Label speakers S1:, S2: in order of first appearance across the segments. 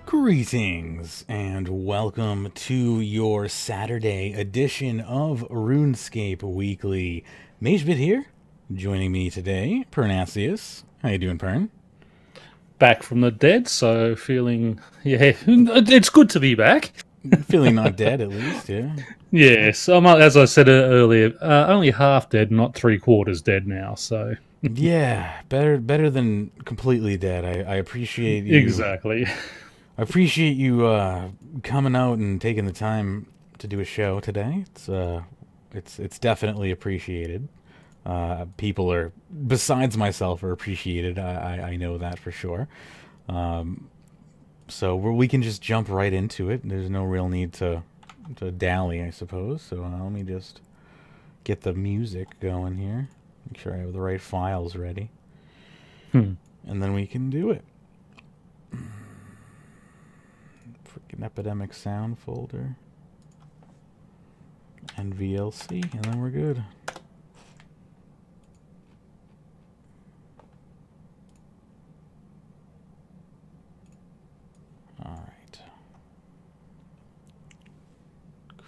S1: Greetings and welcome to your Saturday edition of Runescape Weekly. Magebit here. Joining me today, Pyrnassius. How you doing, Pern?
S2: Back from the dead, so feeling, it's good to be back.
S1: Feeling not dead, at least, yeah.
S2: Yes, as I said earlier, only half dead, not 3/4 dead now, so...
S1: Yeah, better than completely dead. I appreciate you.
S2: Exactly.
S1: I appreciate you coming out and taking the time to do a show today. It's definitely appreciated. People are, besides myself, are appreciated. I know that for sure. So we can just jump right into it. There's no real need to dally, I suppose. So let me just get the music going here. Make sure I have the right files ready. And then we can do it. Freaking Epidemic Sound folder. And VLC, and then we're good. Alright.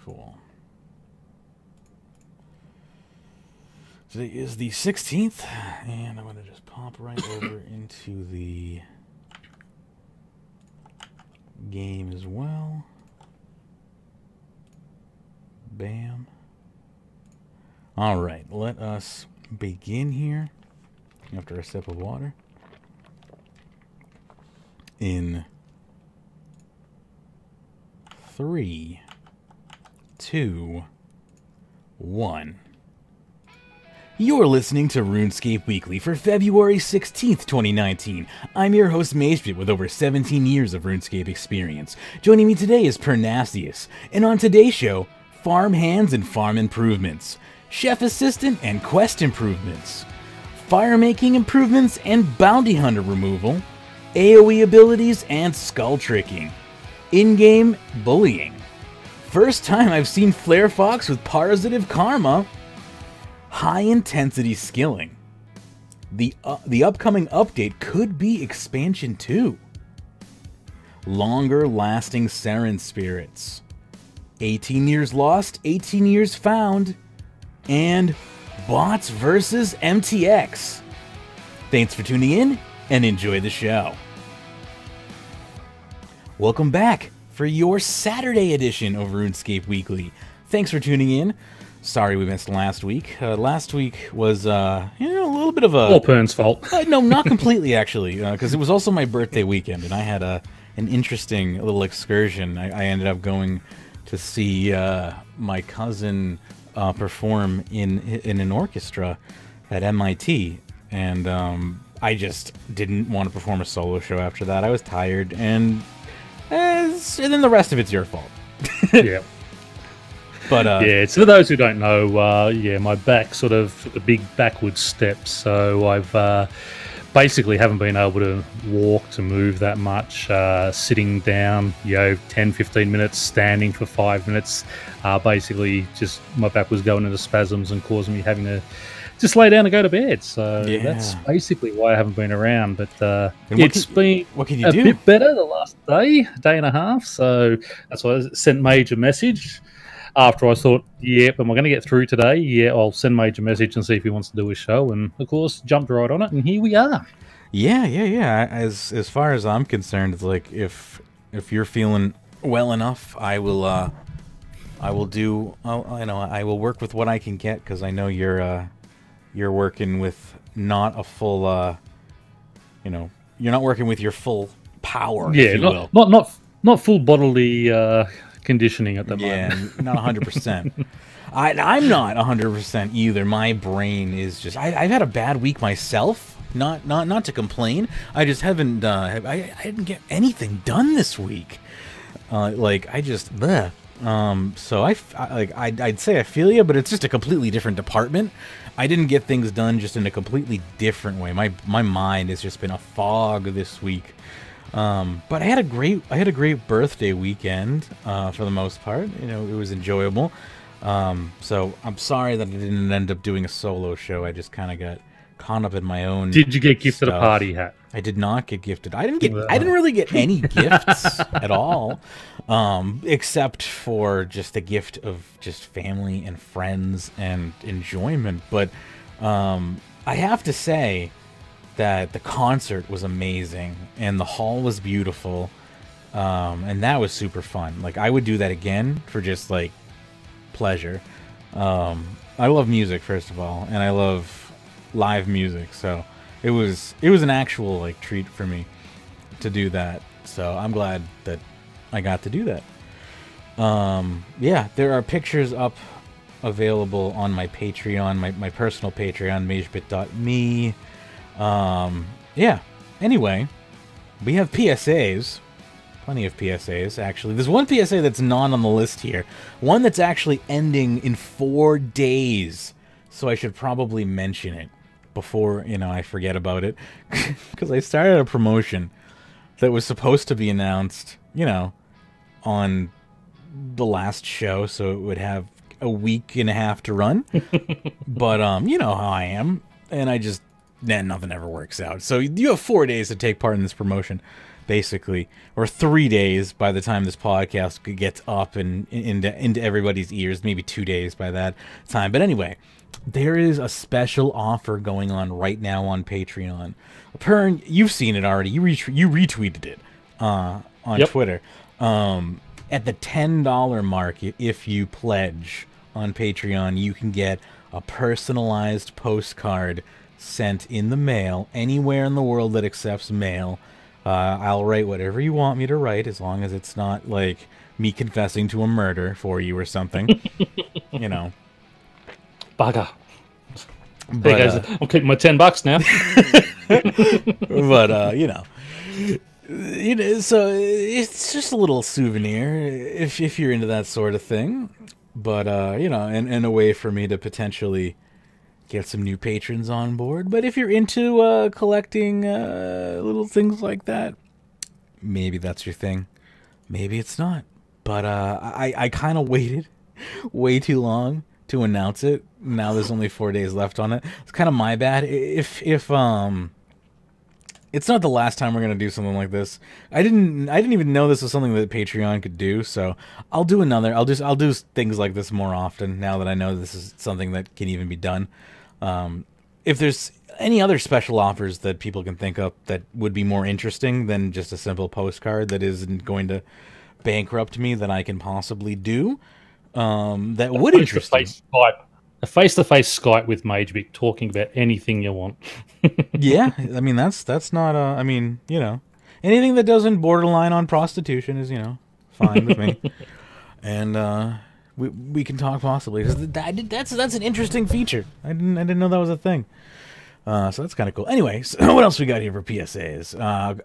S1: Cool. Today is the 16th, and I'm going to just pop right over into the game as well. Bam. Alright, let us begin here after a sip of water. In 3, 2, 1. You're listening to Runescape Weekly for February 16th, 2019. I'm your host, Magebit, with over 17 years of RuneScape experience. Joining me today is Pyrnassius, and on today's show, farm hands and farm improvements, chef assistant and quest improvements, fire making improvements and bounty hunter removal, AoE abilities and skull tricking, in-game bullying, first time I've seen Flare Fox with positive karma, high-intensity skilling. The upcoming update could be Expansion 2. Longer-lasting Seren spirits. 18 years lost, 18 years found. And bots versus MTX. Thanks for tuning in, and enjoy the show. Welcome back for your Saturday edition of RuneScape Weekly. Thanks for tuning in. Sorry we missed last week. Last week was, a little bit of a...
S2: All Pern's fault.
S1: No, not completely, actually, because it was also my birthday weekend, and I had an interesting little excursion. I ended up going to see my cousin perform in an orchestra at MIT, and I just didn't want to perform a solo show after that. I was tired, and then the rest of it's your fault.
S2: Yeah.
S1: But,
S2: so for those who don't know, my back sort of took a big backward step, so I've basically haven't been able to walk, to move that much, sitting down, 10-15 minutes, standing for 5 minutes, basically just my back was going into spasms and causing me having to just lay down and go to bed, so that's basically why I haven't been around, but it's been a bit better the last day and a half, so that's why I sent Mage a message. After I thought, am I going to get through today? Yeah, I'll send Mage a message and see if he wants to do a show. And, of course, jumped right on it, and here we are.
S1: Yeah. As far as I'm concerned, it's like if you're feeling well enough, I will work with what I can get, because I know you're working with not a full, you're not working with your full power, if you will.
S2: Not full bodily conditioning at the moment.
S1: Yeah, not 100%. I'm not 100% either. My brain is just... I've had a bad week myself. Not to complain. I just haven't... I didn't get anything done this week. Bleh. So I'd say I feel you, but it's just a completely different department. I didn't get things done just in a completely different way. My mind has just been a fog this week. But I had a great birthday weekend, for the most part. It was enjoyable. So I'm sorry that I didn't end up doing a solo show. I just kind of got caught up in my own.
S2: Did you get gifted
S1: stuff.
S2: a party hat?
S1: I did not get gifted. I didn't really get any gifts at all, except for just the gift of just family and friends and enjoyment. But I have to say that the concert was amazing and the hall was beautiful, and that was super fun. Like, I would do that again for just like pleasure. I love music, first of all, and I love live music, so it was an actual like treat for me to do that. So I'm glad that I got to do that. Yeah, there are pictures up available on my Patreon, my personal Patreon, magebit.me. Yeah, anyway, we have PSAs. Plenty of PSAs, actually. There's one PSA that's not on the list here. One that's actually ending in 4 days. So I should probably mention it before, I forget about it. Because I started a promotion that was supposed to be announced, on the last show. So it would have a week and a half to run. But, you know how I am. And nothing ever works out. So you have 4 days to take part in this promotion. Basically, or 3 days by the time this podcast gets up and into everybody's ears, maybe 2 days by that time. But anyway, there is a special offer going on right now on Patreon. Pern, you've seen it already. You retweeted it on Twitter. At the $10 mark, if you pledge on Patreon, you can get a personalized postcard sent in the mail anywhere in the world that accepts mail. I'll write whatever you want me to write, as long as it's not like me confessing to a murder for you or something.
S2: Bugger.
S1: But,
S2: there goes. I'm keeping my $10 now.
S1: But so it's just a little souvenir if you're into that sort of thing. But and a way for me to potentially get some new patrons on board. But if you're into collecting little things like that, maybe that's your thing. Maybe it's not. But I kind of waited way too long to announce it. Now there's only 4 days left on it. It's kind of my bad. If it's not the last time we're gonna do something like this. I didn't even know this was something that Patreon could do. So I'll do another. I'll do things like this more often now that I know this is something that can even be done. If there's any other special offers that people can think of that would be more interesting than just a simple postcard that isn't going to bankrupt me, that I can possibly do, that would interest me.
S2: A face-to-face Skype with Magebit, talking about anything you want.
S1: Yeah, I mean that's not anything that doesn't borderline on prostitution is fine with me, and we can talk possibly, because that's an interesting feature. I didn't know that was a thing. So that's kind of cool. Anyway, so what else we got here for PSAs?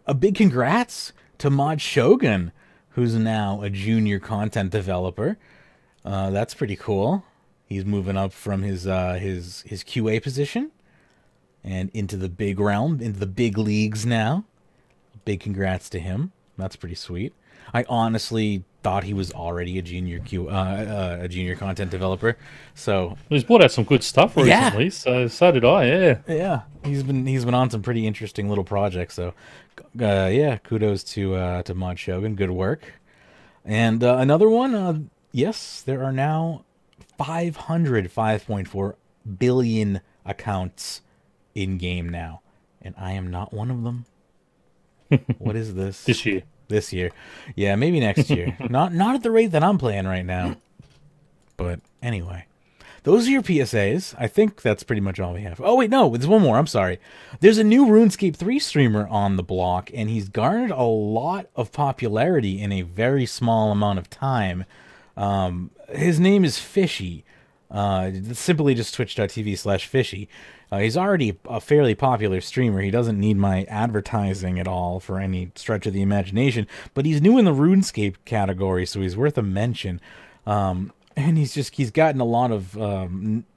S1: A big congrats to Mod Shogun, who's now a junior content developer. That's pretty cool. He's moving up from his QA position and into the big realm, into the big leagues now. Big congrats to him. That's pretty sweet. I honestly thought he was already a junior content developer. So
S2: he's brought out some good stuff recently. Yeah. So did I. Yeah.
S1: Yeah. He's been on some pretty interesting little projects. So kudos to Mod Shogun. Good work. And another one. Yes, there are now 5.4 billion accounts in game now, and I am not one of them. What is this? This year. Yeah, maybe next year. Not at the rate that I'm playing right now. But anyway, those are your PSAs. I think that's pretty much all we have. Oh wait, no, there's one more. I'm sorry. There's a new RuneScape 3 streamer on the block, and he's garnered a lot of popularity in a very small amount of time. His name is Fishy. Simply just twitch.tv/Fishy. He's already a fairly popular streamer. He doesn't need my advertising at all for any stretch of the imagination, but he's new in the RuneScape category, so he's worth a mention. And he's gotten a lot of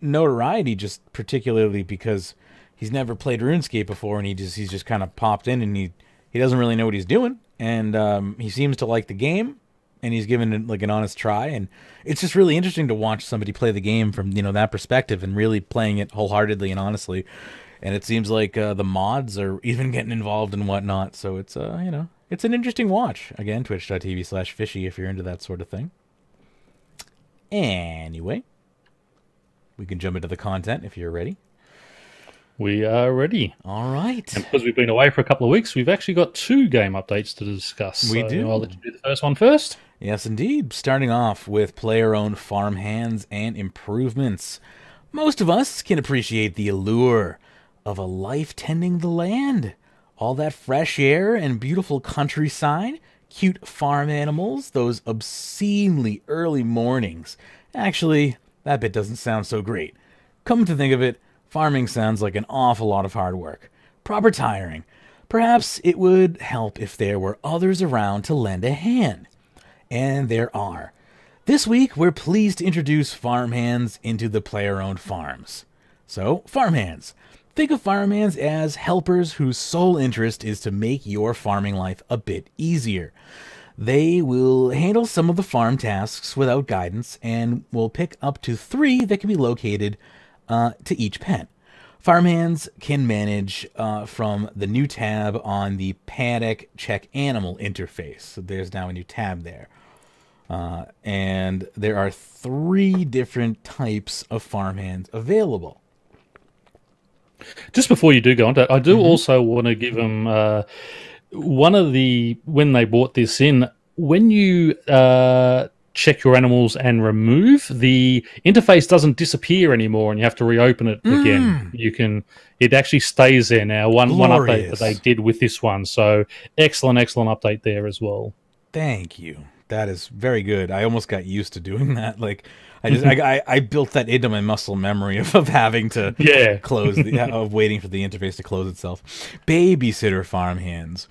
S1: notoriety, just particularly because he's never played RuneScape before, and he's just kind of popped in, and he doesn't really know what he's doing, and he seems to like the game. And he's given it like an honest try, and it's just really interesting to watch somebody play the game from that perspective and really playing it wholeheartedly and honestly. And it seems like the mods are even getting involved and whatnot. So it's it's an interesting watch. Again, twitch.tv/fishy if you're into that sort of thing. Anyway, we can jump into the content if you're ready.
S2: We are ready.
S1: All right.
S2: And because we've been away for a couple of weeks, we've actually got 2 game updates to discuss.
S1: We do.
S2: I'll let you do the first one first.
S1: Yes, indeed. Starting off with player-owned farm hands and improvements. Most of us can appreciate the allure of a life tending the land. All that fresh air and beautiful countryside, cute farm animals, those obscenely early mornings. Actually, that bit doesn't sound so great. Come to think of it, farming sounds like an awful lot of hard work. Proper tiring. Perhaps it would help if there were others around to lend a hand. And there are. This week, we're pleased to introduce farmhands into the player-owned farms. So, farmhands. Think of farmhands as helpers whose sole interest is to make your farming life a bit easier. They will handle some of the farm tasks without guidance and will pick up to 3 that can be located to each pen. Farmhands can manage from the new tab on the Paddock Check Animal interface. So there's now a new tab there. And there are 3 different types of farmhands available.
S2: Just before you do go on to, I do also want to give them one of the, when they brought this in, when you check your animals and remove, the interface doesn't disappear anymore and you have to reopen it again. It actually stays there now. One update that they did with this one. So excellent update there as well.
S1: Thank you. That is very good. I almost got used to doing that. Like, I built that into my muscle memory of having to close, of waiting for the interface to close itself. Babysitter farmhands.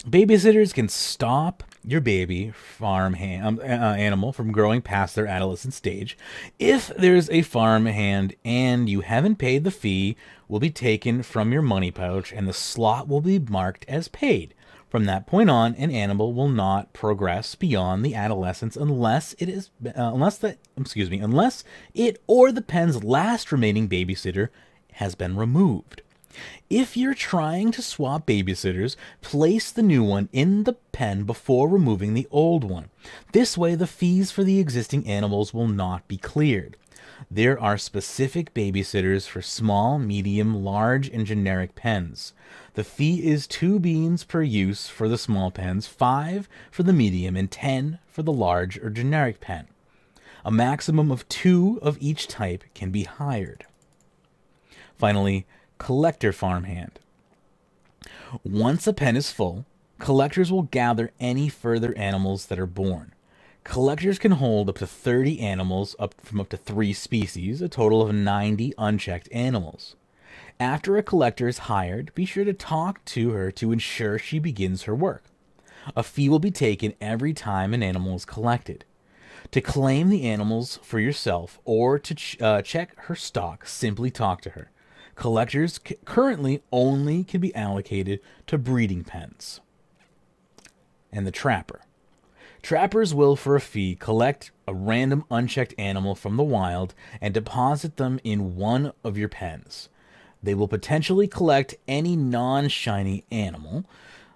S1: Babysitters can stop your baby farm animal from growing past their adolescent stage. If there's a farm hand and you haven't paid, the fee will be taken from your money pouch and the slot will be marked as paid. From that point on, an animal will not progress beyond the adolescence unless it or the pen's last remaining babysitter has been removed. If you're trying to swap babysitters, place the new one in the pen before removing the old one. This way, the fees for the existing animals will not be cleared. There are specific babysitters for small, medium, large, and generic pens. The fee is 2 beans per use for the small pens, 5 for the medium, and 10 for the large or generic pen. A maximum of 2 of each type can be hired. Finally, collector farmhand. Once a pen is full, collectors will gather any further animals that are born. Collectors can hold up to 30 animals from up to 3 species, a total of 90 unchecked animals. After a collector is hired, be sure to talk to her to ensure she begins her work. A fee will be taken every time an animal is collected. To claim the animals for yourself or to check her stock, simply talk to her. Collectors currently only can be allocated to breeding pens. And the trapper. Trappers will, for a fee, collect a random unchecked animal from the wild and deposit them in one of your pens. They will potentially collect any non-shiny animal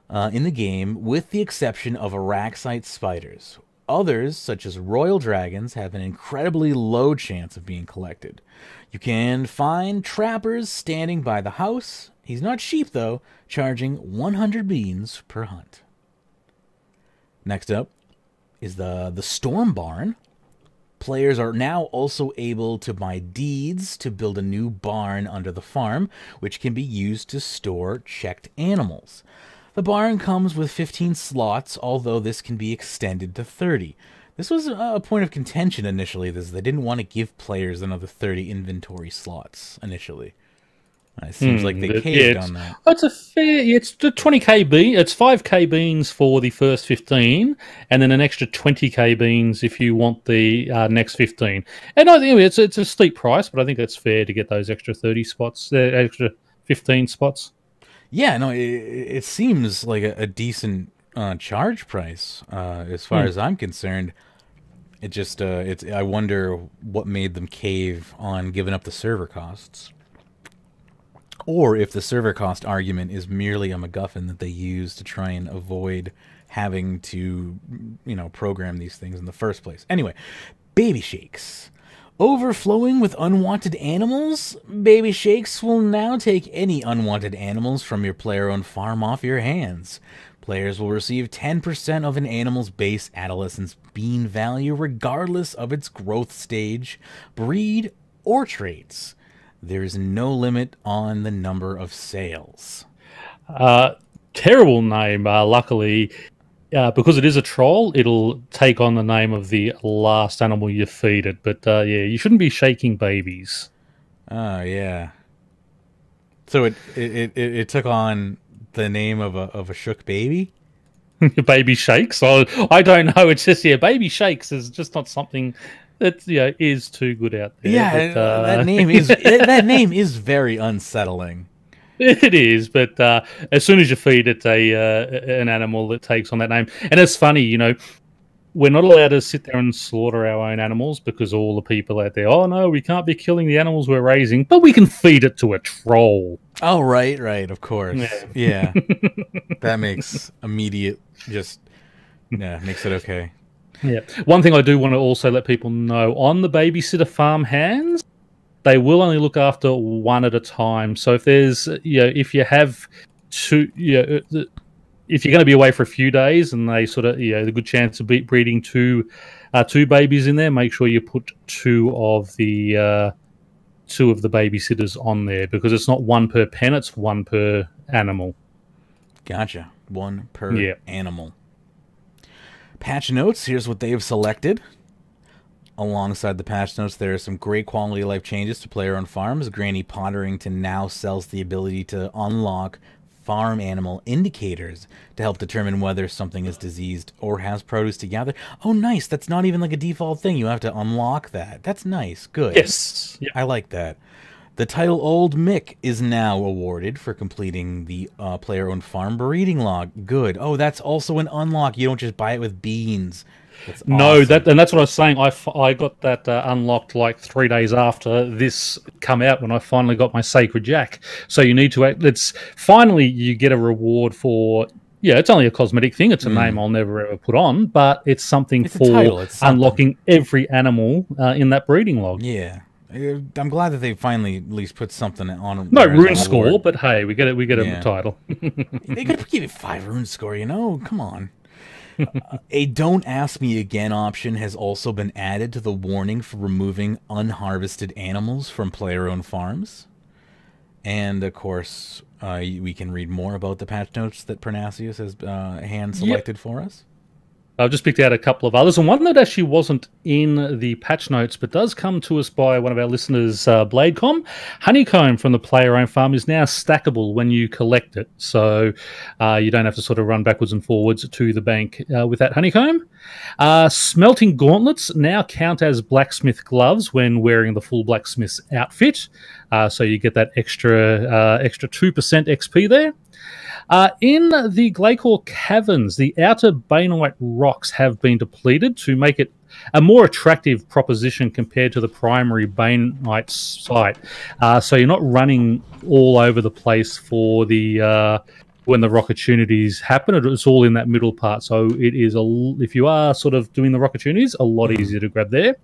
S1: in the game, with the exception of Araxite spiders. Others, such as royal dragons, have an incredibly low chance of being collected. You can find trappers standing by the house. He's not cheap, though, charging 100 beans per hunt. Next up is the Storm Barn. Players are now also able to buy deeds to build a new barn under the farm, which can be used to store checked animals. The barn comes with 15 slots, although this can be extended to 30. This was a point of contention initially, they didn't want to give players another 30 inventory slots initially. It seems like they caved on that.
S2: It's the 20k bean. It's 5k beans for the first 15, and then an extra 20k beans if you want the next 15. And I think it's a steep price, but I think it's fair to get those extra 30 spots, extra 15 spots.
S1: Yeah, no, it seems like a decent charge price as far as I'm concerned. It just I wonder what made them cave on giving up the server costs. or if the server cost argument is merely a MacGuffin that they use to try and avoid having to, program these things in the first place. Anyway, baby shakes. Overflowing with unwanted animals? Baby shakes will now take any unwanted animals from your player-owned farm off your hands. Players will receive 10% of an animal's base adolescence bean value regardless of its growth stage, breed, or traits. There is no limit on the number of sales.
S2: Terrible name, luckily. Because it is a troll, it'll take on the name of the last animal you feed it. But you shouldn't be shaking babies.
S1: Oh, yeah. So it took on the name of a shook baby?
S2: Baby shakes? Oh, I don't know. It's just, baby shakes is just not something that is too good out there.
S1: Yeah,
S2: but,
S1: that name is very unsettling.
S2: It is, but as soon as you feed it an animal that takes on that name, and it's funny, we're not allowed to sit there and slaughter our own animals because all the people out there, oh no, we can't be killing the animals we're raising, but we can feed it to a troll.
S1: Oh, right, of course. Yeah. That makes makes it okay.
S2: Yeah. One thing I do want to also let people know, on the babysitter farm hands, they will only look after one at a time. So if there's, if you have two, if you're going to be away for a few days and they sort of, the good chance of breeding two babies in there, make sure you put two of the babysitters on there, because it's not one per pen, it's one per animal.
S1: Gotcha. One per animal. Patch notes, here's what they've selected. Alongside the patch notes, there are some great quality of life changes to player-owned farms. Granny Potterington now sells the ability to unlock farm animal indicators to help determine whether something is diseased or has produce to gather. Oh, nice. That's not even like a default thing. You have to unlock that. That's nice. Good.
S2: Yes. Yep.
S1: I like that. The title Old Mick is now awarded for completing the player-owned farm breeding log. Good. Oh, that's also an unlock. You don't just buy it with beans. That's
S2: no,
S1: awesome.
S2: and that's what I was saying. I got that unlocked like 3 days after this come out, when I finally got my Sacred Jack. So you need to. It's finally you get a reward for. Yeah, it's only a cosmetic thing. It's a name I'll never ever put on, but it's something for unlocking every animal in that breeding log.
S1: Yeah. I'm glad that they finally at least put something on.
S2: No rune score, but hey, we get a title.
S1: They could give it 5 rune score. Come on. A Don't Ask Me Again option has also been added to the warning for removing unharvested animals from player-owned farms. And, of course, we can read more about the patch notes that Pyrnassius has hand-selected for us.
S2: I've just picked out a couple of others, and one that actually wasn't in the patch notes, but does come to us by one of our listeners, Bladecom. Honeycomb from the player-owned farm is now stackable when you collect it, so you don't have to sort of run backwards and forwards to the bank with that honeycomb. Smelting gauntlets now count as blacksmith gloves when wearing the full blacksmith's outfit, so you get that extra 2% XP there. In the Glacor Caverns, the outer Bainite rocks have been depleted to make it a more attractive proposition compared to the primary Bainite site. So you're not running all over the place for the when the rock opportunities happen. It's all in that middle part. So it is, if you are sort of doing the rock opportunities, a lot easier to grab there.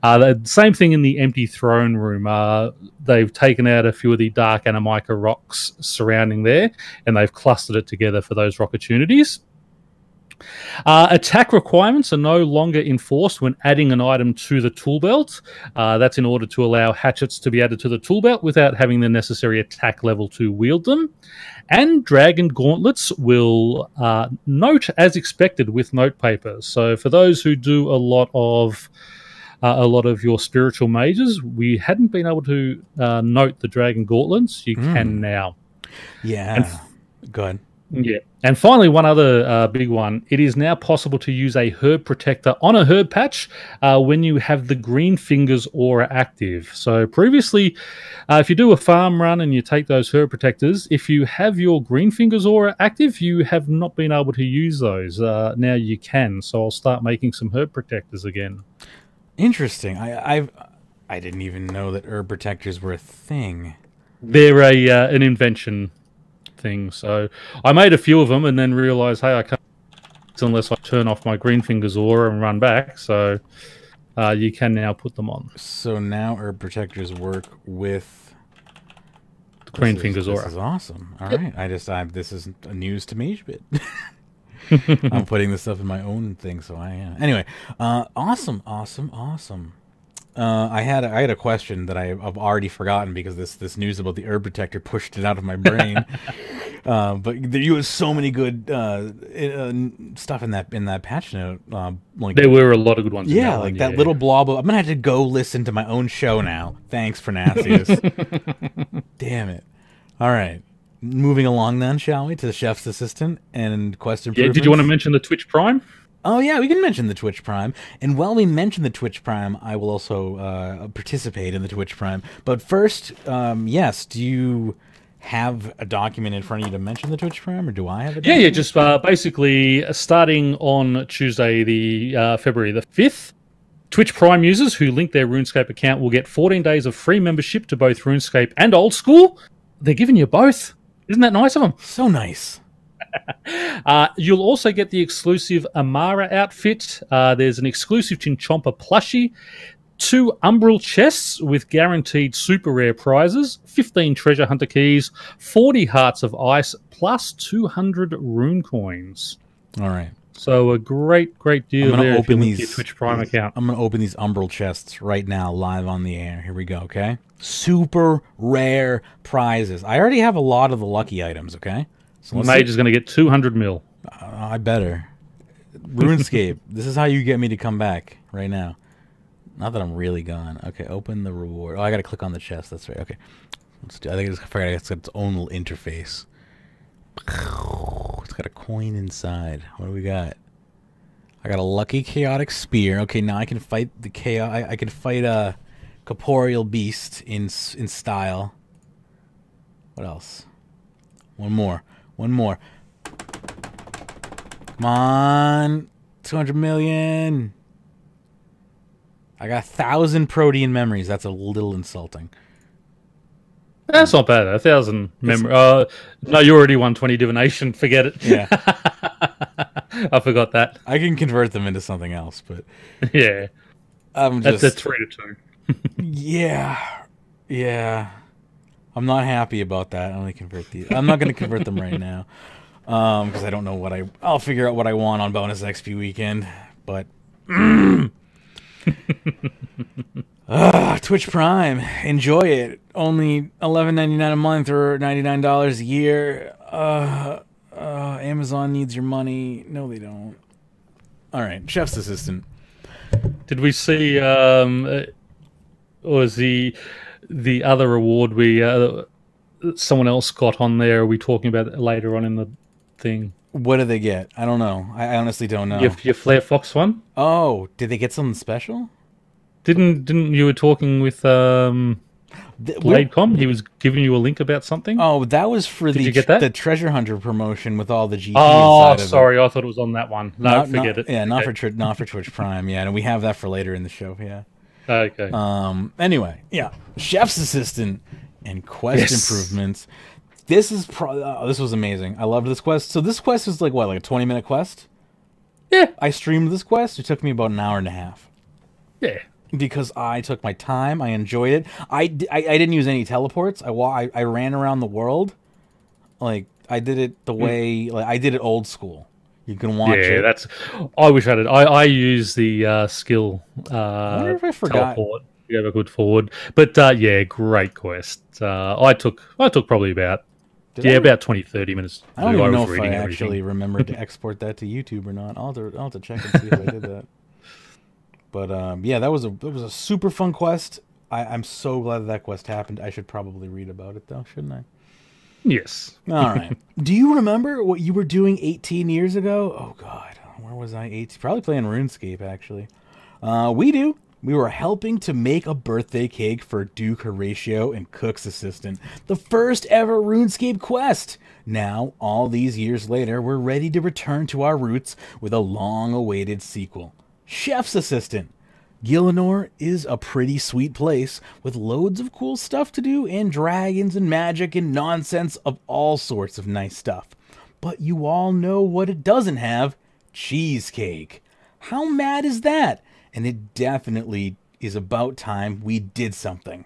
S2: The same thing in the empty throne room. They've taken out a few of the dark Anamica rocks surrounding there, and they've clustered it together for those rock opportunities. Attack requirements are no longer enforced when adding an item to the tool belt. That's in order to allow hatchets to be added to the tool belt without having the necessary attack level to wield them. And dragon gauntlets will note as expected with note paper. So for those who do a lot of your spiritual mages, we hadn't been able to note the dragon gauntlets. You can now.
S1: Yeah, good.
S2: Yeah. And finally, one other big one. It is now possible to use a herb protector on a herb patch when you have the green fingers aura active. So previously, if you do a farm run and you take those herb protectors, if you have your green fingers aura active, you have not been able to use those. Now you can. So I'll start making some herb protectors again.
S1: Interesting. I didn't even know that herb protectors were a thing.
S2: They're an invention thing. So I made a few of them and then realised, hey, I can't unless I turn off my Green Fingers aura and run back. So you can now put them on.
S1: So now herb protectors work with
S2: Green Fingers aura.
S1: This is awesome. All right. This is news to Magebit. I'm putting this stuff in my own thing, so I am. Anyway, awesome. I had a question that I've already forgotten because this news about the herb protector pushed it out of my brain. But you had so many good stuff in that patch note.
S2: There were a lot of good ones.
S1: Yeah, that little blob. I'm gonna have to go listen to my own show now. Thanks, Pyrnassius. Damn it. All right. Moving along then, shall we, to the chef's assistant and quest improvements?
S2: Yeah, did you want to mention the Twitch Prime?
S1: Oh, yeah, we can mention the Twitch Prime. And while we mention the Twitch Prime, I will also participate in the Twitch Prime. But first, yes, do you have a document in front of you to mention the Twitch Prime, or do I have a document?
S2: Yeah, just basically starting on Tuesday, the February the 5th, Twitch Prime users who link their RuneScape account will get 14 days of free membership to both RuneScape and Old School. They're giving you both. Isn't that nice of them?
S1: So nice.
S2: You'll also get the exclusive Amara outfit. There's an exclusive Chinchompa plushie, 2 Umbral chests with guaranteed super rare prizes, 15 treasure hunter keys, 40 hearts of ice, plus 200 rune coins.
S1: All right.
S2: So a great deal there if you link your Twitch Prime account.
S1: I'm going to open these Umbral chests right now, live on the air. Here we go, okay? Super rare prizes. I already have a lot of the lucky items, okay?
S2: So Mage is going to get 200 mil.
S1: I better. RuneScape, this is how you get me to come back right now. Not that I'm really gone. Okay, open the reward. Oh, I got to click on the chest. That's right. Okay. Let's do. I think it's got its own little interface. It's got a coin inside. What do we got? I got a lucky chaotic spear. Okay, now I can fight the chaos. I can fight a corporeal beast in style. What else? One more. Come on, 200 million. I got 1,000 protean memories. That's a little insulting.
S2: That's not bad. 1,000 memory. No, you already won 20 divination. Forget it.
S1: Yeah.
S2: I forgot that.
S1: I can convert them into something else, but
S2: yeah, that's a 3 to 2.
S1: Yeah. I'm not happy about that. I'm not going to convert them right now, because I don't know what I'll figure out what I want on bonus XP weekend. But Twitch Prime, enjoy it. Only $11.99 a month or $99 a year. Amazon needs your money. No, they don't. All right, chef's assistant.
S2: Did we see? Was the other award someone else got on there? Are we talking about it later on in the thing?
S1: What did they get? I don't know. I honestly don't know.
S2: Your Flare Fox one?
S1: Oh, did they get something special?
S2: Didn't you were talking with Bladecom? He was giving you a link about something.
S1: Oh, that was for the Treasure Hunter promotion with all the GP.
S2: Oh, sorry, I thought it was on that one. No, forget it.
S1: Yeah, okay. not for Twitch Prime. Yeah, and we have that for later in the show. Yeah.
S2: Okay.
S1: Anyway, yeah, chef's assistant and quest improvements. This is this was amazing. I loved this quest. So this quest is like a 20-minute quest.
S2: Yeah.
S1: I streamed this quest. It took me about an hour and a half.
S2: Yeah.
S1: Because I took my time. I enjoyed it. I didn't use any teleports. I ran around the world. Like, I did it the way I did it old school. You can watch it.
S2: Yeah, I wish I did. I use the skill.
S1: I wonder if I forgot.
S2: Teleport to go backward forward. But yeah, great quest. I took probably about about 20-30 minutes.
S1: I don't even know if I actually remembered to export that to YouTube or not. I'll have to check and see if I did that. But yeah, that was a super fun quest. I'm so glad that quest happened. I should probably read about it though, shouldn't I?
S2: Yes.
S1: All right. Do you remember what you were doing 18 years ago? Oh God, where was I? 18? Probably playing RuneScape actually. We do. We were helping to make a birthday cake for Duke Horatio and Cook's assistant. The first ever RuneScape quest. Now, all these years later, we're ready to return to our roots with a long-awaited sequel. Chef's assistant. Gielinor is a pretty sweet place with loads of cool stuff to do and dragons and magic and nonsense of all sorts of nice stuff. But you all know what it doesn't have: cheesecake. How mad is that? And it definitely is about time we did something.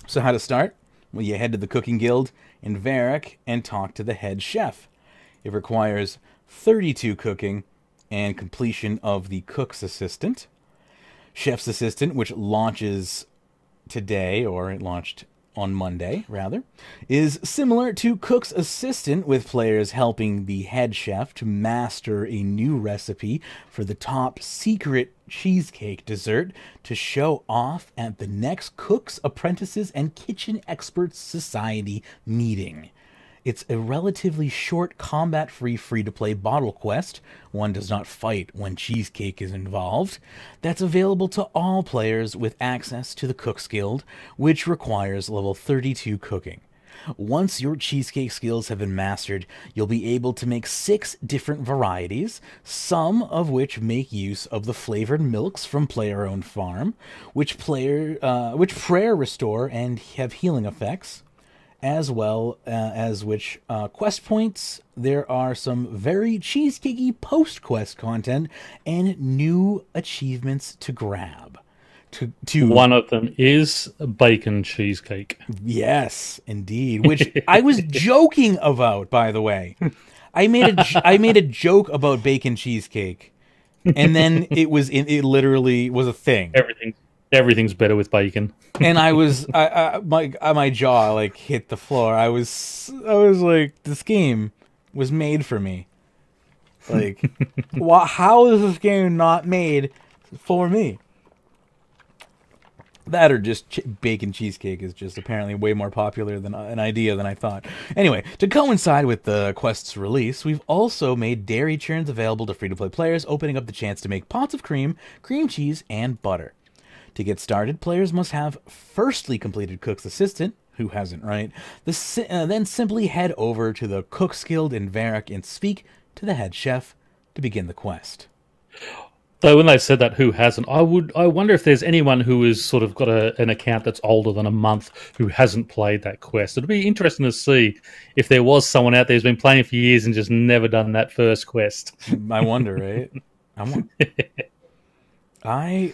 S1: So how to start? Well, you head to the Cooking Guild in Varric and talk to the head chef. It requires 32 cooking and completion of the Cook's Assistant. Chef's Assistant, which launches today, or it launched on Monday, rather, is similar to Cook's Assistant, with players helping the head chef to master a new recipe for the top secret cheesecake dessert to show off at the next Cooks, Apprentices, and Kitchen Experts Society meeting. It's a relatively short, combat-free, free-to-play bottle quest. One does not fight when cheesecake is involved. That's available to all players with access to the Cook's Guild, which requires level 32 cooking. Once your cheesecake skills have been mastered, you'll be able to make 6 different varieties, some of which make use of the flavored milks from player-owned farm, which prayer restore and have healing effects, as well as which quest points. There are some very cheesecakey post-quest content and new achievements to grab.
S2: One of them is bacon cheesecake.
S1: Yes, indeed. Which I was joking about, by the way. I made a joke about bacon cheesecake, and then it literally was a thing.
S2: Everything's better with bacon.
S1: And my jaw like hit the floor. I was like, this game was made for me. Like, how is this game not made for me? That, or just bacon cheesecake is just apparently way more popular than an idea than I thought. Anyway, to coincide with the quest's release, we've also made dairy churns available to free-to-play players, opening up the chance to make pots of cream cheese, and butter. To get started, players must have firstly completed Cook's Assistant, who hasn't, right? Then simply head over to the Cook's Guild in Varric and speak to the head chef to begin the quest.
S2: So when they said that, who hasn't, I wonder if there's anyone who has sort of got an account that's older than a month who hasn't played that quest. It'd be interesting to see if there was someone out there who's been playing for years and just never done that first quest.
S1: I wonder, right?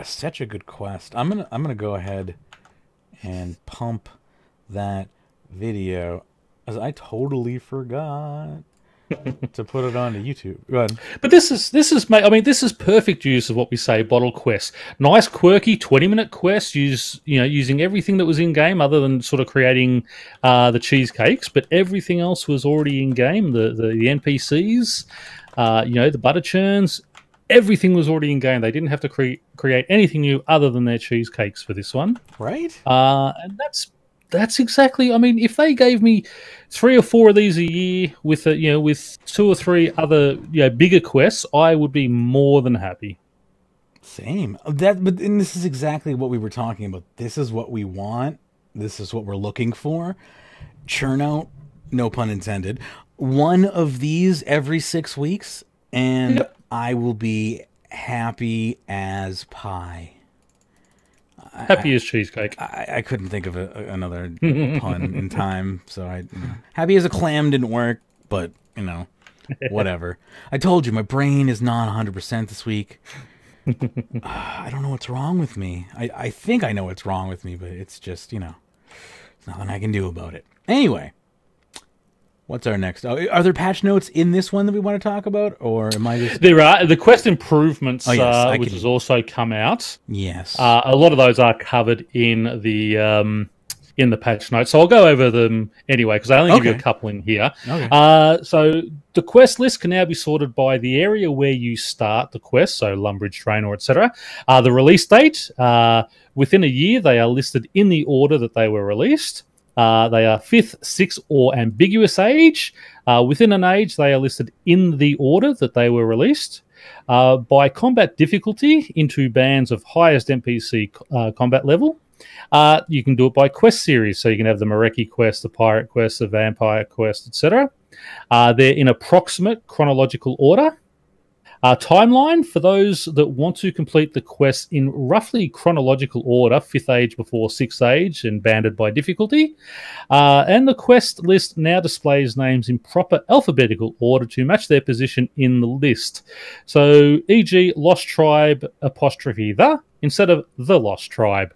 S1: Such a good quest. I'm gonna go ahead and pump that video, as I totally forgot to put it onto YouTube. Go ahead.
S2: But this is perfect use of what we say bottle quests. Nice, quirky 20-minute quests. Using everything that was in game, other than sort of creating the cheesecakes, but everything else was already in game. The NPCs, the butter churns. Everything was already in game. They didn't have to create anything new other than their cheesecakes for this one,
S1: right?
S2: And that's exactly. I mean, if they gave me 3 or 4 of these a year with 2 or 3 other bigger quests, I would be more than happy.
S1: Same. And this is exactly what we were talking about. This is what we want. This is what we're looking for. Churn out, no pun intended, one of these every 6 weeks, and I will be happy as pie.
S2: Happy as cheesecake.
S1: I couldn't think of another pun in time, so happy as a clam didn't work, but whatever. I told you my brain is not 100% this week. I don't know what's wrong with me. I think I know what's wrong with me, but it's just there's nothing I can do about it. Anyway. What's our next? Are there patch notes in this one that we want to talk about, or am I just...
S2: There are. The quest improvements, which has also come out.
S1: Yes.
S2: A lot of those are covered in the patch notes, so I'll go over them anyway, because I only give you a couple in here. Okay. So the quest list can now be sorted by the area where you start the quest, so Lumbridge, Draenor, etc. The release date, within a year, they are listed in the order that they were released. They are 5th, 6th, or ambiguous age. Within an age, they are listed in the order that they were released. By combat difficulty, into bands of highest NPC combat level. You can do it by quest series, so you can have the Mareki quest, the Pirate quest, the Vampire quest, etc. They're in approximate chronological order. Timeline for those that want to complete the quest in roughly chronological order, 5th age before 6th age and banded by difficulty. And the quest list now displays names in proper alphabetical order to match their position in the list. So, e.g., Lost Tribe apostrophe the instead of the Lost Tribe.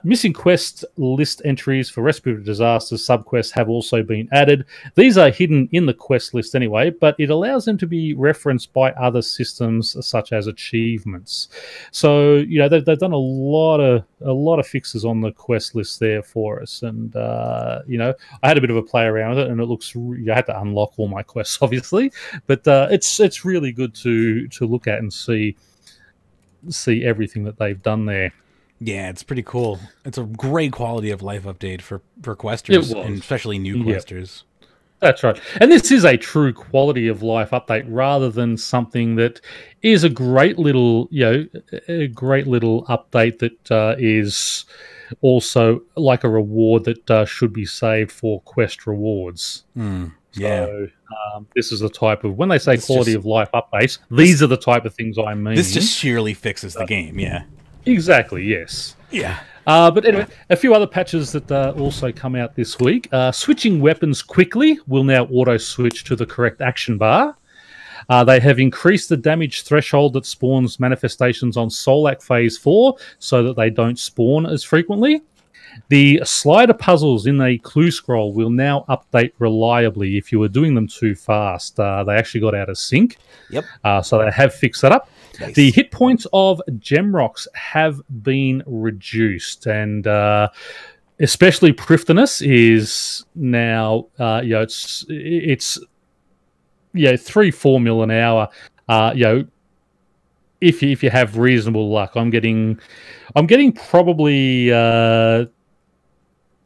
S2: Missing quest list entries for respiratory disasters subquests have also been added. These are hidden in the quest list anyway, but it allows them to be referenced by other systems such as achievements. So they've done a lot of fixes on the quest list there for us, and I had a bit of a play around with it, and it looks. I had to unlock all my quests obviously, but it's really good to look at and see everything that they've done there.
S1: Yeah, it's pretty cool. It's a great quality of life update for questers, and especially new questers.
S2: That's right. And this is a true quality of life update rather than something that is a great little update that is also like a reward that should be saved for quest rewards. So this is the type of, when they say quality of life updates, these are the type of things I mean.
S1: This just sheerly fixes the game, yeah.
S2: Exactly, yes.
S1: Yeah.
S2: But anyway, a few other patches that also come out this week. Switching weapons quickly will now auto-switch to the correct action bar. They have increased the damage threshold that spawns manifestations on Solak Phase 4 so that they don't spawn as frequently. The slider puzzles in a clue scroll will now update reliably if you were doing them too fast. They actually got out of sync.
S1: Yep.
S2: So they have fixed that up.
S1: Nice.
S2: The hit points of gem rocks have been reduced, and especially Pyrnassius is now it's 3-4 mil an hour. If you have reasonable luck, I'm getting probably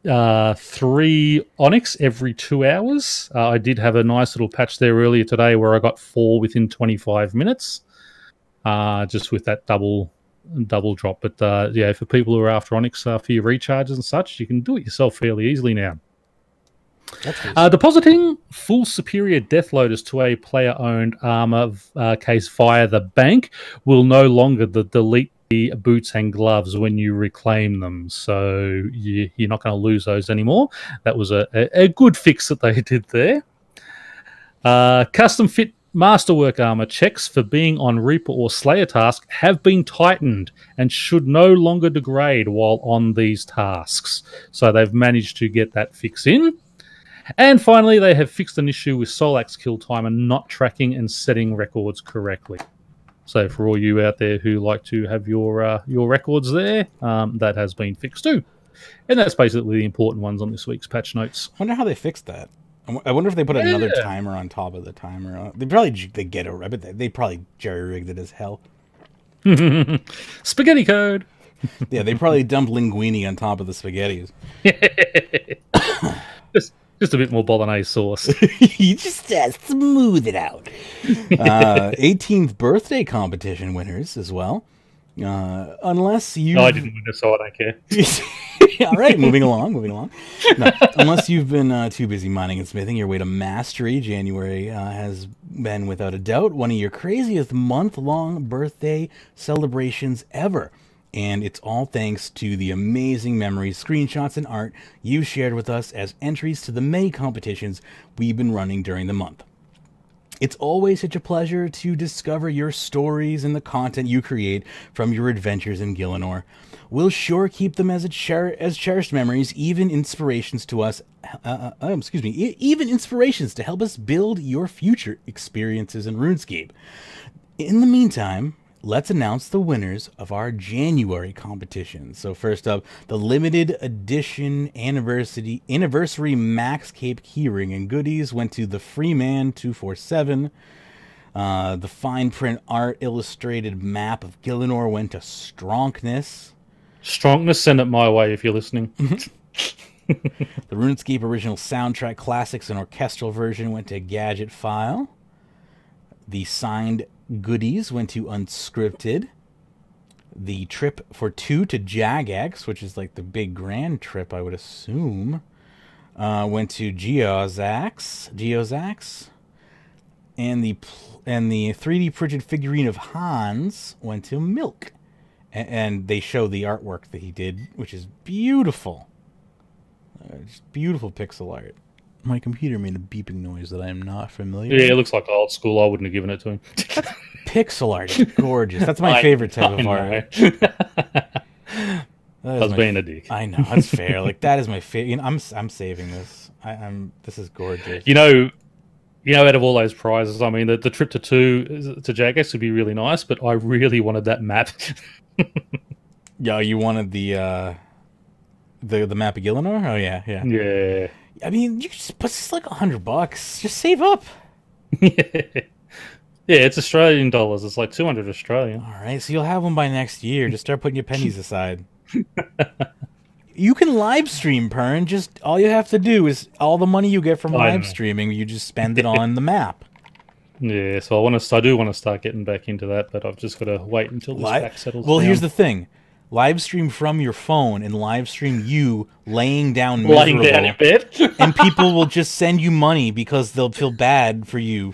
S2: 3 onyx every 2 hours. I did have a nice little patch there earlier today where I got 4 within 25 minutes. Just with that double drop. But for people who are after onyx for your recharges and such, you can do it yourself fairly easily now. Depositing full superior death loaders to a player-owned armor case via the bank will no longer delete the boots and gloves when you reclaim them. So you're not going to lose those anymore. That was a good fix that they did there. Custom fit Masterwork armor checks for being on Reaper or Slayer task have been tightened and should no longer degrade while on these tasks. So they've managed to get that fix in. And finally, they have fixed an issue with Solak's kill timer not tracking and setting records correctly. So for all you out there who like to have your records there, that has been fixed too. And that's basically the important ones on this week's patch notes.
S1: I wonder how they fixed that. I wonder if they put another timer on top of the timer. They probably jerry-rigged it as hell.
S2: Spaghetti code.
S1: Yeah, they probably dumped linguine on top of the spaghettis.
S2: Just a bit more bolognese sauce.
S1: You just smooth it out. 18th birthday competition winners as well. Unless you...
S2: No, I didn't win this, so I don't care.
S1: All right, moving along. No, unless you've been too busy mining and smithing your way to mastery, January has been, without a doubt, one of your craziest month-long birthday celebrations ever. And it's all thanks to the amazing memories, screenshots, and art you shared with us as entries to the many competitions we've been running during the month. It's always such a pleasure to discover your stories and the content you create from your adventures in Gielinor. We'll sure keep them as cherished memories, even inspirations to us. Even inspirations to help us build your future experiences in RuneScape. In the meantime, let's announce the winners of our January competition. So first up, the limited edition anniversary Max Cape keyring and goodies went to the Freeman 247. The fine print art illustrated map of Gielinor went to Stronkness.
S2: Stronkness, send it my way if you're listening.
S1: The RuneScape original soundtrack classics and orchestral version went to Gadget File. The signed goodies went to Unscripted. The trip for 2 to Jagex, which is like the big grand trip, I would assume, went to Geozax. and the 3D printed figurine of Hans went to Milk. And they show the artwork that he did, which is beautiful. Just beautiful pixel art. My computer made a beeping noise that I am not familiar with.
S2: Yeah, it looks like old school. I wouldn't have given it to him.
S1: Pixel art is gorgeous. That's my favorite type of art.
S2: I was being a dick.
S1: I know, that's fair. Like, that is my favorite. You know, I'm saving this. This is gorgeous.
S2: You know, out of all those prizes, I mean, the trip to Jagex would be really nice, but I really wanted that map.
S1: Yeah, you wanted the map of Gielinor? Oh yeah.
S2: Yeah.
S1: I mean, you just put this like $100. Just save up.
S2: Yeah, it's Australian dollars. It's like 200 Australian.
S1: All right, so you'll have them by next year. Just start putting your pennies aside. You can live stream, Pern. Just all you have to do is all the money you get from live streaming, you just spend it on the map.
S2: Yeah, so I do want to start getting back into that, but I've just got to wait until this back settles down.
S1: Well, here's the thing. Live stream from your phone and live stream you laying down miserable.
S2: Laying down in bed.
S1: And people will just send you money because they'll feel bad for you.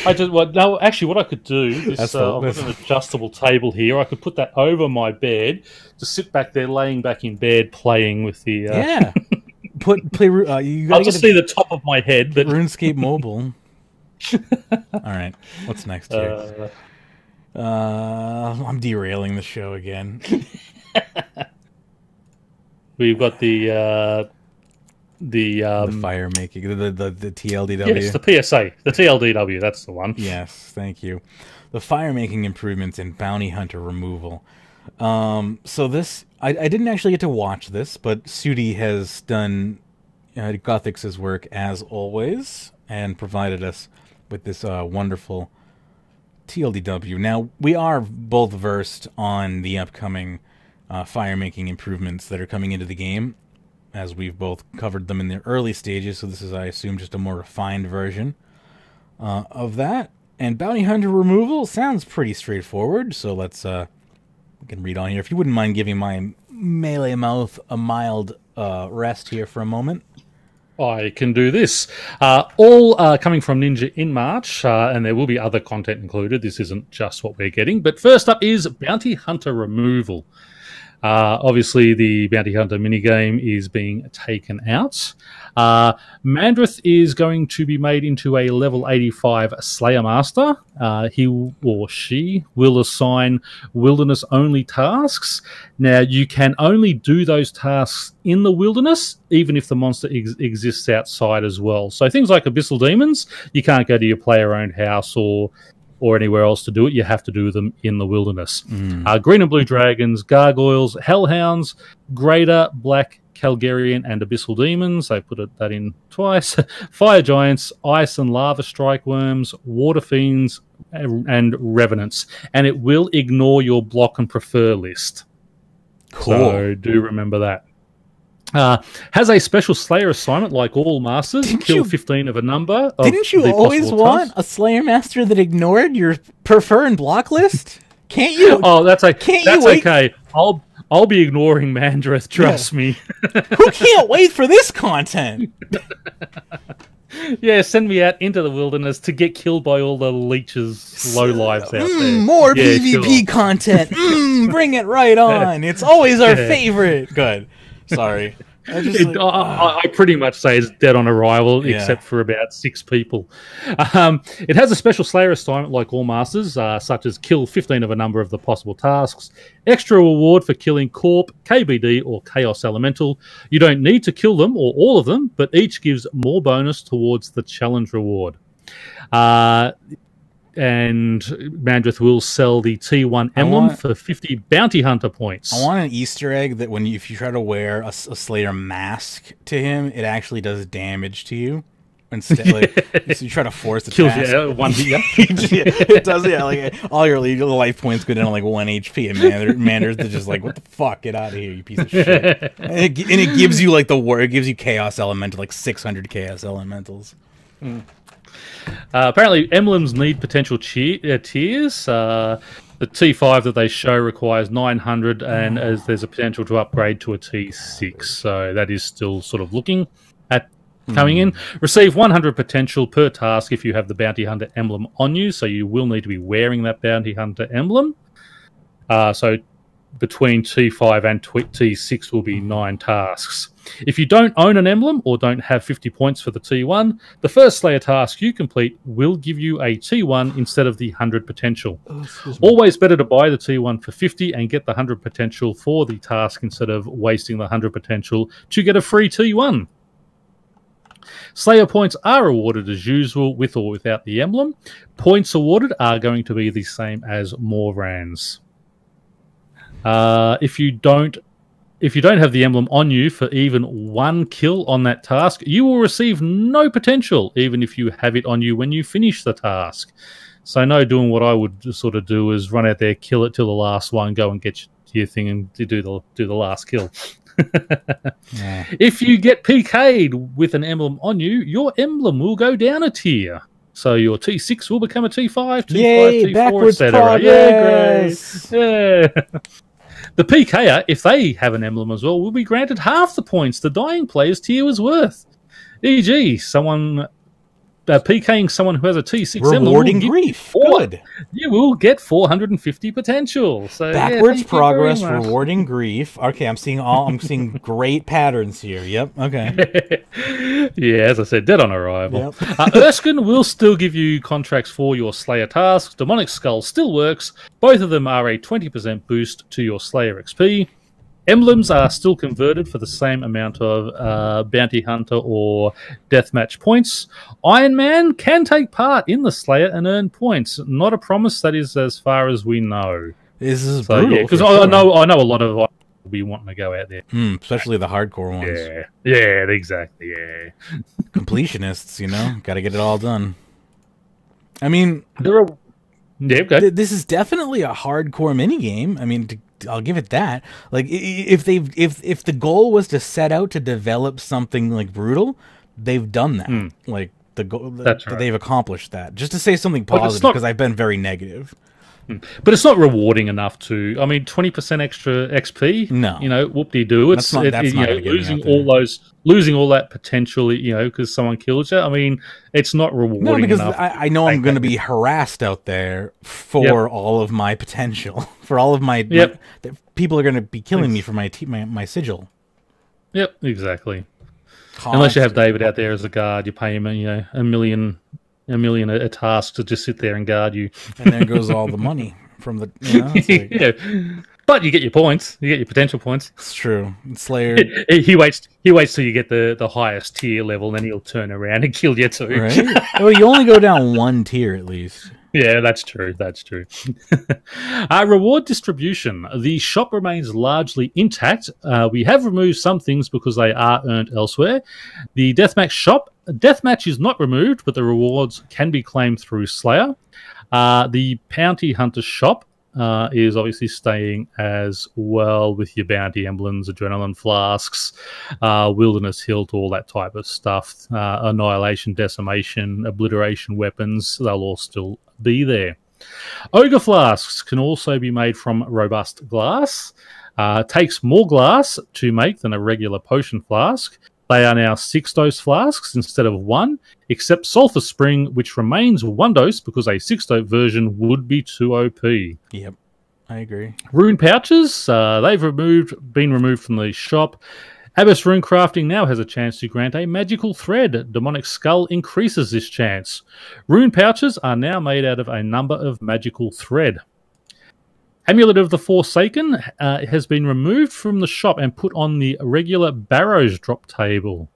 S2: Actually, what I could do is I've got an adjustable table here. I could put that over my bed, just sit back there, laying back in bed, playing with the.
S1: Yeah.
S2: I'll just see the top of my head. But
S1: RuneScape Mobile. All right. What's next here? I'm derailing the show again.
S2: We've got the
S1: fire making, the TLDW.
S2: Yes, the PSA, the TLDW. That's the one.
S1: Yes, thank you. The fire making improvements in bounty hunter removal. So this, I didn't actually get to watch this, but Sudi has done Gothix's work as always and provided us with this wonderful TLDW. Now, we are both versed on the upcoming fire-making improvements that are coming into the game, as we've both covered them in the early stages, so this is, I assume, just a more refined version of that. And bounty hunter removal sounds pretty straightforward, so let's we can read on here. If you wouldn't mind giving my melee mouth a mild rest here for a moment.
S2: I can do this. All coming from Ninja in March, and there will be other content included. This isn't just what we're getting. But first up is Bounty Hunter Removal. Obviously, the Bounty Hunter minigame is being taken out. Mandrith is going to be made into a level 85 Slayer Master. He or she will assign wilderness-only tasks. Now, you can only do those tasks in the wilderness, even if the monster exists outside as well. So things like Abyssal Demons, you can't go to your player-owned house or anywhere else to do it. You have to do them in the wilderness. Green and blue dragons, gargoyles, hellhounds, greater, black, Calgarian, and abyssal demons. They put that in twice. Fire giants, ice and lava strike worms, water fiends, and revenants. And it will ignore your block and prefer list.
S1: Cool.
S2: So do remember that. Has a special Slayer assignment like all masters. Kill 15 of a number.
S1: Didn't you always want a Slayer master that ignored your prefer and block list? Can't you?
S2: Oh, that's okay. I'll be ignoring Mandrith. Trust me.
S1: Who can't wait for this content?
S2: Yeah, send me out into the wilderness to get killed by all the leeches, low lives out there.
S1: More PvP content. Bring it right on. It's always our favorite. Good. Sorry.
S2: I pretty much say it's dead on arrival, except for about 6 people. It has a special Slayer assignment like all masters, such as kill 15 of a number of the possible tasks, extra reward for killing Corp, KBD, or Chaos Elemental. You don't need to kill them or all of them, but each gives more bonus towards the challenge reward. And Mandrith will sell the T1 emblem for 50 bounty hunter points.
S1: I want an Easter egg that if you try to wear a Slayer mask to him, it actually does damage to you. Instead, so you try to force the
S2: kills
S1: task.
S2: You 1
S1: it does, like all your life points go down to like 1 HP, and Mandrith is just like, what the fuck, get out of here, you piece of shit. and it gives you like it gives you Chaos Elemental, like 600 Chaos Elementals.
S2: Apparently, emblems need potential tiers. The T5 that they show requires 900, and as there's a potential to upgrade to a T6. So that is still sort of looking at Coming in, receive 100 potential per task if you have the Bounty Hunter emblem on you, so you will need to be wearing that Bounty Hunter emblem. So between T5 and T6 will be 9 tasks. If you don't own an emblem or don't have 50 points for the T1, the first Slayer task you complete will give you a T1 instead of the 100 potential. Always better to buy the T1 for 50 and get the 100 potential for the task instead of wasting the 100 potential to get a free T1. Slayer points are awarded as usual with or without the emblem. Points awarded are going to be the same as Morvran's. If you don't have the emblem on you for even 1 kill on that task, you will receive no potential, even if you have it on you when you finish the task. So no doing what I would sort of do is run out there, kill it till the last one, go and get your thing and do the last kill.
S1: Yeah.
S2: If you get PK'd with an emblem on you, your emblem will go down a tier. So your T6 will become a T5, T5,
S1: Yay,
S2: T4,
S1: backwards
S2: etc.
S1: progress.
S2: Yeah, great. Yeah. The PKer, if they have an emblem as well, will be granted half the points the dying player's tier was worth. E.g., someone PKing someone who has a T6
S1: Rewarding
S2: emblem
S1: grief. Good.
S2: You will get 450 potential. So
S1: Backwards
S2: yeah,
S1: progress, rewarding grief. Okay, I'm seeing great patterns here. Yep. Okay.
S2: Yeah, as I said, dead on arrival.
S1: Yep.
S2: Erskine will still give you contracts for your Slayer tasks. Demonic Skull still works. Both of them are a 20% boost to your Slayer XP. Emblems are still converted for the same amount of Bounty Hunter or Deathmatch points. Iron Man can take part in the Slayer and earn points. Not a promise, that is as far as we know.
S1: This is brutal.
S2: Because I know a lot of will be wanting to go out there.
S1: Especially the hardcore ones.
S2: Yeah, exactly, yeah.
S1: Completionists, got to get it all done. I mean...
S2: This
S1: is definitely a hardcore minigame. I mean... I'll give it that. Like, if the goal was to set out to develop something like brutal, they've done that. Like the goal, they've accomplished that. Just to say something positive, because I've been very negative.
S2: But it's not rewarding enough to. I mean, 20% extra XP.
S1: No,
S2: whoop-de-doo. It's losing all that potential. Because someone kills you. I mean, it's not rewarding.
S1: No, because
S2: enough.
S1: I know I'm going to be harassed out there for all of my potential, for all of my. People are going to be killing me for my sigil.
S2: Yep, exactly. Unless you have David out there as a guard, you pay him a million a task to just sit there and guard you,
S1: and there goes all the money from the.
S2: But you get your points. You get your potential points.
S1: It's true. Slayer.
S2: He waits till you get the highest tier level, and then he'll turn around and kill you too.
S1: Right? Well, you only go down 1 tier at least.
S2: Yeah, that's true. Reward distribution. The shop remains largely intact. We have removed some things because they are earned elsewhere. The Deathmatch shop. Deathmatch is not removed, but the rewards can be claimed through Slayer. The Bounty Hunter shop is obviously staying as well with your bounty emblems, adrenaline flasks, wilderness hilt, all that type of stuff. Annihilation, decimation, obliteration weapons, they'll all still be there. Ogre flasks can also be made from robust glass. Takes more glass to make than a regular potion flask. They are now 6 dose flasks instead of 1, except Sulphur Spring, which remains 1 dose because a 6 dose version would be too OP.
S1: Yep, I agree.
S2: Rune pouches, they've been removed from the shop. Abyss Rune Crafting now has a chance to grant a magical thread. Demonic Skull increases this chance. Rune pouches are now made out of a number of magical thread. Amulet of the Forsaken has been removed from the shop and put on the regular Barrows drop table.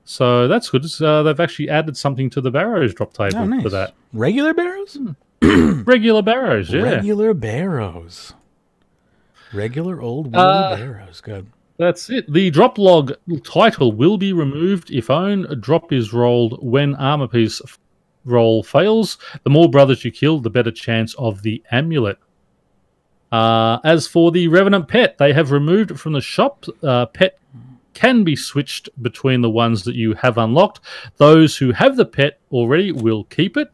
S2: So that's good. They've actually added something to the Barrows drop table for that.
S1: Regular Barrows?
S2: Regular Barrows, yeah.
S1: Regular Barrows. Regular old wooden Barrows. Good.
S2: That's it. The drop log title will be removed if own. A drop is rolled when armor piece roll fails. The more brothers you kill, the better chance of the amulet. As for the Revenant pet, they have removed from the shop. Pet can be switched between the ones that you have unlocked. Those who have the pet already will keep it.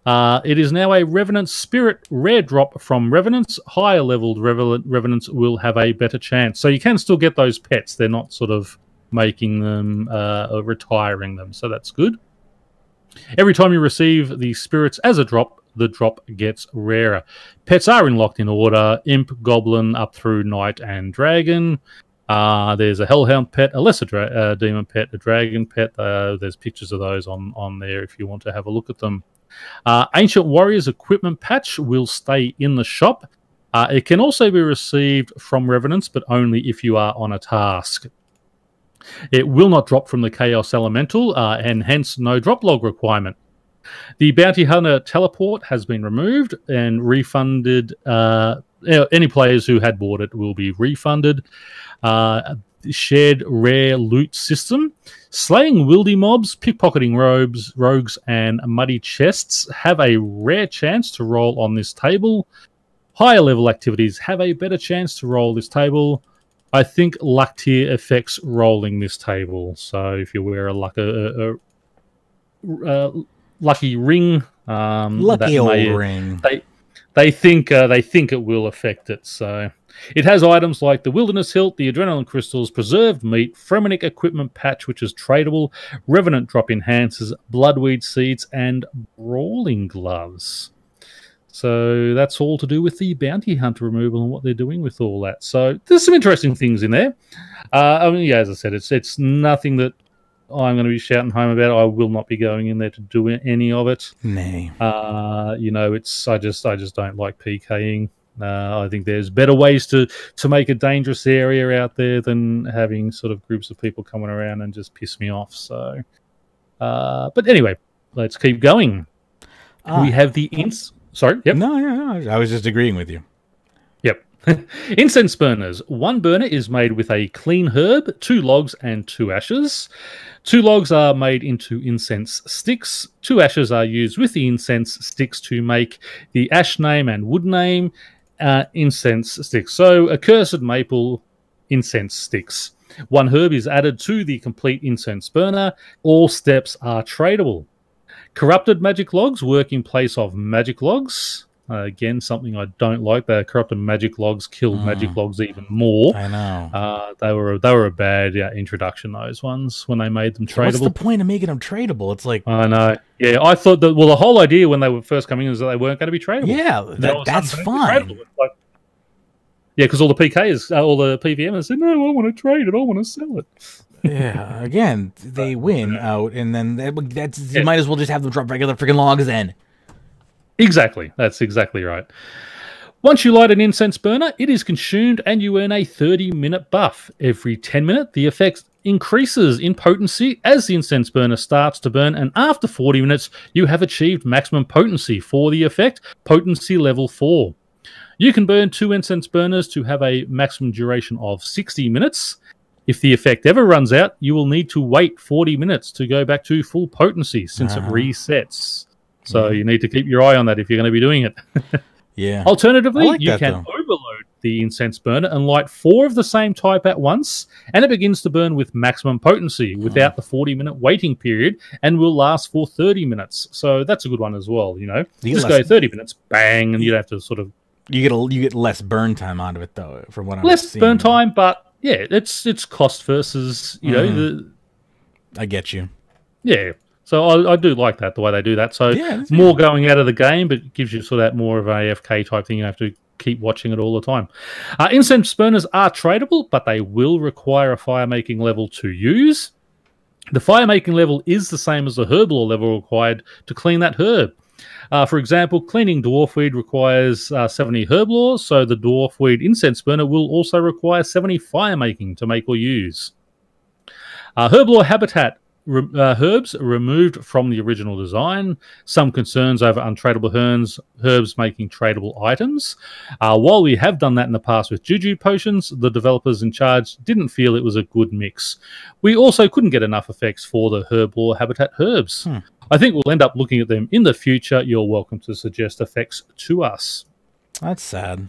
S2: It is now a Revenant Spirit rare drop from Revenants. Higher leveled Revenants will have a better chance. So you can still get those pets. They're not sort of making them or retiring them. So that's good. Every time you receive the spirits as a drop, the drop gets rarer. Pets are locked in order: Imp, Goblin, up through Knight and Dragon. There's a Hellhound pet, a lesser demon pet, a dragon pet. There's pictures of those on there if you want to have a look at them. Ancient Warriors equipment patch will stay in the shop. It can also be received from Revenants, but only if you are on a task. It will not drop from the Chaos Elemental, and hence no drop log requirement. The Bounty Hunter teleport has been removed and refunded. Any players who had bought it will be refunded. Shared rare loot system. Slaying wildy mobs, pickpocketing rogues, and muddy chests have a rare chance to roll on this table. Higher level activities have a better chance to roll this table. I think luck tier affects rolling this table. So if you wear a lucky ring,
S1: lucky old ring,
S2: they think it will affect it. So it has items like the Wilderness Hilt, the Adrenaline Crystals, Preserved Meat, Fremenic Equipment Patch, which is tradable, Revenant Drop Enhancers, Bloodweed Seeds, and Brawling Gloves. So that's all to do with the Bounty Hunter removal and what they're doing with all that. So there's some interesting things in there. As I said, it's nothing that I'm going to be shouting home about. I will not be going in there to do any of it.
S1: Nay.
S2: I just don't like PKing. I think there's better ways to make a dangerous area out there than having sort of groups of people coming around and just piss me off. So, but anyway, let's keep going. We have the Sorry. Yep.
S1: No. I was just agreeing with you.
S2: Yep. Incense burners. One burner is made with a clean herb, 2 logs, and 2 ashes. 2 logs are made into incense sticks. 2 ashes are used with the incense sticks to make the ash name and wood name incense sticks. So, accursed maple incense sticks. 1 herb is added to the complete incense burner. All steps are tradable. Corrupted magic logs work in place of magic logs. Again, something I don't like. The corrupted magic logs killed magic logs even more.
S1: I know.
S2: They were a bad introduction, those ones, when they made them tradable.
S1: What's the point of making them tradable? It's like...
S2: I know. Yeah, I thought that... Well, the whole idea when they were first coming in was that they weren't going to be tradable.
S1: Yeah, that's fine.
S2: Because all the PKs, all the PVMs said, no, I want to trade it. I want to sell it.
S1: Yeah, again, they win out, and then you might as well just have them drop regular freaking logs then.
S2: Exactly. That's exactly right. Once you light an incense burner, it is consumed and you earn a 30-minute buff. Every 10 minutes, the effect increases in potency as the incense burner starts to burn, and after 40 minutes, you have achieved maximum potency for the effect, potency level 4. You can burn 2 incense burners to have a maximum duration of 60 minutes. If the effect ever runs out, you will need to wait 40 minutes to go back to full potency since it resets. So you need to keep your eye on that if you're going to be doing it.
S1: Yeah.
S2: Alternatively, you can overload the incense burner and light 4 of the same type at once, and it begins to burn with maximum potency without the 40-minute waiting period and will last for 30 minutes. So that's a good one as well, you know. Just go 30 minutes, bang, and you don't have to sort of...
S1: You get less burn time out of it, though, from what I'm seeing.
S2: Less burn time, but... Yeah, it's cost versus, you know...
S1: I get you.
S2: Yeah, so I do like that, the way they do that. So more going out of the game, but it gives you sort of that more of a AFK type thing. You have to keep watching it all the time. Incense burners are tradable, but they will require a fire-making level to use. The fire-making level is the same as the herb lore level required to clean that herb. For example, cleaning dwarfweed requires 70 herb lore, so the dwarfweed incense burner will also require 70 firemaking to make or use. Herb lore habitat herbs removed from the original design. Some concerns over untradable herbs making tradable items. While we have done that in the past with Juju potions, the developers in charge didn't feel it was a good mix. We also couldn't get enough effects for the herb lore habitat herbs. I think we'll end up looking at them in the future. You're welcome to suggest effects to us.
S1: That's sad.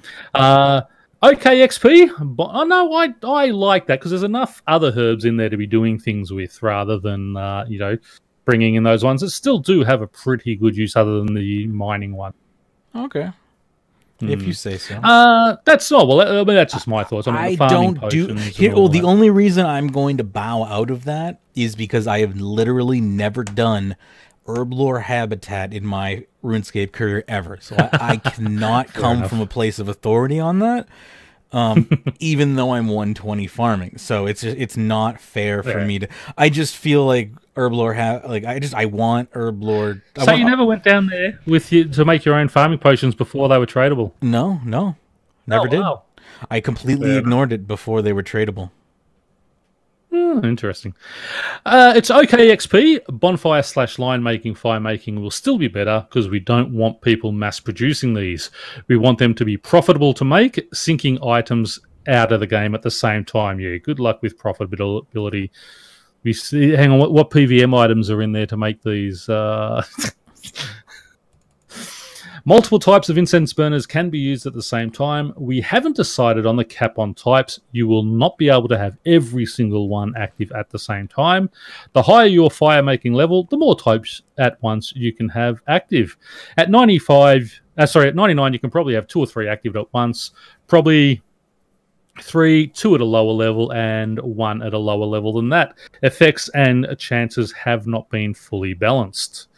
S2: Okay, XP. But, no, I like that because there's enough other herbs in there to be doing things with rather than, bringing in those ones that still do have a pretty good use other than the mining one.
S1: Okay. if you say so.
S2: That's not well. I mean, that's just my thoughts. I mean, the farming potions.
S1: The only reason I'm going to bow out of that is because I have literally never done Herblore Habitat in my RuneScape career ever. So I cannot come from a place of authority on that. Even though I'm 120 farming, so it's not fair for me to. I just feel like Herblore I want Herblore.
S2: So you never went down there with you to make your own farming potions before they were tradable?
S1: No, never did. Wow. I completely ignored it before they were tradable.
S2: Interesting. It's okay XP. Bonfire / line making, fire making will still be better because we don't want people mass producing these. We want them to be profitable to make, sinking items out of the game at the same time. Yeah, good luck with profitability. We see. Hang on, what PVM items are in there to make these? Multiple types of incense burners can be used at the same time. We haven't decided on the cap on types. You will not be able to have every single one active at the same time. The higher your fire making level, the more types at once you can have active. At 99, you can probably have 2 or 3 active at once. Probably 3, 2 at a lower level, and 1 at a lower level than that. Effects and chances have not been fully balanced.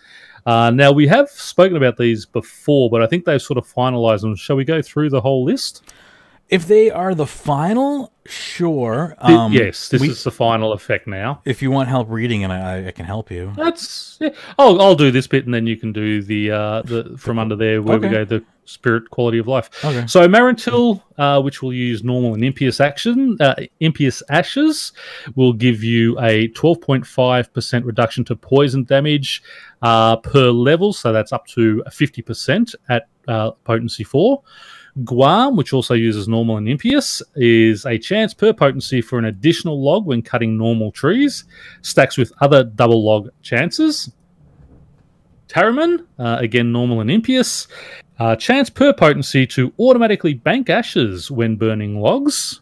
S2: Now, we have spoken about these before, but I think they've sort of finalised them. Shall we go through the whole list?
S1: If they are the final, sure.
S2: Yes, this is the final effect now.
S1: If you want help reading it, I can help you.
S2: I'll do this bit, and then you can do the from under there where we go the spirit quality of life.
S1: Okay.
S2: So Marantil, which will use normal and impious ashes, will give you a 12.5% reduction to poison damage per level. So that's up to 50% at potency 4. Guam, which also uses normal and impious, is a chance per potency for an additional log when cutting normal trees. Stacks with other double log chances. Taraman, again normal and impious. Chance per potency to automatically bank ashes when burning logs.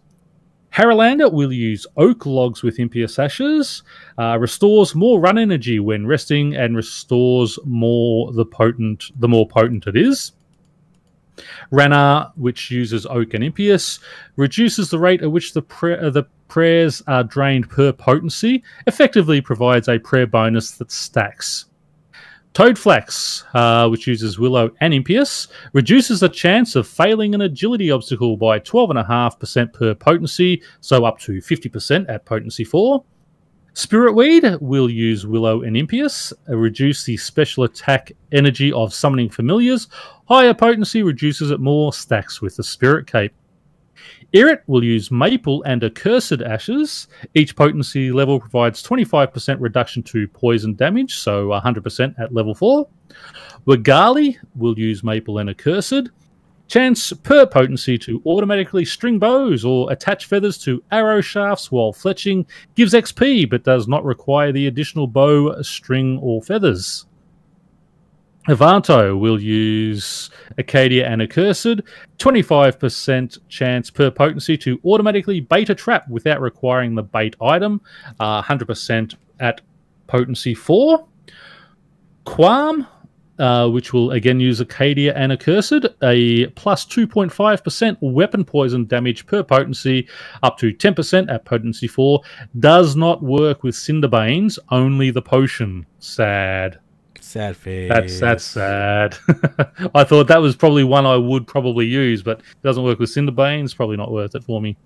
S2: Haralander will use oak logs with impious ashes. Restores more run energy when resting and restores the more potent it is. Rana, which uses oak and impious, reduces the rate at which the prayers are drained per potency, effectively provides a prayer bonus that stacks. Toadflax, which uses willow and impious, reduces the chance of failing an agility obstacle by 12.5% per potency, so up to 50% at potency 4. Spiritweed will use willow and impious, reduce the special attack energy of summoning familiars. Higher potency reduces it more, stacks with the spirit cape. Irrit will use maple and accursed ashes. Each potency level provides 25% reduction to poison damage, so 100% at level 4. Wagali will use maple and accursed. Chance per potency to automatically string bows or attach feathers to arrow shafts while fletching. Gives XP, but does not require the additional bow, string, or feathers. Avanto will use Acadia and Accursed. 25% chance per potency to automatically bait a trap without requiring the bait item. 100% at potency 4. Quam, which will again use Acadia and Accursed, a plus 2.5% weapon poison damage per potency, up to 10% at potency 4. Does not work with Cinderbanes, only the potion. Sad.
S1: Sad face.
S2: That's sad. I thought that was probably one I would probably use, but it doesn't work with Cinderbanes. Probably not worth it for me.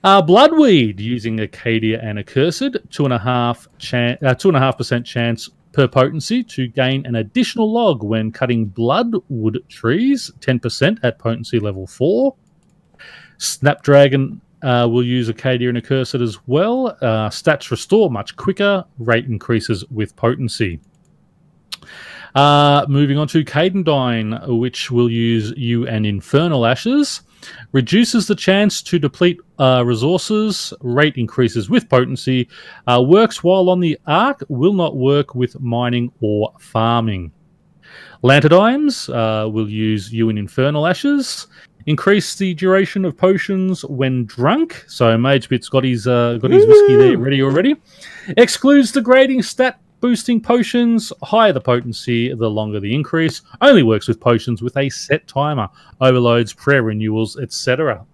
S2: Bloodweed, using Acadia and Accursed, 2.5% chance per potency to gain an additional log when cutting bloodwood trees, 10% at potency level 4. Snapdragon will use Acadia and Accursed as well. Stats restore much quicker. Rate increases with potency. Moving on to Cadendyne, which will use you and Infernal Ashes. Reduces the chance to deplete resources. Rate increases with potency. Works while on the arc. Will not work with mining or farming. Lantadymes will use you and Infernal Ashes. Increase the duration of potions when drunk. So Magebit's got his whiskey there ready already. Excludes degrading stat boosting potions. Higher the potency, the longer the increase. Only works with potions with a set timer. Overloads, prayer renewals, etc.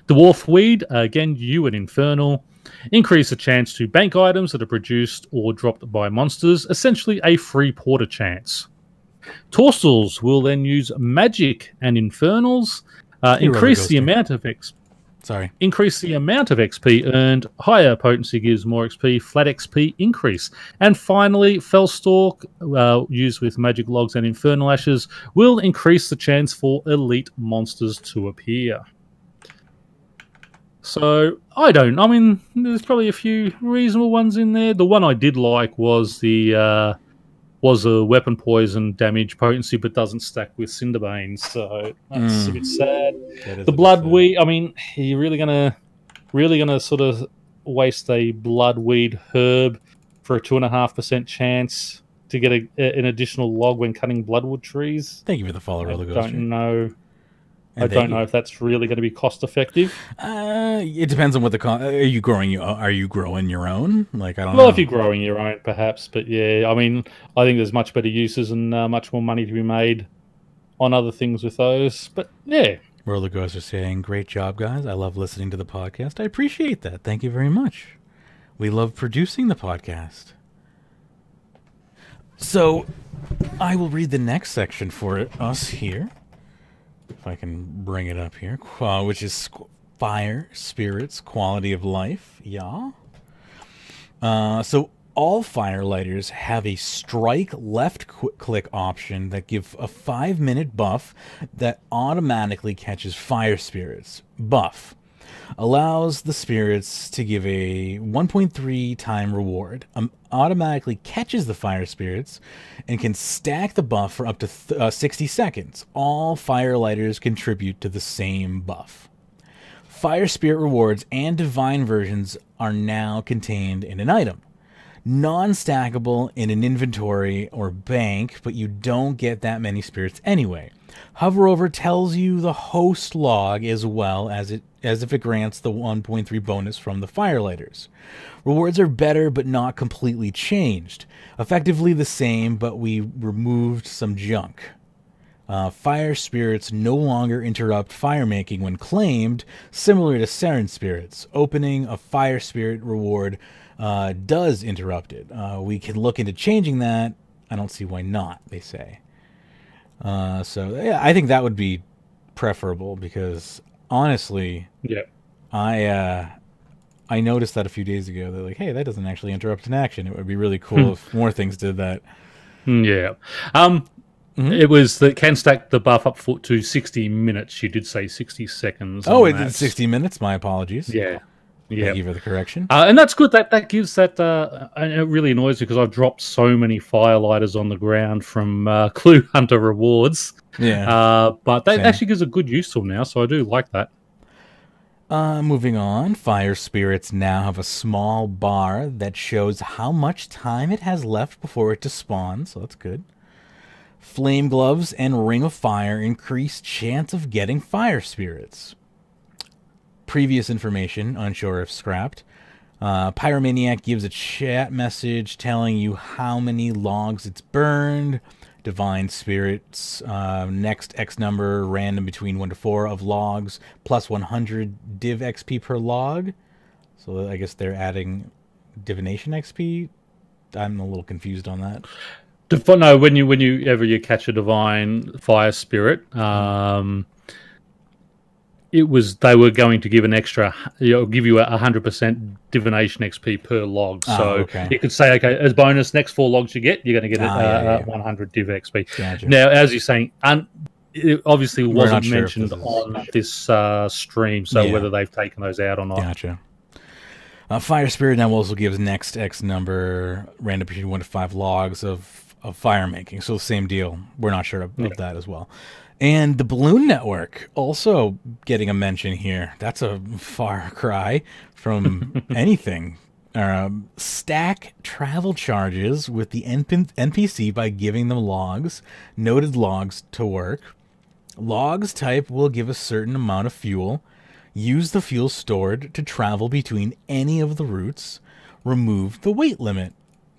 S2: Dwarf Weed, again, you and Infernal. Increase the chance to bank items that are produced or dropped by monsters. Essentially a free porter chance. Torstals will then use Magic and Infernals. Increase the amount of XP earned. Higher potency gives more XP. Flat XP increase. And finally, Fellstalk, used with Magic Logs and Infernal Ashes, will increase the chance for elite monsters to appear. So, I mean, there's probably a few reasonable ones in there. The one I did like was the weapon poison damage potency, but doesn't stack with Cinderbane, so that's a bit sad. The Bloodweed, I mean, are you really gonna sort of waste a Bloodweed herb for a 2.5% chance to get an additional log when cutting bloodwood trees?
S1: Thank you for the follow, Roller Coaster.
S2: I don't know. I don't know if that's really going to be cost effective.
S1: It depends on what are you growing your own? Like, I don't know.
S2: Well, if you're growing your own, perhaps, but yeah, I mean, I think there's much better uses and much more money to be made on other things with those. But yeah,
S1: Roller Coaster saying, "Great job, guys! I love listening to the podcast. I appreciate that. Thank you very much. We love producing the podcast." So, I will read the next section for us here. If I can bring it up here, which is Fire Spirits Quality of Life. Yeah. So all Firelighters have a strike left click option that gives a 5-minute buff that automatically catches Fire Spirits. Buff allows the spirits to give a 1.3 time reward. Automatically catches the fire spirits and can stack the buff for up to 60 seconds. All Firelighters contribute to the same buff. Fire Spirit rewards and divine versions are now contained in an item. Non-stackable in an inventory or bank, but you don't get that many spirits anyway. Hover over tells you the host log as well as if it grants the 1.3 bonus from the Firelighters. Rewards are better but not completely changed. Effectively the same, but we removed some junk. Fire spirits no longer interrupt fire making when claimed, similar to Seren spirits. Opening a fire spirit reward does interrupt it. We can look into changing that. I don't see why not, they say. So yeah, I think that would be preferable because honestly,
S2: yeah,
S1: I noticed that a few days ago. They're like, hey, that doesn't actually interrupt an action. It would be really cool if more things did that.
S2: Yeah. It was that can stack the buff up to 60 minutes. You did say 60 seconds.
S1: Oh, it did 60 minutes. My apologies.
S2: Yeah.
S1: Thank you for the correction.
S2: And that's good. That gives that... and it really annoys me because I've dropped so many Firelighters on the ground from Clue Hunter rewards.
S1: Yeah.
S2: But that actually gives a good use to them now, so I do like that.
S1: Moving on, Fire Spirits now have a small bar that shows how much time it has left before it to spawn, so that's good. Flame Gloves and Ring of Fire increase chance of getting Fire Spirits. Previous information, unsure if scrapped. Pyromaniac gives a chat message telling you how many logs it's burned. Divine Spirits, next X number, random between 1 to 4 of logs, plus 100 div XP per log. So I guess they're adding divination XP. I'm a little confused on that.
S2: No, when you catch a divine fire spirit, they were going to give an extra, give you 100% divination XP per log. So you could say, okay, as bonus, next 4 logs you get, you're going to get 100 div XP.
S1: Gotcha.
S2: Now, as you're saying, it obviously wasn't mentioned on this stream, so whether they've taken those out or not.
S1: Gotcha. Fire Spirit now also gives next X number, random between 1 to 5 logs of fire making. So same deal. We're not sure of that as well. And the Balloon Network also getting a mention here. That's a far cry from anything. Stack travel charges with the NPC by giving them logs, noted logs to work. Logs type will give a certain amount of fuel. Use the fuel stored to travel between any of the routes. Remove the weight limit.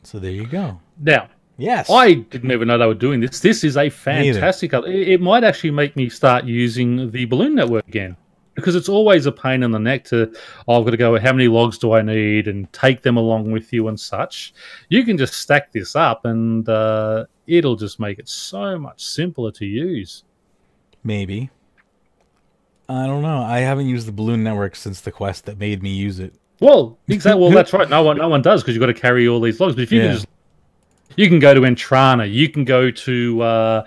S1: So there you go.
S2: Now,
S1: yes,
S2: I didn't even know they were doing this. This is a fantastic. It might actually make me start using the Balloon Network again, because it's always a pain in the neck to, I've got to go, how many logs do I need, and take them along with you and such. You can just stack this up, and it'll just make it so much simpler to use.
S1: Maybe. I don't know. I haven't used the Balloon Network since the quest that made me use it.
S2: Well, exactly. Well, that's right. No one does, because you've got to carry all these logs. But if you can just, you can go to Entrana. You can go to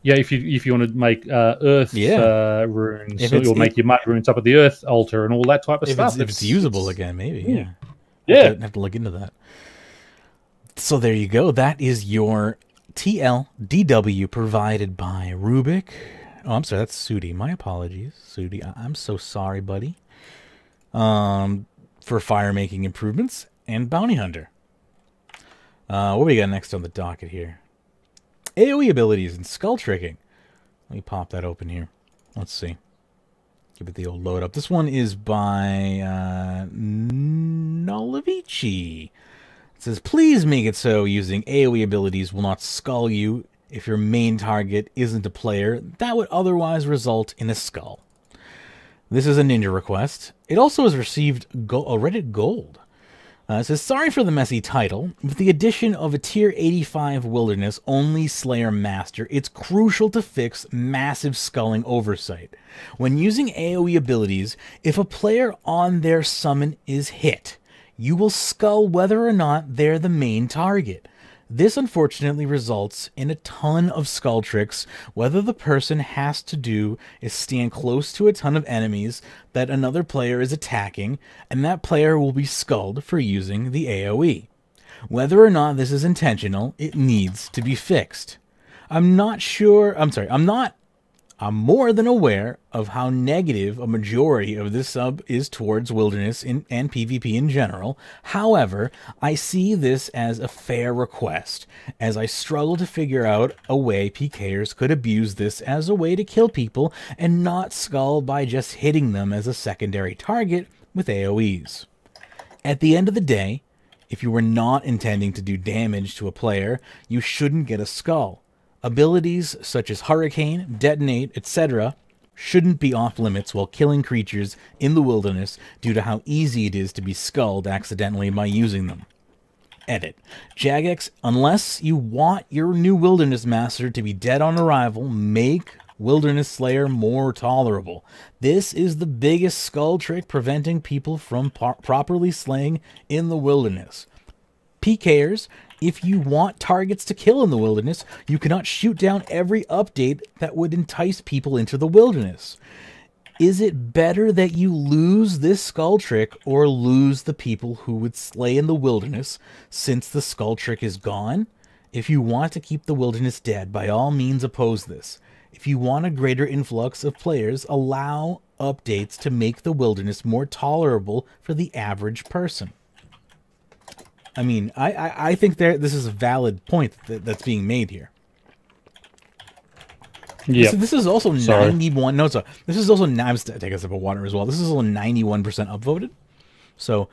S2: if you want to make earth runes, or make your mud runes up at the earth altar and all that type of stuff.
S1: If it's usable again, maybe.
S2: Yeah.
S1: I have to look into that. So there you go. That is your TLDW provided by Rubik. Oh, I'm sorry. That's Sudi. My apologies, Sudi. I'm so sorry, buddy. For fire making improvements and Bounty Hunter. What do we got next on the docket here? AoE abilities and skull tricking. Let me pop that open here. Let's see. Give it the old load up. This one is by Nolavici. It says, please make it so using AoE abilities will not skull you if your main target isn't a player that would otherwise result in a skull. This is a ninja request. It also has received a Reddit Gold. It says, sorry for the messy title. With the addition of a tier 85 wilderness only Slayer Master, it's crucial to fix massive sculling oversight. When using AoE abilities, if a player on their summon is hit, you will skull whether or not they're the main target. This unfortunately results in a ton of skull tricks. Whether the person has to do is stand close to a ton of enemies that another player is attacking, and that player will be skulled for using the AoE. Whether or not this is intentional, it needs to be fixed. I'm more than aware of how negative a majority of this sub is towards Wilderness and PvP in general. However, I see this as a fair request, as I struggle to figure out a way PKers could abuse this as a way to kill people and not skull by just hitting them as a secondary target with AoEs. At the end of the day, if you were not intending to do damage to a player, you shouldn't get a skull. Abilities such as Hurricane, Detonate, etc. shouldn't be off limits while killing creatures in the wilderness due to how easy it is to be skulled accidentally by using them. Edit. Jagex, unless you want your new Wilderness Master to be dead on arrival, make Wilderness Slayer more tolerable. This is the biggest skull trick preventing people from properly slaying in the wilderness. PKers, if you want targets to kill in the wilderness, you cannot shoot down every update that would entice people into the wilderness. Is it better that you lose this skull trick or lose the people who would slay in the wilderness since the skull trick is gone? If you want to keep the wilderness dead, by all means oppose this. If you want a greater influx of players, allow updates to make the wilderness more tolerable for the average person. I mean, I think this is a valid point that's being made here. Yeah. This is also 91. No, sorry. This is also. I'm taking a sip of water as well. This is also 91% upvoted, so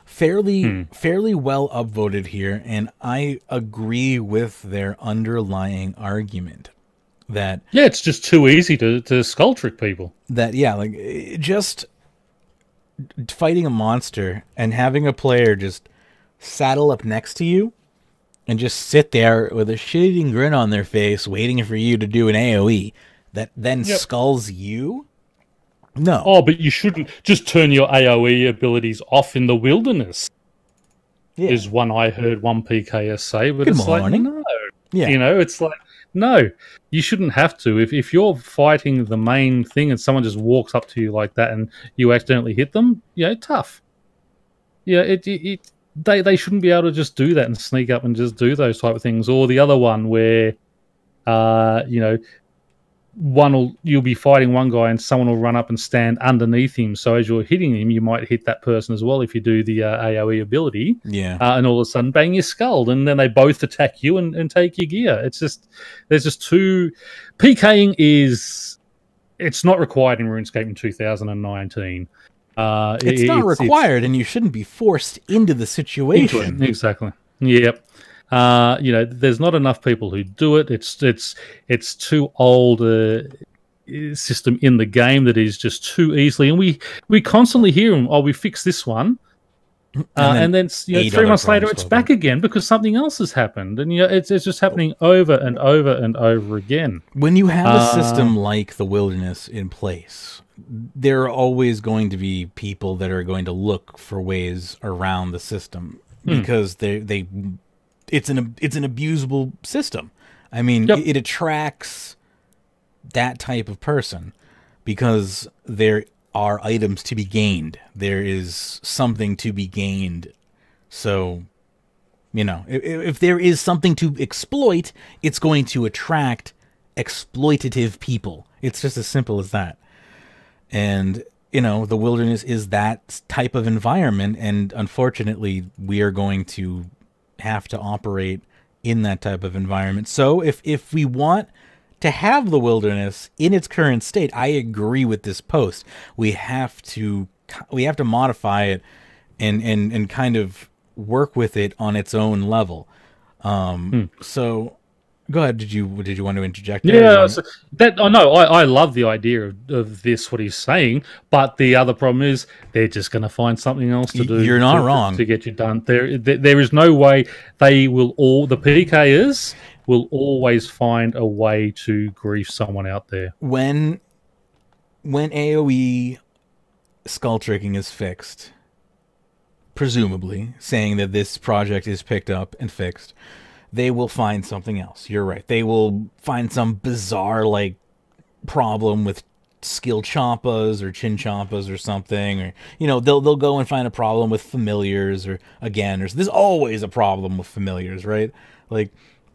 S1: fairly well upvoted here. And I agree with their underlying argument that
S2: it's just too easy to skull trick people.
S1: That just fighting a monster and having a player just saddle up next to you and just sit there with a shit-eating grin on their face waiting for you to do an AoE that then skulls you? No.
S2: Oh, but you shouldn't just turn your AoE abilities off in the wilderness. Yeah. Is one I heard one PKS say, but it's like, no. Yeah. It's like, no, you shouldn't have to. If you're fighting the main thing and someone just walks up to you like that and you accidentally hit them, tough. Yeah, They shouldn't be able to just do that and sneak up and just do those type of things. Or the other one where, you'll be fighting one guy and someone will run up and stand underneath him. So as you're hitting him, you might hit that person as well if you do the AoE ability.
S1: Yeah.
S2: And all of a sudden, bang, you're skulled. And then they both attack you and take your gear. It's just, there's just too... PKing it's not required in RuneScape in 2019.
S1: It's not required, and you shouldn't be forced into the situation.
S2: Exactly. Yep. There's not enough people who do it. It's too old a system in the game that is just too easily, and we constantly hear them. Oh, we fixed this one, and then 3 months later it's back again because something else has happened, and it's just happening over and over and over again.
S1: When you have a system like the Wilderness in place, there are always going to be people that are going to look for ways around the system because it's an abusable system. I mean, it attracts that type of person because there are items to be gained. There is something to be gained. So, if there is something to exploit, it's going to attract exploitative people. It's just as simple as that. And, the Wilderness is that type of environment, and unfortunately, we are going to have to operate in that type of environment. So if we want to have the Wilderness in its current state, I agree with this post. We have to modify it and kind of work with it on its own level. So go ahead. Did you want to interject there?
S2: Yeah, I love the idea of this, what he's saying, but the other problem is they're just going to find something else to do.
S1: You're not wrong.
S2: To get you done. There is no way the PKers will always find a way to grief someone out there.
S1: When AoE skull tricking is fixed, presumably saying that this project is picked up and fixed, they will find something else. You're right. They will find some bizarre problem with skill champas or chin champas or something, or they'll go and find a problem with familiars, or there's always a problem with familiars, right?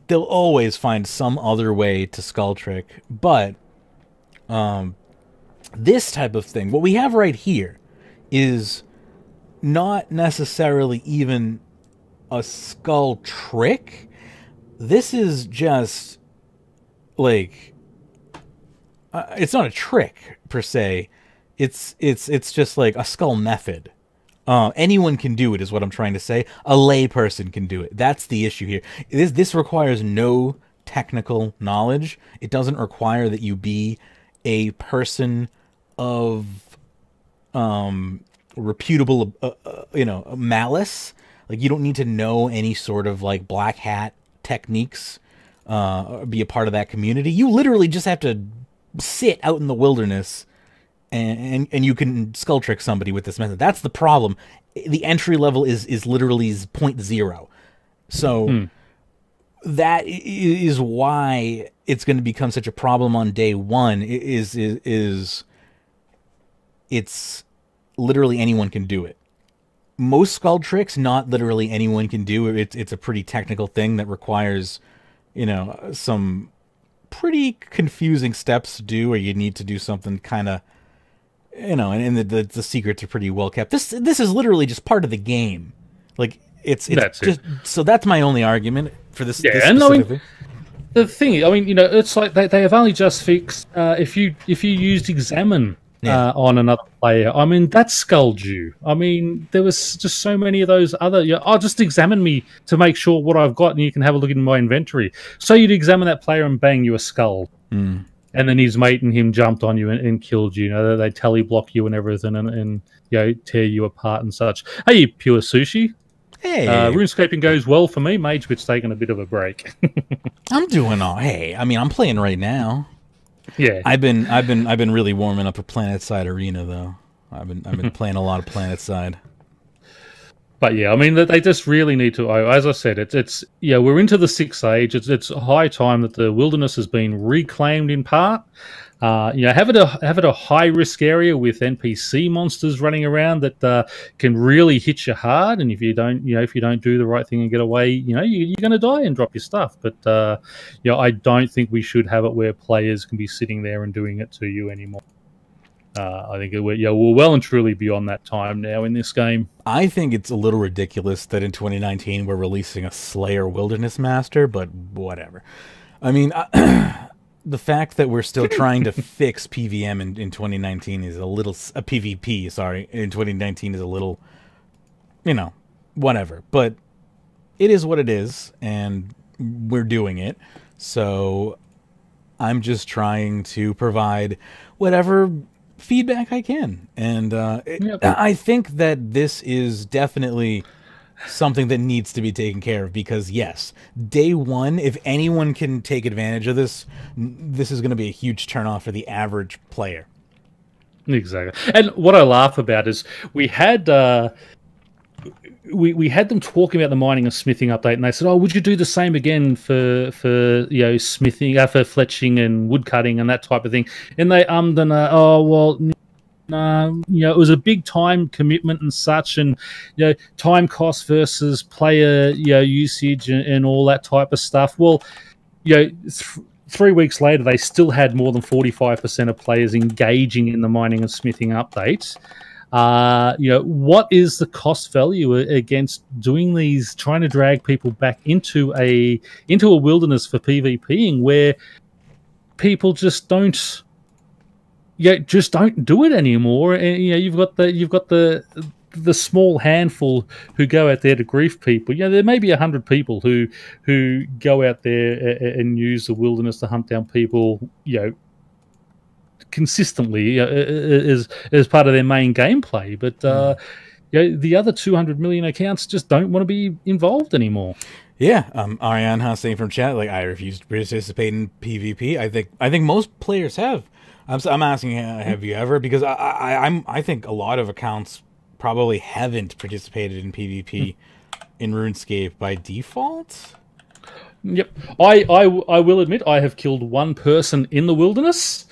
S1: They'll always find some other way to skull trick. But this type of thing, what we have right here, is not necessarily even a skull trick. This is just it's not a trick per se. It's just like a skull method. Anyone can do it, is what I'm trying to say. A lay person can do it. That's the issue here. This requires no technical knowledge. It doesn't require that you be a person of reputable, malice. You don't need to know any sort of black hat techniques, be a part of that community. You literally just have to sit out in the Wilderness and you can skull trick somebody with this method. That's the problem. The entry level is literally 0.0. So that is why it's going to become such a problem on day one. It's literally anyone can do it. Most skull tricks, not literally anyone can do it. It's a pretty technical thing that requires, some pretty confusing steps to do, or you need to do something kind of, and the secrets are pretty well kept. This is literally just part of the game. It's just it. So that's my only argument for this. Yeah, this specifically.
S2: The thing, it's like they have only just fixed if you used examine on another player. That sculled you. There was just so many of those other. Just examine me to make sure what I've got, and you can have a look in my inventory. So you'd examine that player and bang, you a skull. And then his mate and him jumped on you and killed you. They tele block you and everything, and tear you apart and such. Hey, Pure Sushi.
S1: Hey,
S2: RuneScaping goes well for me. Magebit's taking a bit of a break.
S1: I'm doing all. Hey, I'm playing right now.
S2: Yeah,
S1: I've been really warming up for PlanetSide Arena though. I've been playing a lot of PlanetSide.
S2: But yeah, they just really need to. As I said, we're into the 6th age. It's high time that the Wilderness has been reclaimed in part. Have it a high risk area with NPC monsters running around that can really hit you hard. And if you don't do the right thing and get away, you're going to die and drop your stuff. But I don't think we should have it where players can be sitting there and doing it to you anymore. I think we're well and truly beyond that time now in this game.
S1: I think it's a little ridiculous that in 2019 we're releasing a Slayer Wilderness Master, but whatever. The fact that we're still trying to fix PVM in 2019 is a little... PvP, sorry, in 2019 is a little... whatever. But it is what it is, and we're doing it. So I'm just trying to provide whatever feedback I can. And I think that this is definitely something that needs to be taken care of, because yes, day one, if anyone can take advantage of this, this is going to be a huge turnoff for the average player.
S2: Exactly. And what I laugh about is we had we had them talking about the mining and smithing update, and they said, "Oh, would you do the same again for smithing, for fletching and wood cutting and that type of thing?" And they and oh well. It was a big time commitment and such, and time cost versus player usage and all that type of stuff. Well, 3 weeks later, they still had more than 45% of players engaging in the mining and smithing updates. What is the cost value against doing these, trying to drag people back into a wilderness for PvPing where people just don't do it anymore? And you've got the small handful who go out there to grief people. There may be 100 people who go out there and use the wilderness to hunt down people, consistently as part of their main gameplay. But the other 200 million accounts just don't want to be involved anymore.
S1: Yeah, Ariane Haas saying from chat, like, I refuse to participate in PvP. I think most players have. I'm asking, have you ever? Because I think a lot of accounts probably haven't participated in PvP in RuneScape by default.
S2: Yep, I will admit I have killed one person in the wilderness.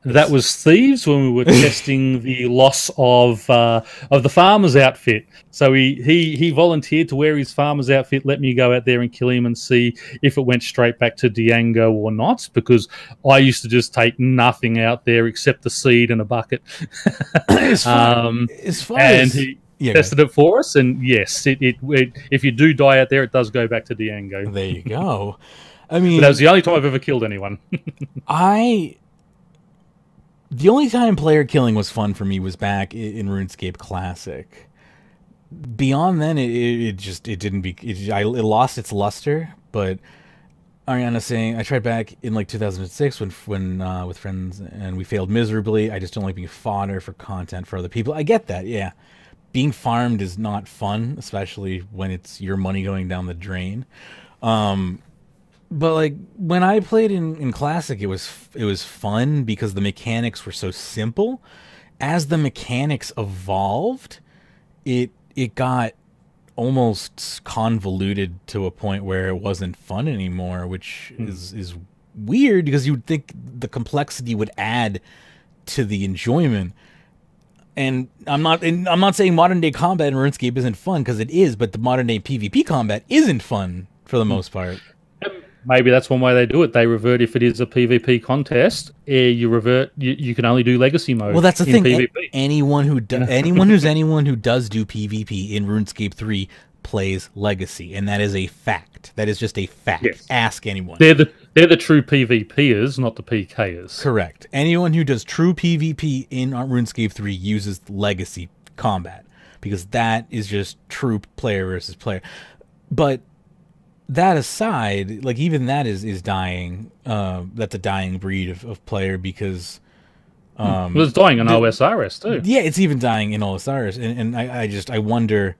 S2: That was Thieves when we were testing the loss of the farmer's outfit. So he volunteered to wear his farmer's outfit, let me go out there and kill him and see if it went straight back to Diango or not, because I used to just take nothing out there except the seed and a bucket. He tested it for us, and yes, it if you do die out there, it does go back to Diango.
S1: There you go. I mean,
S2: but that was the only time I've ever killed anyone.
S1: The only time player killing was fun for me was back in RuneScape Classic. Beyond then, it lost its luster. But Ariana saying, I tried back in like 2006 when with friends, and we failed miserably. I just don't like being fodder for content for other people. I get that, yeah. Being farmed is not fun, especially when it's your money going down the drain. But like when I played in Classic, it was fun because the mechanics were so simple. As the mechanics evolved, it got almost convoluted to a point where it wasn't fun anymore, which is weird because you'd think the complexity would add to the enjoyment. And I'm not saying modern day combat in RuneScape isn't fun, because it is, but the modern day PvP combat isn't fun for the most part.
S2: Maybe that's one way they do it. They revert if it is a PvP contest. You revert. You can only do legacy mode.
S1: Well, that's the thing.
S2: PvP.
S1: Anyone who does do PvP in RuneScape 3 plays legacy, and that is a fact. That is just a fact. Yes. Ask anyone.
S2: They're the true PvPers, not the PKers.
S1: Correct. Anyone who does true PvP in RuneScape 3 uses legacy combat, because that is just true player versus player. But that aside, like, even that is dying. That's a dying breed of player, because
S2: well, it's dying in OSRS too.
S1: Yeah, it's even dying in OSRS, and I wonder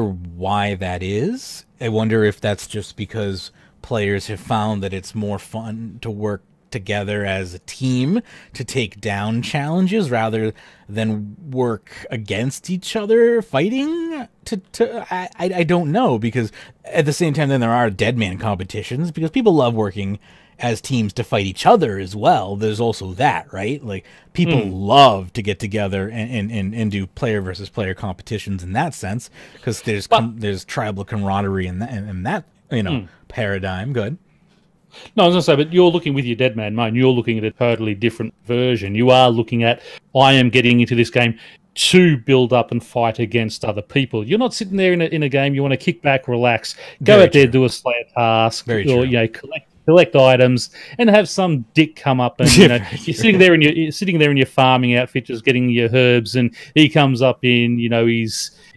S1: why that is. I wonder if that's just because players have found that it's more fun to work together as a team to take down challenges rather than work against each other fighting. I don't know, because at the same time then there are dead man competitions, because people love working as teams to fight each other as well. There's also that, right? Like, people love to get together and do player versus player competitions in that sense, because there's tribal camaraderie in that paradigm. Good.
S2: No, I was going to say, but you're looking with your Dead Man Mode, you're looking at a totally different version. You are looking at, I am getting into this game to build up and fight against other people. You're not sitting there in a game, you want to kick back, relax, go out there, do a Slayer task, or collect items, and have some dick come up and you're sitting there in your farming outfit, just getting your herbs, and he comes up in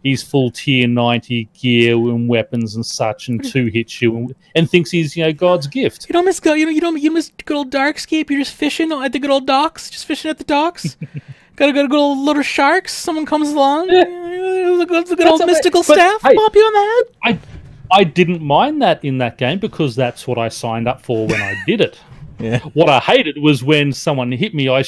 S2: he's full tier 90 gear and weapons and such, and two hits you and thinks he's God's gift.
S1: You don't miss good old Darkscape. You're just fishing at the good old docks, just fishing at the docks. Got a good old load of sharks. Someone comes along. Yeah. The good old mystical staff.
S2: Hey,
S1: pop you on the head.
S2: I didn't mind that in that game because that's what I signed up for when I did it.
S1: Yeah.
S2: What I hated was when someone hit me, I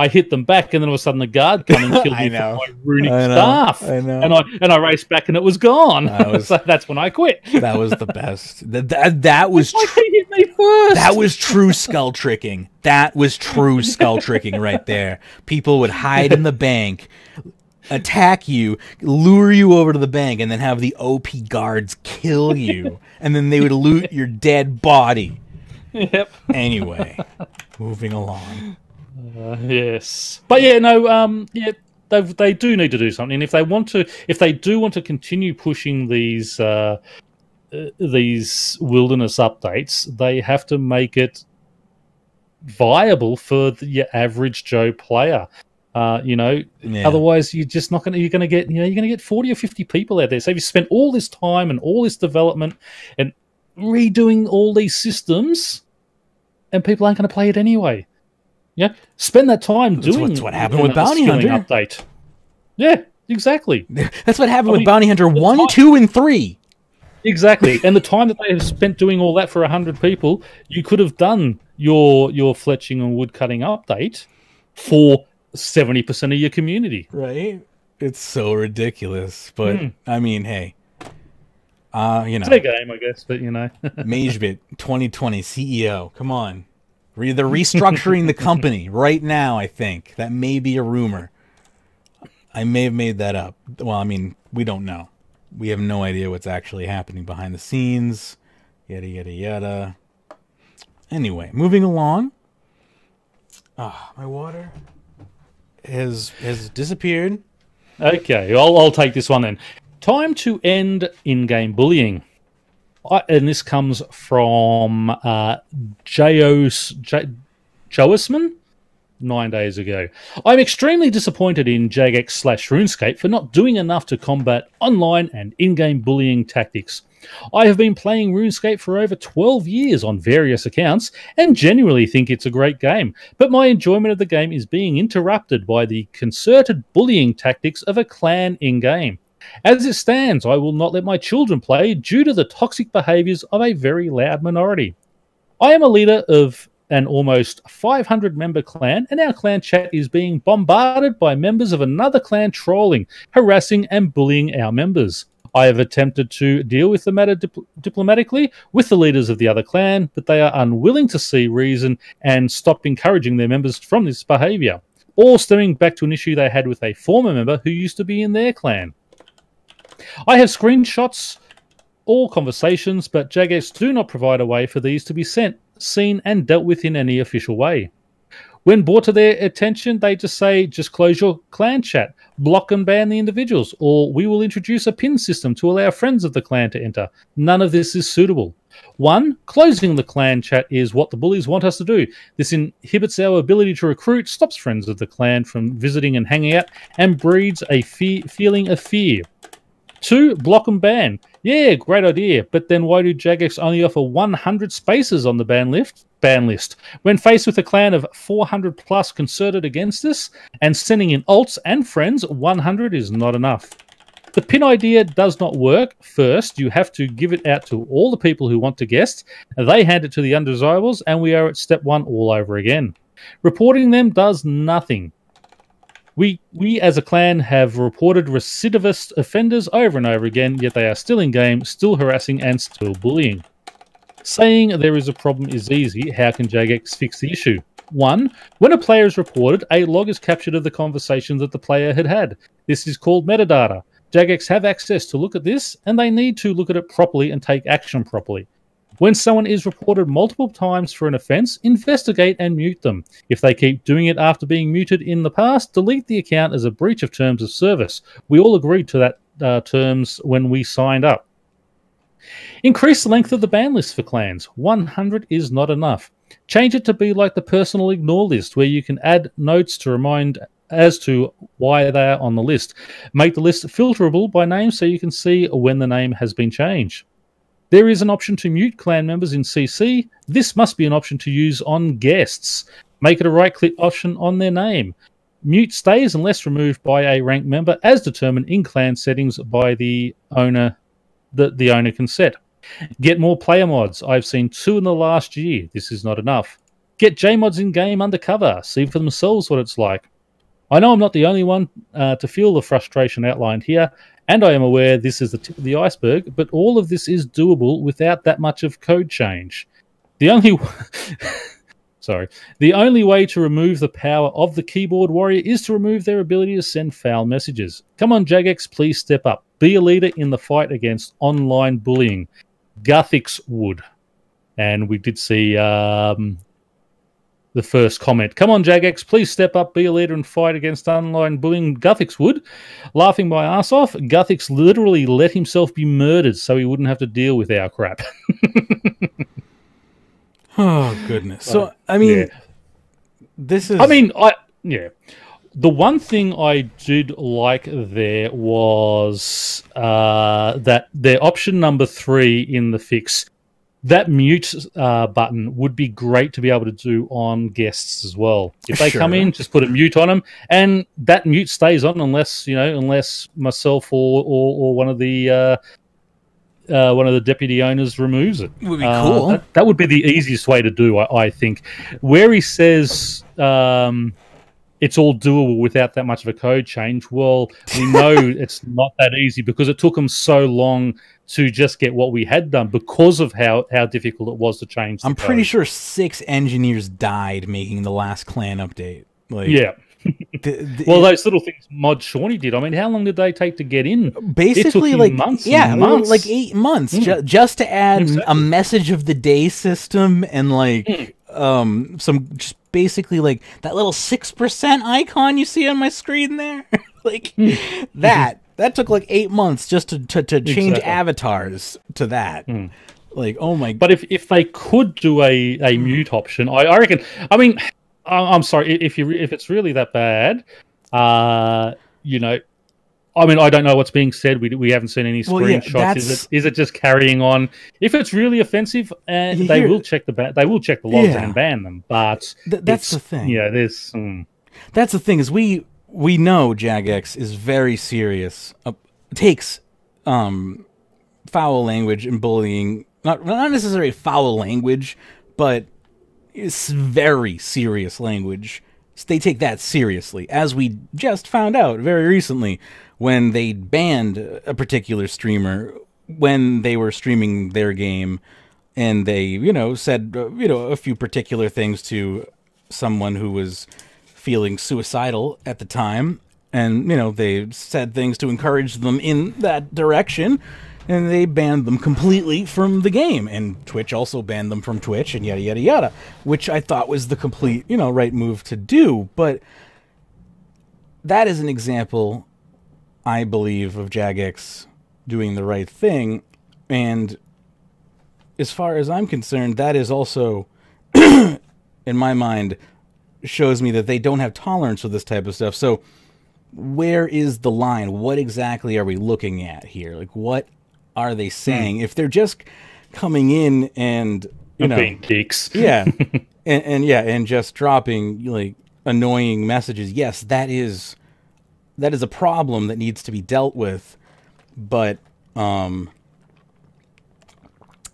S2: hit them back, and then all of a sudden the guard come and killed me for my runic staff.
S1: I know.
S2: And I raced back, and it was gone. So that's when I quit.
S1: That was the best. That was
S2: he hit me first.
S1: That was true skull tricking. That was true skull tricking right there. People would hide in the bank, attack you, lure you over to the bank, and then have the OP guards kill you, and then they would loot your dead body.
S2: Yep.
S1: Anyway, moving along.
S2: Yes, but they do need to do something. If they do want to continue pushing these wilderness updates, they have to make it viable for your average Joe player. Otherwise you're just not you're going to get 40 or 50 people out there. So if you spend all this time and all this development and redoing all these systems, and people aren't going to play it anyway. Yeah, spend that time doing.
S1: That's what happened with Bounty Hunter
S2: update. Yeah, exactly.
S1: That's what happened with Bounty Hunter 1, 2, and 3. Exactly,
S2: and the time that they have spent doing all that for 100 people, you could have done your fletching and woodcutting update for 70% of your community.
S1: Right? It's so ridiculous, but I mean, hey.
S2: It's a game, I guess, but
S1: Magebit 2020 CEO. Come on. They're restructuring the company right now, I think. That may be a rumor. I may have made that up. Well, I mean, we don't know. We have no idea what's actually happening behind the scenes. Yada, yada, yada. Anyway, moving along. My water has disappeared.
S2: Okay, I'll take this one then. Time to end in-game bullying. And this comes from Joasman 9 days ago. I'm extremely disappointed in Jagex/RuneScape for not doing enough to combat online and in-game bullying tactics. I have been playing RuneScape for over 12 years on various accounts and genuinely think it's a great game, but my enjoyment of the game is being interrupted by the concerted bullying tactics of a clan in-game. As it stands, I will not let my children play due to the toxic behaviours of a very loud minority. I am a leader of an almost 500-member clan, and our clan chat is being bombarded by members of another clan trolling, harassing and bullying our members. I have attempted to deal with the matter diplomatically with the leaders of the other clan, but they are unwilling to see reason and stop encouraging their members from this behaviour, all stemming back to an issue they had with a former member who used to be in their clan. I have screenshots all conversations, but Jagex do not provide a way for these to be seen and dealt with in any official way. When brought to their attention, they just say, just close your clan chat, block and ban the individuals, or we will introduce a pin system to allow friends of the clan to enter. None of this is suitable. 1. Closing the clan chat is what the bullies want us to do. This inhibits our ability to recruit, stops friends of the clan from visiting and hanging out, and breeds a feeling of fear. 2. Block and ban. Yeah, great idea, but then why do Jagex only offer 100 spaces on the ban list? When faced with a clan of 400 plus concerted against us and sending in alts and friends, 100 is not enough. The pin idea does not work. First, you have to give it out to all the people who want to guest. They hand it to the undesirables, and we are at step 1 all over again. Reporting them does nothing. We as a clan have reported recidivist offenders over and over again, yet they are still in game, still harassing and still bullying. Saying there is a problem is easy. How can Jagex fix the issue? 1. When a player is reported, a log is captured of the conversations that the player had. This is called metadata. Jagex have access to look at this, and they need to look at it properly and take action properly. When someone is reported multiple times for an offence, investigate and mute them. If they keep doing it after being muted in the past, delete the account as a breach of terms of service. We all agreed to that terms when we signed up. Increase the length of the ban list for clans. 100 is not enough. Change it to be like the personal ignore list, where you can add notes to remind as to why they are on the list. Make the list filterable by name so you can see when the name has been changed. There is an option to mute clan members in CC. This must be an option to use on guests. Make it a right-click option on their name. Mute stays unless removed by a ranked member, as determined in clan settings by the owner. The owner can set. Get more player mods. I've seen 2 in the last year. This is not enough. Get JMods in-game undercover. See for themselves what it's like. I know I'm not the only one to feel the frustration outlined here, and I am aware this is the tip of the iceberg, but all of this is doable without that much of code change. The only way to remove the power of the keyboard warrior is to remove their ability to send foul messages. Come on, Jagex, please step up. Be a leader in the fight against online bullying. Guthix would. And we did see the first comment. Come on, Jagex, please step up, be a leader and fight against online bullying. Guthix would. Laughing my ass off, Guthix literally let himself be murdered so he wouldn't have to deal with our crap.
S1: Oh, goodness. So, I mean, this is...
S2: The one thing I did like there was that their option number 3 in the fix, that mute button would be great to be able to do on guests as well. If they come in, just put a mute on them, and that mute stays on unless myself or one of the deputy owners removes it.
S1: Would be cool.
S2: That would be the easiest way to do, I think. Where he says it's all doable without that much of a code change, well, we know it's not that easy because it took them so long to just get what we had done because of how difficult it was to change the
S1: I'm
S2: code.
S1: pretty sure 6 engineers died making the last clan update.
S2: Well, those little things Mod Shawnee did. I mean, how long did they take to get in?
S1: Basically,
S2: like months.
S1: Like 8 months, just to add a message of the day system and some just basically like that little 6% icon you see on my screen there, that took like 8 months just to change avatars to that. Like, oh my!
S2: But if they could do a mute option, I reckon. I mean, I'm sorry if it's really that bad. I mean, I don't know what's being said. We haven't seen any screenshots. Is it just carrying on? If it's really offensive, they will check the logs and ban them. But
S1: that's the thing.
S2: Yeah, there's.
S1: That's the thing is we know Jagex is very serious. Takes foul language and bullying, not necessarily foul language, but it's very serious language. So they take that seriously, as we just found out very recently when they banned a particular streamer when they were streaming their game, and they, said, a few particular things to someone who was feeling suicidal at the time, and, they said things to encourage them in that direction, and they banned them completely from the game, and Twitch also banned them from Twitch, and yada, yada, yada, which I thought was the complete, right move to do, but that is an example, I believe, of Jagex doing the right thing, and as far as I'm concerned, that is also, in my mind, shows me that they don't have tolerance for this type of stuff. So, where is the line? What exactly are we looking at here? Like, what are they saying? If they're just coming in and,
S2: being dicks.
S1: and just dropping, like, annoying messages, yes, that is a problem that needs to be dealt with, but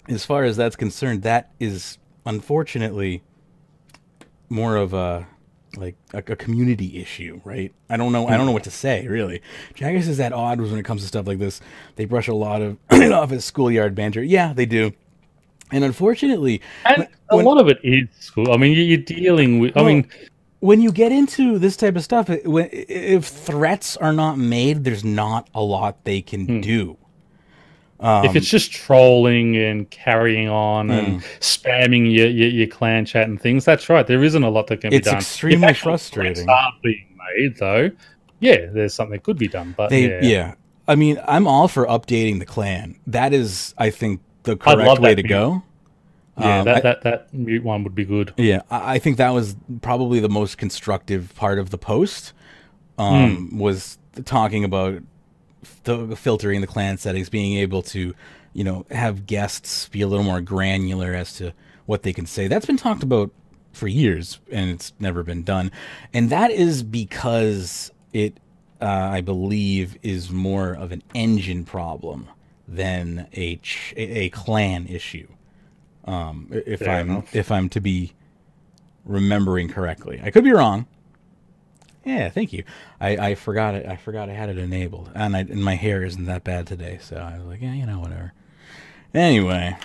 S1: as far as that's concerned, that is unfortunately more of a community issue, right? I don't know what to say, really. Jagex is at odds when it comes to stuff like this. They brush a lot of it off as schoolyard banter. Yeah, they do. And unfortunately,
S2: and a lot of it is school. I mean, you're dealing with.
S1: When you get into this type of stuff, if threats are not made, there's not a lot they can do.
S2: If it's just trolling and carrying on and spamming your clan chat and things, that's right. There isn't a lot that can be done.
S1: It's extremely frustrating.
S2: Threats are being made, though. Yeah, there's something that could be done. But
S1: I mean, I'm all for updating the clan. That is, I think, the correct way to
S2: mute.
S1: go.
S2: Yeah, that mute one would be good.
S1: Yeah, I think that was probably the most constructive part of the post. Was talking about filtering the clan settings, being able to, have guests be a little more granular as to what they can say. That's been talked about for years, and it's never been done. And that is because it, I believe, is more of an engine problem than a clan issue. If I'm to be remembering correctly, I could be wrong. Yeah, thank you. I forgot it. I forgot I had it enabled, and my hair isn't that bad today, so I was like, yeah, whatever. Anyway,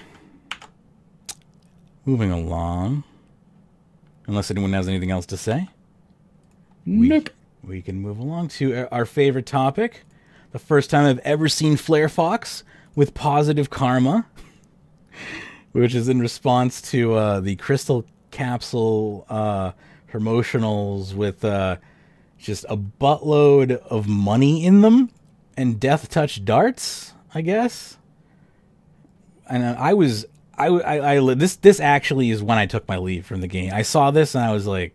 S1: moving along. Unless anyone has anything else to say,
S2: Nope.
S1: We can move along to our favorite topic. The first time I've ever seen Flare Fox with positive karma, which is in response to the crystal capsule promotionals with just a buttload of money in them and death touch darts, I guess. And this actually is when I took my leave from the game. I saw this and I was like,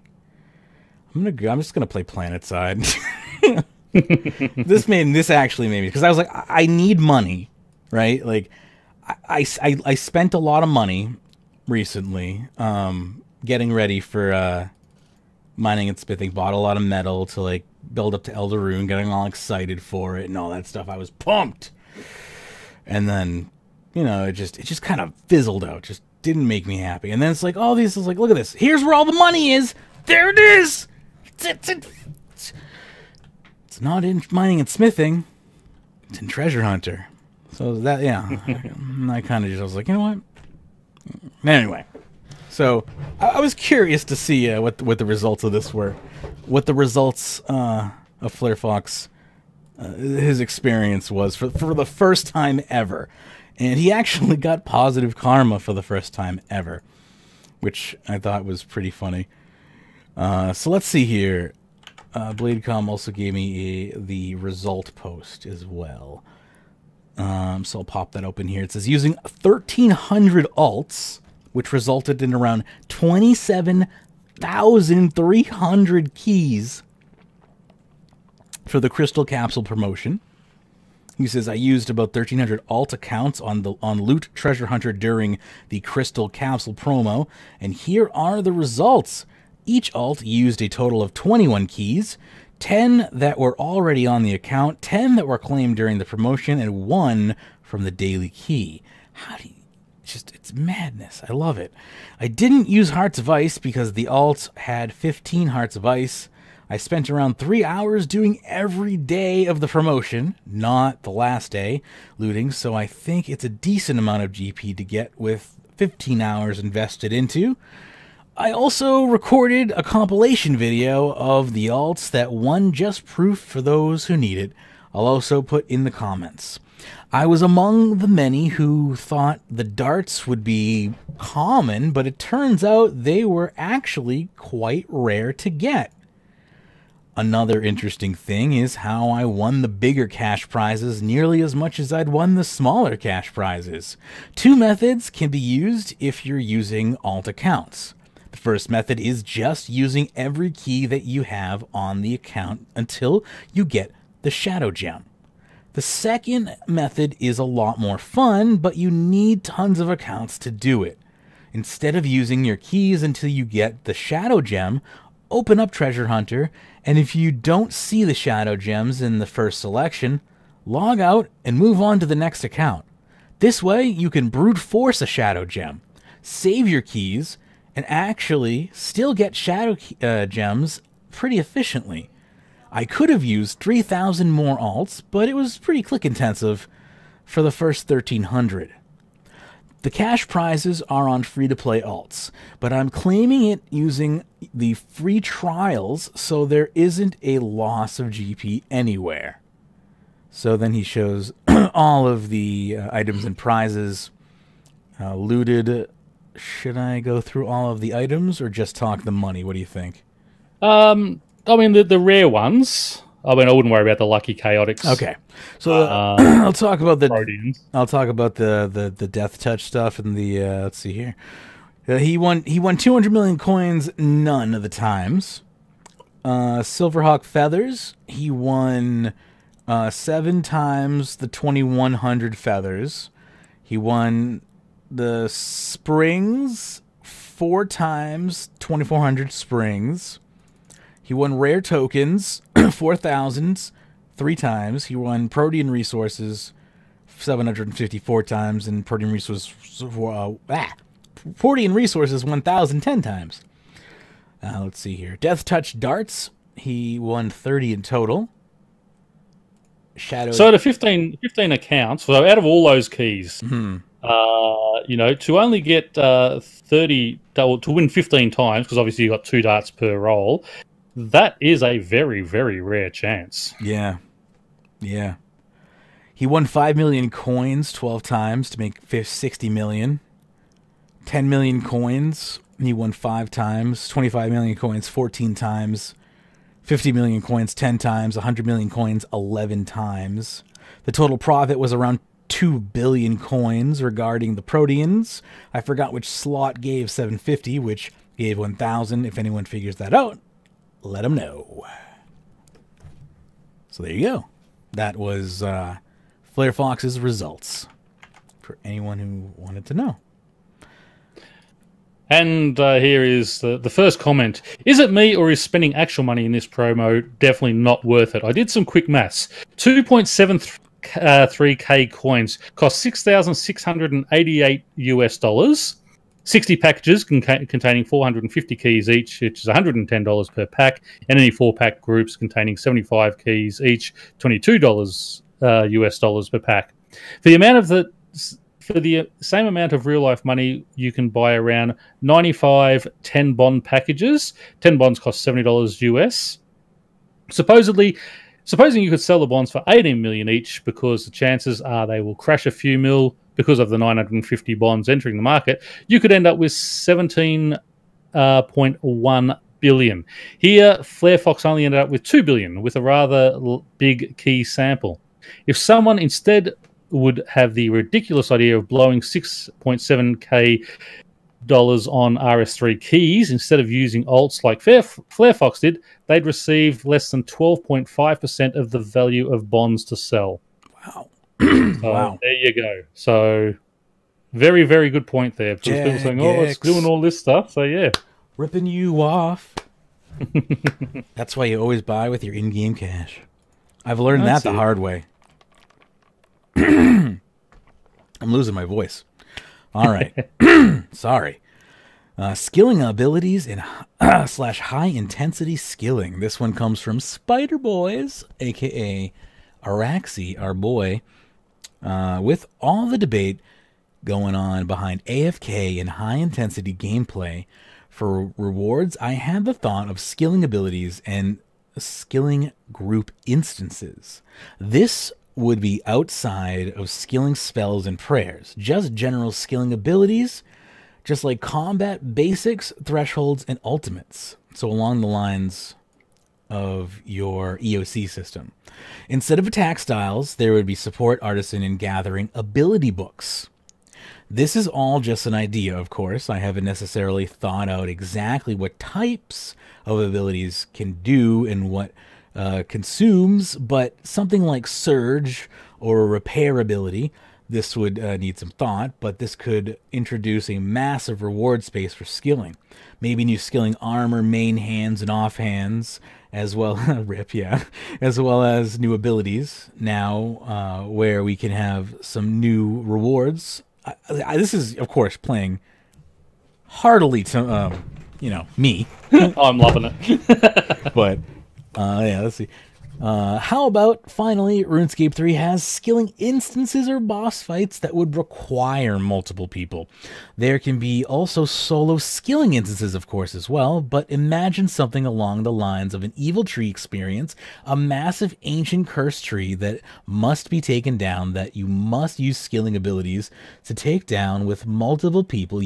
S1: I'm just gonna play PlanetSide. This actually made me, because I was like, I need money, right? Like, I spent a lot of money recently, getting ready for mining and smithing. Bought a lot of metal to like build up to Elder Rune, getting all excited for it and all that stuff. I was pumped, and then it just kind of fizzled out. Just didn't make me happy. And then it's like, all these is like, look at this. Here's where all the money is. There it is. It's not in mining and smithing. It's in Treasure Hunter. So that, yeah. I kind of just, I was like, you know what? Anyway. So I was curious to see what the results of this were. What the results of Flare Fox, his experience was for the first time ever. And he actually got positive karma for the first time ever, which I thought was pretty funny. So let's see here. BladeCom also gave me the result post as well. So I'll pop that open here. It says, using 1,300 alts, which resulted in around 27,300 keys for the Crystal Capsule promotion. He says, I used about 1,300 alt accounts on Loot Treasure Hunter during the Crystal Capsule promo, and here are the results. Each alt used a total of 21 keys, 10 that were already on the account, 10 that were claimed during the promotion, and 1 from the daily key. It's madness. I love it. I didn't use Hearts of Ice because the alt had 15 Hearts of Ice. I spent around 3 hours doing every day of the promotion, not the last day, looting, so I think it's a decent amount of GP to get with 15 hours invested into. I also recorded a compilation video of the alts that won just proof for those who need it. I'll also put in the comments. I was among the many who thought the darts would be common, but it turns out they were actually quite rare to get. Another interesting thing is how I won the bigger cash prizes nearly as much as I'd won the smaller cash prizes. 2 methods can be used if you're using alt accounts. The first method is just using every key that you have on the account until you get the Shadow Gem. The second method is a lot more fun, but you need tons of accounts to do it. Instead of using your keys until you get the Shadow Gem, open up Treasure Hunter, and if you don't see the Shadow Gems in the first selection, log out and move on to the next account. This way, you can brute force a Shadow Gem, save your keys, and actually still get Shadow Gems pretty efficiently. I could have used 3,000 more alts, but it was pretty click intensive for the first 1,300. The cash prizes are on free-to-play alts, but I'm claiming it using the free trials, so there isn't a loss of GP anywhere. So then he shows all of the items and prizes looted. Should I go through all of the items or just talk the money? What do you think?
S2: I mean, the rare ones, I mean, I wouldn't worry about the lucky chaotix.
S1: Okay, so I'll talk about the
S2: Proteans.
S1: I'll talk about the death touch stuff and the let's see here. He won 200 million coins none of the times. Silverhawk feathers. He won 7 times the 2100 feathers. He won the springs 4 times 2400 springs. He won rare tokens 4000s 3 times. He won protean resources 754 times, and protean resources 1010 times. Let's see here. Death touch darts. He won 30 in total.
S2: So out of 15 accounts, so out of all those keys, to only get 30, to win 15 times, because obviously you got 2 darts per roll, that is a very, very rare chance.
S1: Yeah. He won 5 million coins 12 times to make 60 million. 10 million coins, he won 5 times. 25 million coins 14 times. 50 million coins 10 times. 100 million coins 11 times. The total profit was around 2 billion coins regarding the proteans. I forgot which slot gave 750, which gave 1,000. If anyone figures that out, let them know. So there you go. That was Flare Fox's results for anyone who wanted to know.
S2: And here is the first comment. Is it me, or is spending actual money in this promo definitely not worth it? I did some quick maths. 2.73k coins cost $6,688. 60 packages containing 450 keys each, which is $110 per pack, and any 4-pack groups containing 75 keys each, $22 US dollars per pack. For the same amount of real life money, you can buy around 95 10 bond packages. 10 bonds cost $70 US. Supposing you could sell the bonds for 18 million each, because the chances are they will crash a few mil because of the 950 bonds entering the market, you could end up with 17.1 billion. Here, Flare Fox only ended up with 2 billion, with a rather big key sample. If someone instead would have the ridiculous idea of blowing 6.7k dollars on RS3 keys instead of using alts like Flare Fox did, they'd receive less than 12.5% of the value of bonds to sell.
S1: Wow.
S2: Wow. There you go. So, very, very good point there. Because people saying, it's doing all this stuff. So, yeah.
S1: Ripping you off. That's why you always buy with your in-game cash. I've learned that the hard way. I'm losing my voice. All right. Sorry. Skilling abilities in / high intensity skilling. This one comes from Spider Boys, aka Araxi, our boy. With all the debate going on behind AFK and high intensity gameplay for rewards, I had the thought of skilling abilities and skilling group instances. This would be outside of skilling spells and prayers, just general skilling abilities, just like combat basics, thresholds, and ultimates. So along the lines of your EOC system. Instead of attack styles, there would be support, artisan, and gathering ability books. This is all just an idea, of course. I haven't necessarily thought out exactly what types of abilities can do and what consumes, but something like surge or repair ability, this would need some thought, but this could introduce a massive reward space for skilling. Maybe new skilling armor, main hands, and off hands, as well as well as new abilities now, where we can have some new rewards. This is, of course, playing heartily to me.
S2: I'm loving it.
S1: But let's see. How about, finally, RuneScape 3 has skilling instances or boss fights that would require multiple people. There can be also solo skilling instances, of course, as well, but imagine something along the lines of an evil tree experience, a massive ancient cursed tree that must be taken down, that you must use skilling abilities to take down with multiple people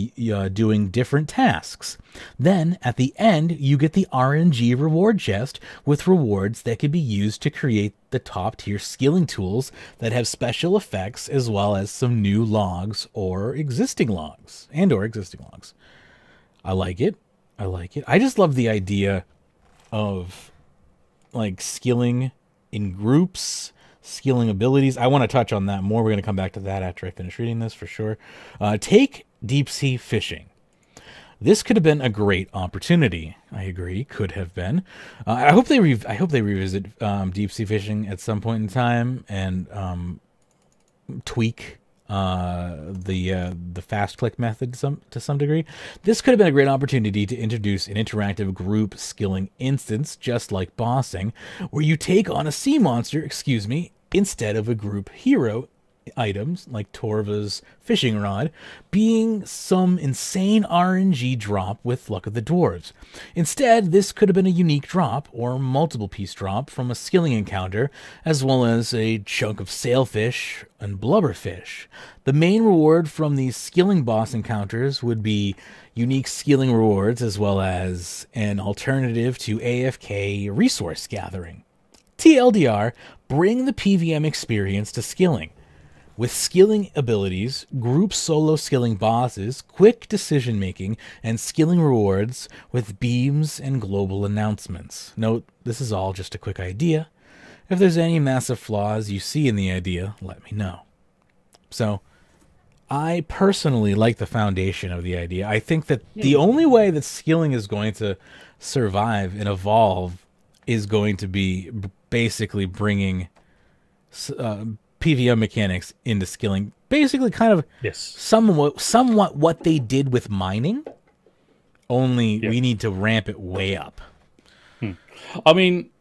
S1: doing different tasks. Then, at the end, you get the RNG reward chest with rewards that can be used used to create the top-tier skilling tools that have special effects, as well as some new logs or existing logs. I like it. I just love the idea of, like, skilling in groups, skilling abilities. I want to touch on that more. We're going to come back to that after I finish reading this, for sure. Take deep-sea fishing. This could have been a great opportunity. I agree, could have been. I hope they revisit deep sea fishing at some point in time and tweak the fast click method to some degree. This could have been a great opportunity to introduce an interactive group skilling instance, just like bossing, where you take on a sea monster, instead of a group hero items like Torva's fishing rod being some insane RNG drop with Luck of the Dwarves. Instead, this could have been a unique drop or multiple piece drop from a skilling encounter, as well as a chunk of sailfish and blubberfish. The main reward from these skilling boss encounters would be unique skilling rewards, as well as an alternative to AFK resource gathering. TLDR, bring the PVM experience to skilling. With skilling abilities, group solo skilling bosses, quick decision-making, and skilling rewards with beams and global announcements. Note, this is all just a quick idea. If there's any massive flaws you see in the idea, let me know. So, I personally like the foundation of the idea. I think that the only way that skilling is going to survive and evolve is going to be basically bringing PVM mechanics into skilling, basically kind of somewhat what they did with mining, only we need to ramp it way up.
S2: I mean,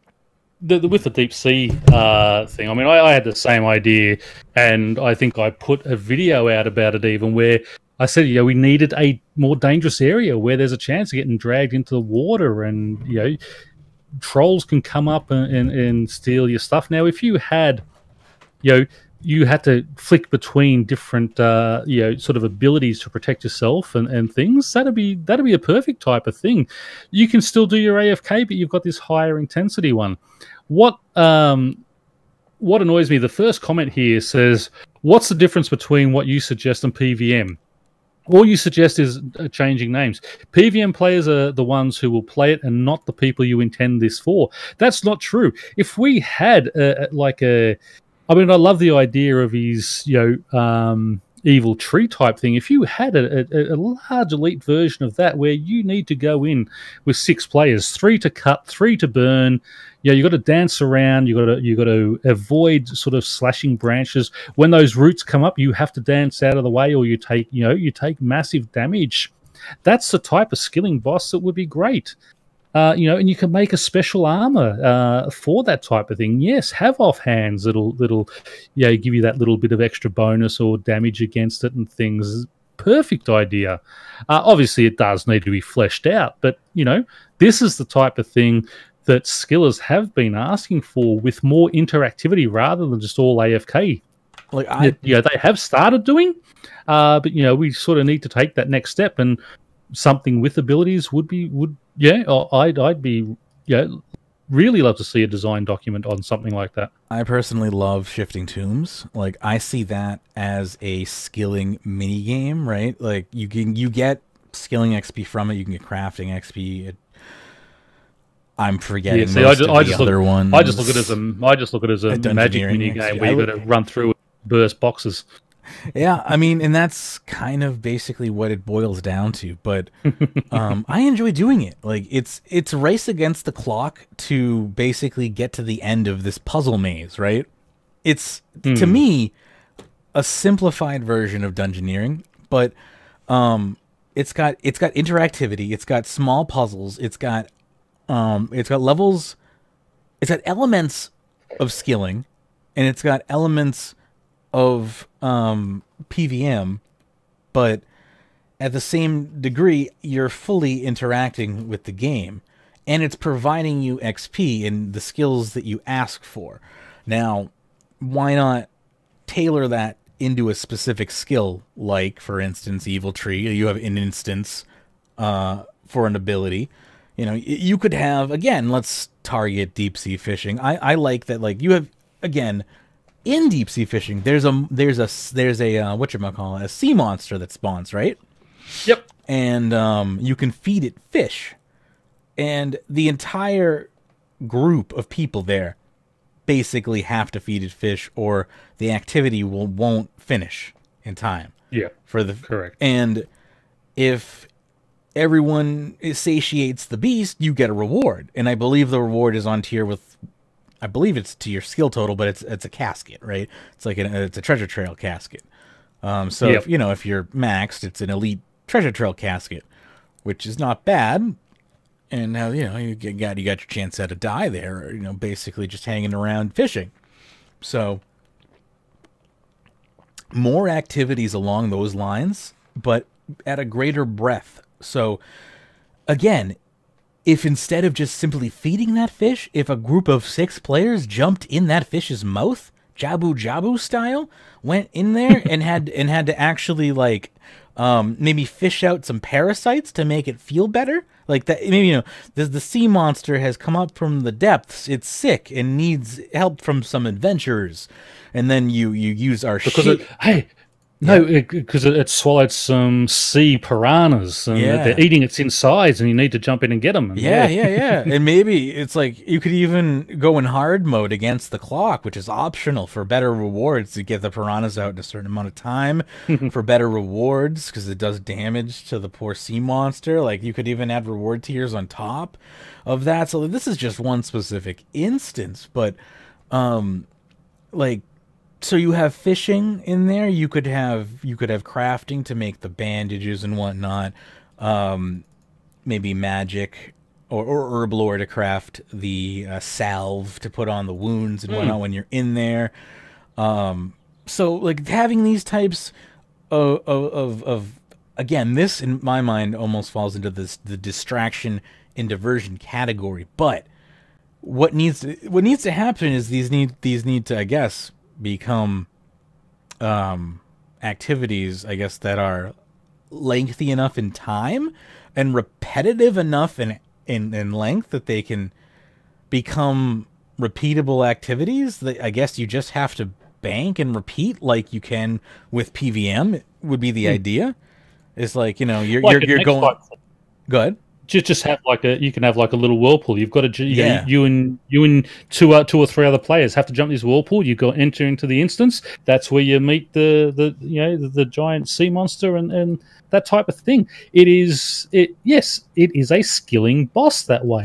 S2: with the deep sea thing, I mean, I had the same idea, and I think I put a video out about it even, where I said, we needed a more dangerous area where there's a chance of getting dragged into the water, and, trolls can come up and steal your stuff. Now, if you had you had to flick between different, sort of abilities to protect yourself and things. That'd be a perfect type of thing. You can still do your AFK, but you've got this higher intensity one. What annoys me? The first comment here says, "What's the difference between what you suggest and PVM?" All you suggest is changing names. PVM players are the ones who will play it and not the people you intend this for. That's not true. If we had I mean, I love the idea of his, evil tree type thing. If you had a large elite version of that, where you need to go in with 6 players, 3 to cut, 3 to burn, you got to dance around, you got to avoid sort of slashing branches. When those roots come up, you have to dance out of the way, or you take massive damage. That's the type of skilling boss that would be great. And you can make a special armor for that type of thing. Yes, have offhands that'll give you that little bit of extra bonus or damage against it and things. Perfect idea. Obviously, it does need to be fleshed out, but this is the type of thing that skillers have been asking for, with more interactivity rather than just all AFK. They have started doing, but we sort of need to take that next step, and something with abilities I'd be really love to see a design document on something like that.
S1: I personally love shifting tombs. Like, I see that as a skilling mini game, right? Like, you get skilling XP from it, you can get crafting XP. I'm forgetting most of the other ones.
S2: I just look at it as a magic mini game where you got to run through and burst boxes.
S1: Yeah, I mean, and that's kind of basically what it boils down to. But I enjoy doing it. Like, it's a race against the clock to basically get to the end of this puzzle maze, right? It's to me a simplified version of dungeoneering, but it's got interactivity, it's got small puzzles, it's got levels, it's got elements of skilling, and it's got elements of PVM, but at the same degree, you're fully interacting with the game, and it's providing you XP and the skills that you ask for. Now, why not tailor that into a specific skill? Like, for instance, Evil Tree, you have an instance for an ability. You know, you could have, again, let's target deep sea fishing. I like that, like, you have, again, in deep sea fishing, there's a whatchamacallit, a sea monster that spawns, right?
S2: Yep.
S1: And you can feed it fish. And the entire group of people there basically have to feed it fish, or the activity won't finish in time.
S2: Yeah. Correct.
S1: And if everyone satiates the beast, you get a reward. And I believe the reward is on tier with, I believe it's to your skill total, but it's a casket, right? It's like it's a treasure trail casket. So
S2: Yep.
S1: if you're maxed, it's an elite treasure trail casket, which is not bad. And now you got your chance at a die there, basically just hanging around fishing. So more activities along those lines, but at a greater breadth. So again, if instead of just simply feeding that fish, if a group of 6 players jumped in that fish's mouth, Jabu Jabu style, went in there and had to actually like maybe fish out some parasites to make it feel better, like that. Maybe the sea monster has come up from the depths. It's sick and needs help from some adventurers, and then you use our
S2: because it swallowed some sea piranhas, and they're eating its insides, and you need to jump in and get them.
S1: And maybe it's like you could even go in hard mode against the clock, which is optional for better rewards to get the piranhas out in a certain amount of time for better rewards, because it does damage to the poor sea monster. Like, you could even add reward tiers on top of that. So this is just one specific instance, but so you have fishing in there. You could have crafting to make the bandages and whatnot. Maybe magic or herb lore to craft the salve to put on the wounds and whatnot when you're in there. So like having these types of again, this in my mind almost falls into the distraction and diversion category. But what needs to happen is these need to, I guess, become activities, I guess, that are lengthy enough in time and repetitive enough in length that they can become repeatable activities. That I guess you just have to bank and repeat like you can with PVM would be the idea. It's like, you're going. Go ahead.
S2: Just have you can have like a little whirlpool. You've got to you and two or three other players have to jump this whirlpool. You go enter into the instance. That's where you meet the giant sea monster and that type of thing. It is a skilling boss that way.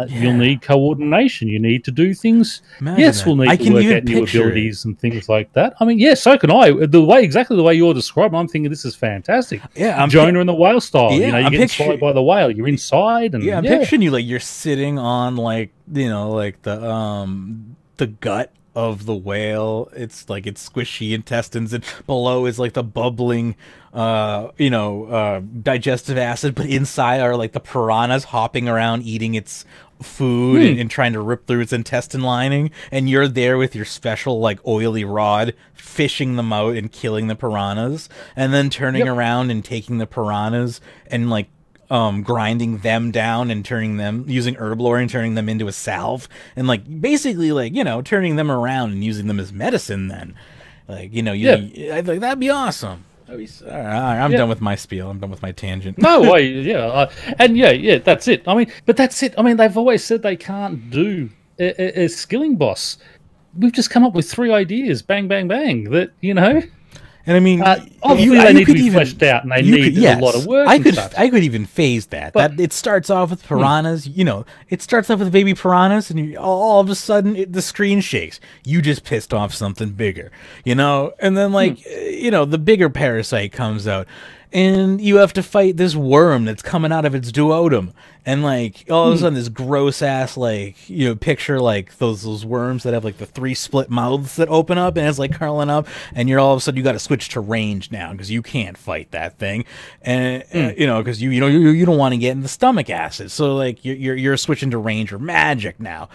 S2: You'll need coordination. You need to do things. We'll need to work out new abilities and things like that. I mean, so can I. Exactly the way you're describing, I'm thinking this is fantastic.
S1: I'm
S2: Jonah and the whale style.
S1: Yeah,
S2: you're getting swallowed by the whale. You're inside, and
S1: I'm picturing you like you're sitting on like the gut of the whale. It's like its squishy intestines, and below is like the bubbling digestive acid, but inside are like the piranhas hopping around eating its food and trying to rip through its intestine lining, and you're there with your special like oily rod fishing them out and killing the piranhas, and then turning around and taking the piranhas and like grinding them down and turning them, using herb lore and turning them into a salve, and like basically like turning them around and using them as medicine. Then like I think that'd be awesome. I'm done with my spiel. I'm done with my tangent.
S2: No way, that's it. But that's it. They've always said they can't do a skilling boss. We've just come up with 3 ideas, bang, bang, bang. That
S1: And I mean,
S2: obviously they need to be fleshed out, and they need a lot of work.
S1: I could even phase that. That it starts off with piranhas. It starts off with baby piranhas, and all of a sudden the screen shakes. You just pissed off something bigger, And then the bigger parasite comes out, and you have to fight this worm that's coming out of its duodenum, and like all of a sudden this gross ass picture like those worms that have like the 3 split mouths that open up and it's like curling up, and you're all of a sudden you got to switch to range now because you can't fight that thing, and because you don't want to get in the stomach acid, so like you're switching to range or magic now.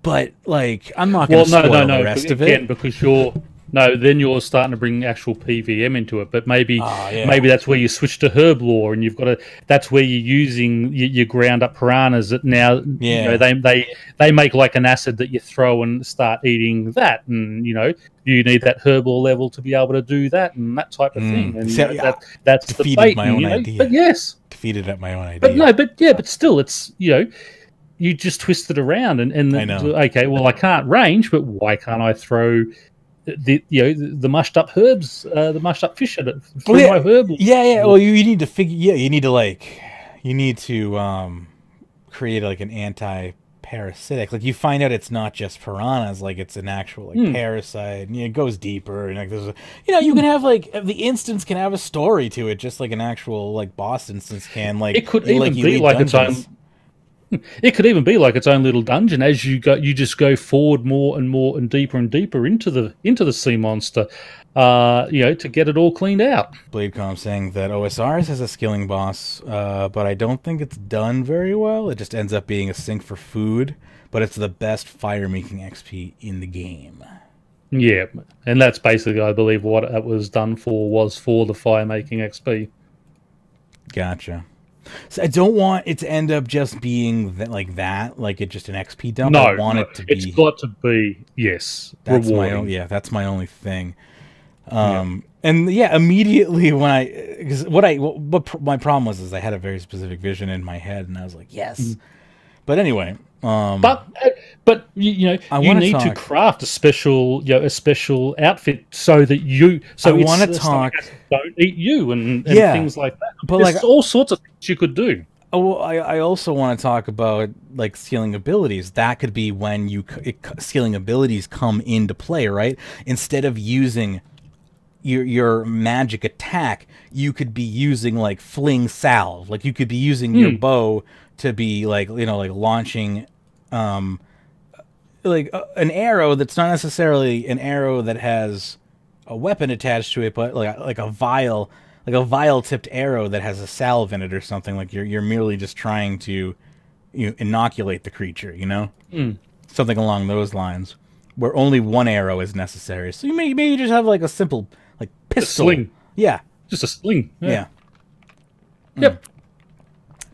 S1: But like I'm not going to spoil the rest of it
S2: because you're No, then you're starting to bring actual PVM into it. But maybe that's where you switch to herb lore, and you've got to. That's where you're using your ground up piranhas. That now, they make like an acid that you throw and start eating that, and you need that herb lore level to be able to do that and that type of thing. And that's
S1: defeated
S2: the bait,
S1: my own idea.
S2: But yes,
S1: defeated at my own idea.
S2: But no, but still, it's you just twist it around and
S1: I know.
S2: Okay, well, I can't range, but why can't I throw the mushed up herbs, the mushed up fish at it through my herb?
S1: Yeah. Well, you need to figure. Yeah, you need to create like an anti-parasitic. Like you find out it's not just piranhas, like it's an actual parasite. And it goes deeper, and like there's you can have like the instance can have a story to it, just like an actual like boss instance can. Like
S2: it could even be like its own. It could even be like its own little dungeon as you go. You just go forward more and more and deeper into the sea monster, to get it all cleaned out.
S1: Bladecom saying that OSRs has a skilling boss, but I don't think it's done very well. It just ends up being a sink for food, but it's the best fire making XP in the game.
S2: Yeah, and that's basically, I believe, what it was done for, was for the fire making XP.
S1: Gotcha. So I don't want it to end up just being like it's just an XP dump.
S2: No,
S1: I want it to be.
S2: It's got to be, yes,
S1: that's
S2: rewarding.
S1: That's my only thing. And immediately when what my problem was I had a very specific vision in my head, and I was like, yes. But anyway,
S2: but you need to craft a special outfit so that don't eat you and things like that. But there's all sorts of things you could do.
S1: Oh, well, I also want to talk about like skilling abilities. That could be when skilling abilities come into play, right? Instead of using your magic attack, you could be using like fling salve. Like you could be using your bow to be like launching an arrow that's not necessarily an arrow that has a weapon attached to it, but like a vial tipped arrow that has a salve in it or something. Like you're merely just trying to inoculate the creature, something along those lines, where only one arrow is necessary. So you maybe just have like a simple like pistol,
S2: sling.
S1: Yeah,
S2: just a sling.
S1: Yeah.
S2: Yep.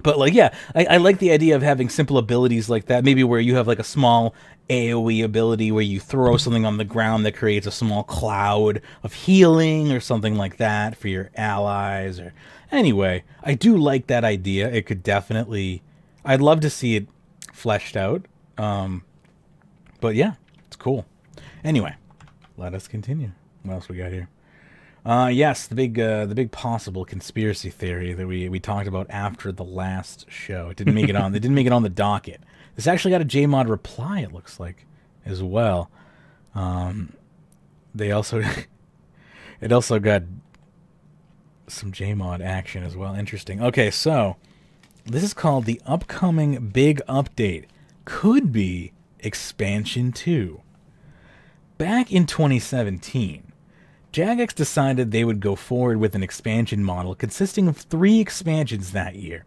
S1: But I like the idea of having simple abilities like that. Maybe where you have like a small AoE ability where you throw something on the ground that creates a small cloud of healing or something like that for your allies. Or anyway, I do like that idea. It could definitely. I'd love to see it fleshed out. But yeah, it's cool. Anyway, let us continue. What else we got here? Yes, the big possible conspiracy theory that we talked about after the last show. It didn't make it on. They didn't make it on the docket. This actually got a JMod reply, it looks like, as well. It also got some JMod action as well. Interesting. Okay, so this is called the upcoming big update. Could be Expansion 2. Back in 2017, Jagex decided they would go forward with an expansion model consisting of 3 expansions that year.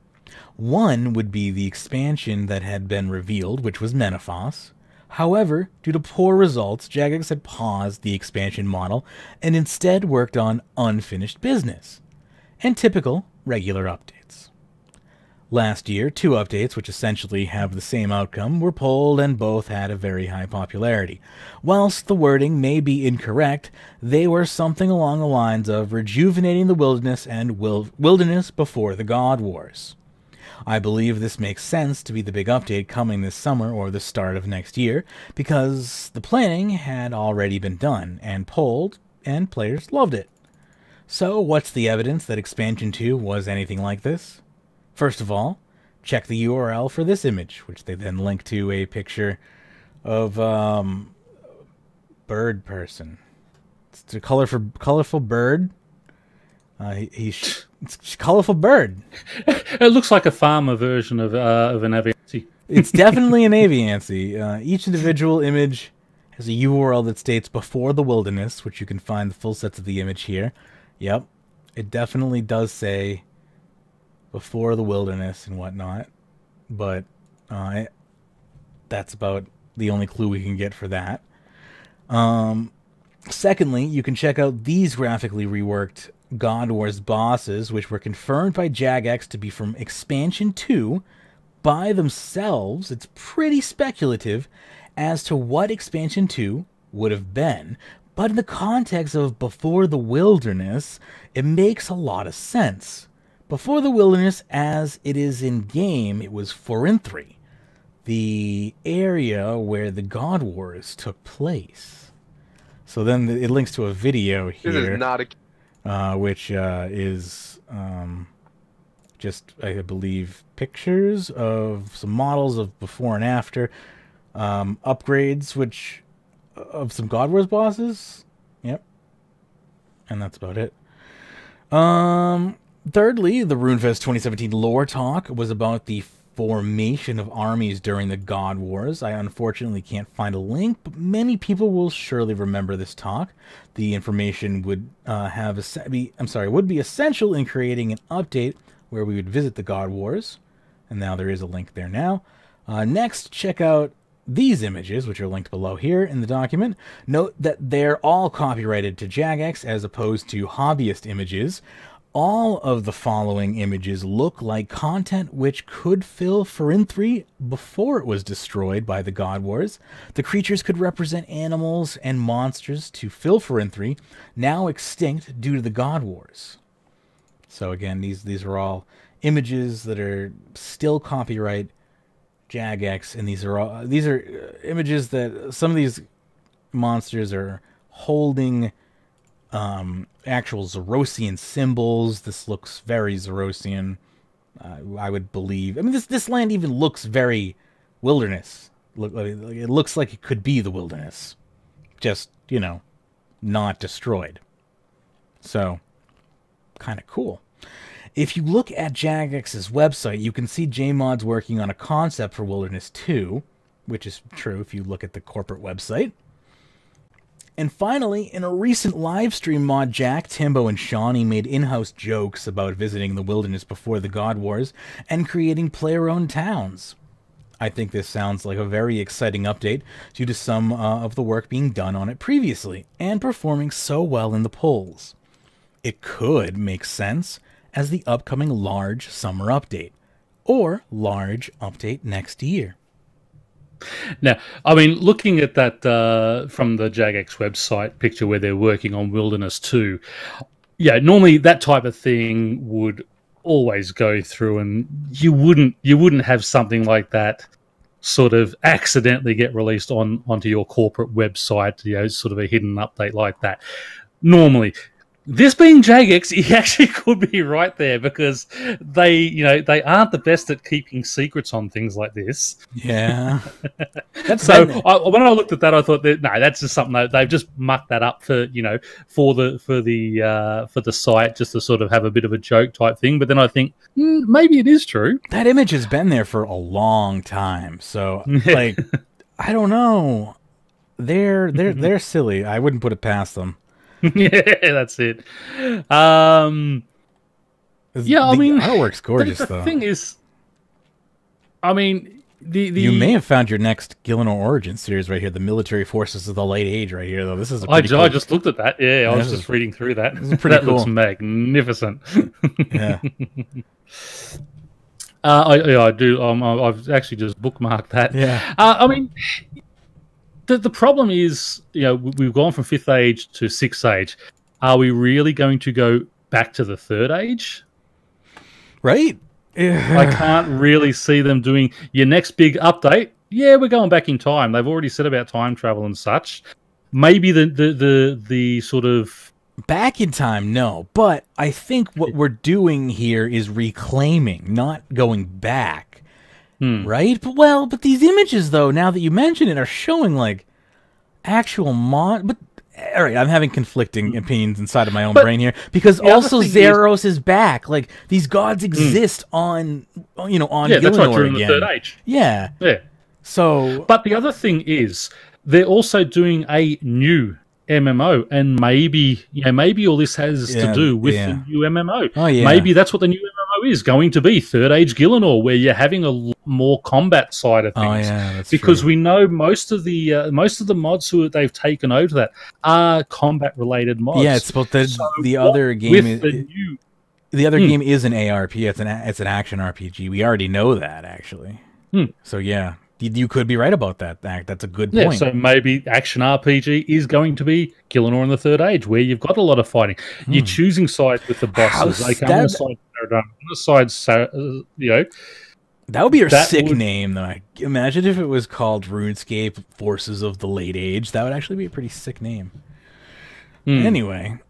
S1: One would be the expansion that had been revealed, which was Menaphos. However, due to poor results, Jagex had paused the expansion model and instead worked on unfinished business and typical regular updates. Last year, 2 updates, which essentially have the same outcome, were pulled and both had a very high popularity. Whilst the wording may be incorrect, they were something along the lines of rejuvenating the wilderness and wilderness before the God Wars. I believe this makes sense to be the big update coming this summer or the start of next year, because the planning had already been done and pulled, and players loved it. So what's the evidence that Expansion 2 was anything like this? First of all, check the URL for this image, which they then link to a picture of bird person. It's a colorful bird. It's a colorful bird.
S2: It looks like a farmer version of an aviancy.
S1: It's definitely an aviancy. Each individual image has a URL that states before the wilderness, which you can find the full sets of the image here. Yep, it definitely does say before the wilderness and whatnot, but that's about the only clue we can get for that. Secondly, you can check out these graphically reworked God Wars bosses, which were confirmed by Jagex to be from Expansion 2. By themselves, it's pretty speculative as to what Expansion 2 would have been, but in the context of Before the Wilderness, it makes a lot of sense. Before the Wilderness, as it is in-game, it was Forinthry, the area where the God Wars took place. So then it links to a video here,
S3: This is not a...
S1: which is just, I believe, pictures of some models of before and after, upgrades, which of some God Wars bosses. Yep, and that's about it. Thirdly, the RuneFest 2017 lore talk was about the formation of armies during the God Wars. I unfortunately can't find a link, but many people will surely remember this talk. The information would would be essential in creating an update where we would visit the God Wars, and now there is a link there now. Next, check out these images, which are linked below here in the document. Note that they're all copyrighted to Jagex as opposed to hobbyist images. All of the following images look like content which could fill Forinthry before it was destroyed by the God Wars. The creatures could represent animals and monsters to fill Forinthry, now extinct due to the God Wars. So again, these are all images that are still copyright Jagex, and these are images that some of these monsters are holding actual Zerosian symbols. This looks very Zerosian, I would believe. I mean, this land even looks very wilderness. It looks like it could be the wilderness, just, you know, not destroyed. So, kind of cool. If you look at Jagex's website, you can see JMod's working on a concept for Wilderness 2, which is true if you look at the corporate website. And finally, in a recent live stream mod, Jack, Timbo, and Shawnee made in-house jokes about visiting the wilderness before the God Wars and creating player-owned towns. I think this sounds like a very exciting update due to some of the work being done on it previously and performing so well in the polls. It could make sense as the upcoming large summer update, or large update next year.
S2: Now, I mean, looking at that from the Jagex website picture where they're working on Wilderness 2, yeah, normally that type of thing would always go through, and you wouldn't have something like that sort of accidentally get released onto your corporate website, you know, sort of a hidden update like that. Normally, this being Jagex, he actually could be right there because they aren't the best at keeping secrets on things like this.
S1: Yeah.
S2: So when I looked at that, I thought that that's just something that they've just mucked that up for the site just to sort of have a bit of a joke type thing. But then I think maybe it is true.
S1: That image has been there for a long time, so like I don't know. They're silly. I wouldn't put it past them.
S2: Yeah, that's it. I mean,
S1: artwork's gorgeous,
S2: the
S1: though.
S2: The thing is, I mean,
S1: you may have found your next Gillinor Origin series right here, the Military Forces of the Late Age right here, though. This is
S2: I just looked at that. Yeah, I was just reading through that.
S1: This is pretty cool.
S2: Looks magnificent.
S1: Yeah.
S2: I do. I've actually just bookmarked that.
S1: Yeah.
S2: I mean, the problem is, you know, we've gone from 5th Age to 6th Age. Are we really going to go back to the 3rd Age?
S1: Right?
S2: I can't really see them doing your next big update. Yeah, we're going back in time. They've already said about time travel and such. Maybe the sort of
S1: back in time, no. But I think what we're doing here is reclaiming, not going back. Right? But these images, though, now that you mention it, are showing, like, actual But, all right, I'm having conflicting opinions inside of my own brain here, because also Zeros is back. Like, these gods exist on Gillinor
S2: that's right, during
S1: again.
S2: the 3rd Age.
S1: Yeah.
S2: Yeah.
S1: So...
S2: But the other thing is, they're also doing a new MMO, and maybe all this has to do with the new MMO.
S1: Oh, yeah.
S2: Maybe that's what the new MMO is going to be Third Age Gielinor, where you're having a lot more combat side of things.
S1: Oh yeah, that's
S2: because
S1: true.
S2: we know most of the mods who they've taken over that are combat related mods.
S1: Yeah, it's but the other game is the other game is an ARP. It's an action RPG. We already know that actually. So yeah, you could be right about that. That's a good point.
S2: So maybe action RPG is going to be Gielinor in the Third Age, where you've got a lot of fighting. You're choosing sides with the bosses. Like on the side Paradigm, on the side,
S1: that would be a sick name, though. Imagine if it was called RuneScape Forces of the Late Age. That would actually be a pretty sick name. Anyway,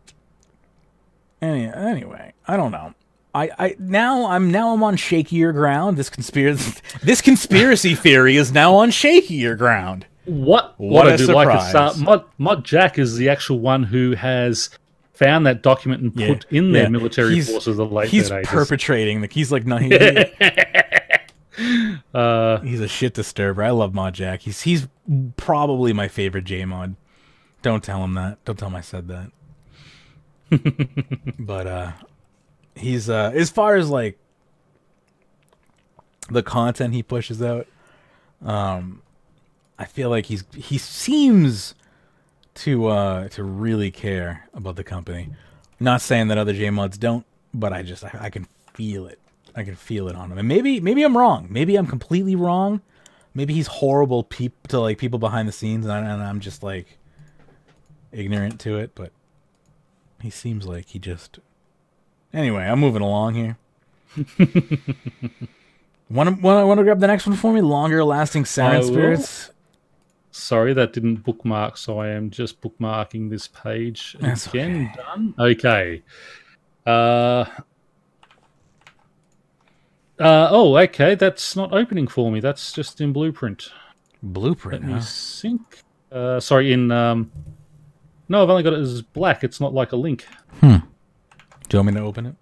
S1: I don't know. I'm on shakier ground. This conspiracy theory is now on shakier ground.
S2: What I do surprise. Like is Mod Jack is the actual one who has found that document and put in their military forces of the late
S1: He's
S2: ages.
S1: Perpetrating he's like no, he's a shit disturber. I love Mod Jack. He's probably my favorite J mod. Don't tell him that. Don't tell him I said that. But he's as far as like the content he pushes out, I feel like he seems to really care about the company. Not saying that other J mods don't, but I can feel it. I can feel it on him. And maybe I'm wrong. Maybe I'm completely wrong. Maybe he's horrible to like people behind the scenes, and I'm just like ignorant to it. But he seems like he just. Anyway, I'm moving along here. Want to grab the next one for me? Longer lasting Siren Spirits.
S2: Sorry, that didn't bookmark, so I am just bookmarking this page again.
S1: Okay.
S2: Done. Okay. Okay. That's not opening for me. That's just in Blueprint.
S1: Blueprint.
S2: Let me sync. Sorry, in. No, I've only got it as black. It's not like a link.
S1: Do you want me to open it?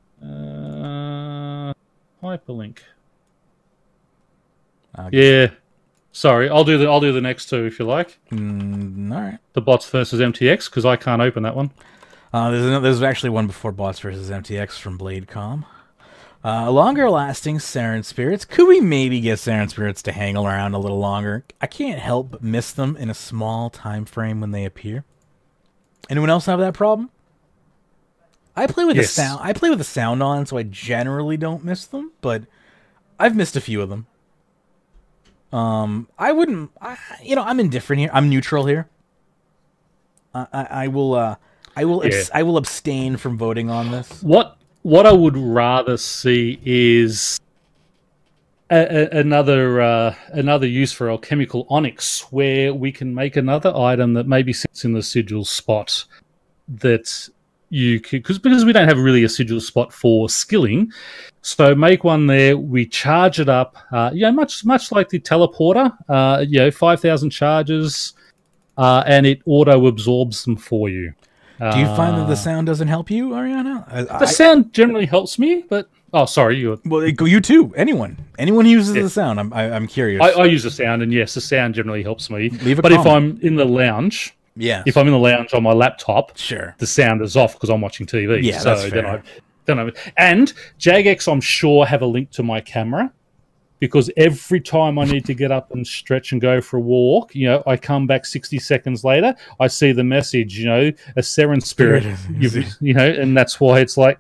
S2: Hyperlink. Yeah. Sorry, I'll do the next two if you like.
S1: All right.
S2: The bots versus MTX, because I can't open that one.
S1: There's actually one before bots versus MTX from BladeCom. Longer lasting Siren Spirits. Could we maybe get Siren Spirits to hang around a little longer? I can't help but miss them in a small time frame when they appear. Anyone else have that problem? I play with the sound. I play with the sound on, so I generally don't miss them, but I've missed a few of them. I wouldn't. I'm indifferent here. I'm neutral here. I will abstain from voting on this.
S2: What I would rather see is another use for alchemical onyx, where we can make another item that maybe sits in the sigil spot that you could, because we don't have really a sigil spot for skilling, so make one there. We charge it up, much like the teleporter. 5,000 charges, and it auto absorbs them for you.
S1: Do you find that the sound doesn't help you, Ariana?
S2: The sound generally helps me, but sorry, you.
S1: Well, you too. Anyone who uses the sound, I'm curious.
S2: I use the sound, and yes, the sound generally helps me.
S1: Leave a
S2: but
S1: comment.
S2: If I'm in the lounge.
S1: Yeah.
S2: If I'm in the lounge on my laptop,
S1: sure,
S2: the sound is off because I'm watching TV.
S1: Yeah,
S2: so
S1: that's fair.
S2: then I and Jagex, I'm sure, have a link to my camera, because every time I need to get up and stretch and go for a walk, I come back 60 seconds later, I see the message, a Siren Spirit, and that's why it's like,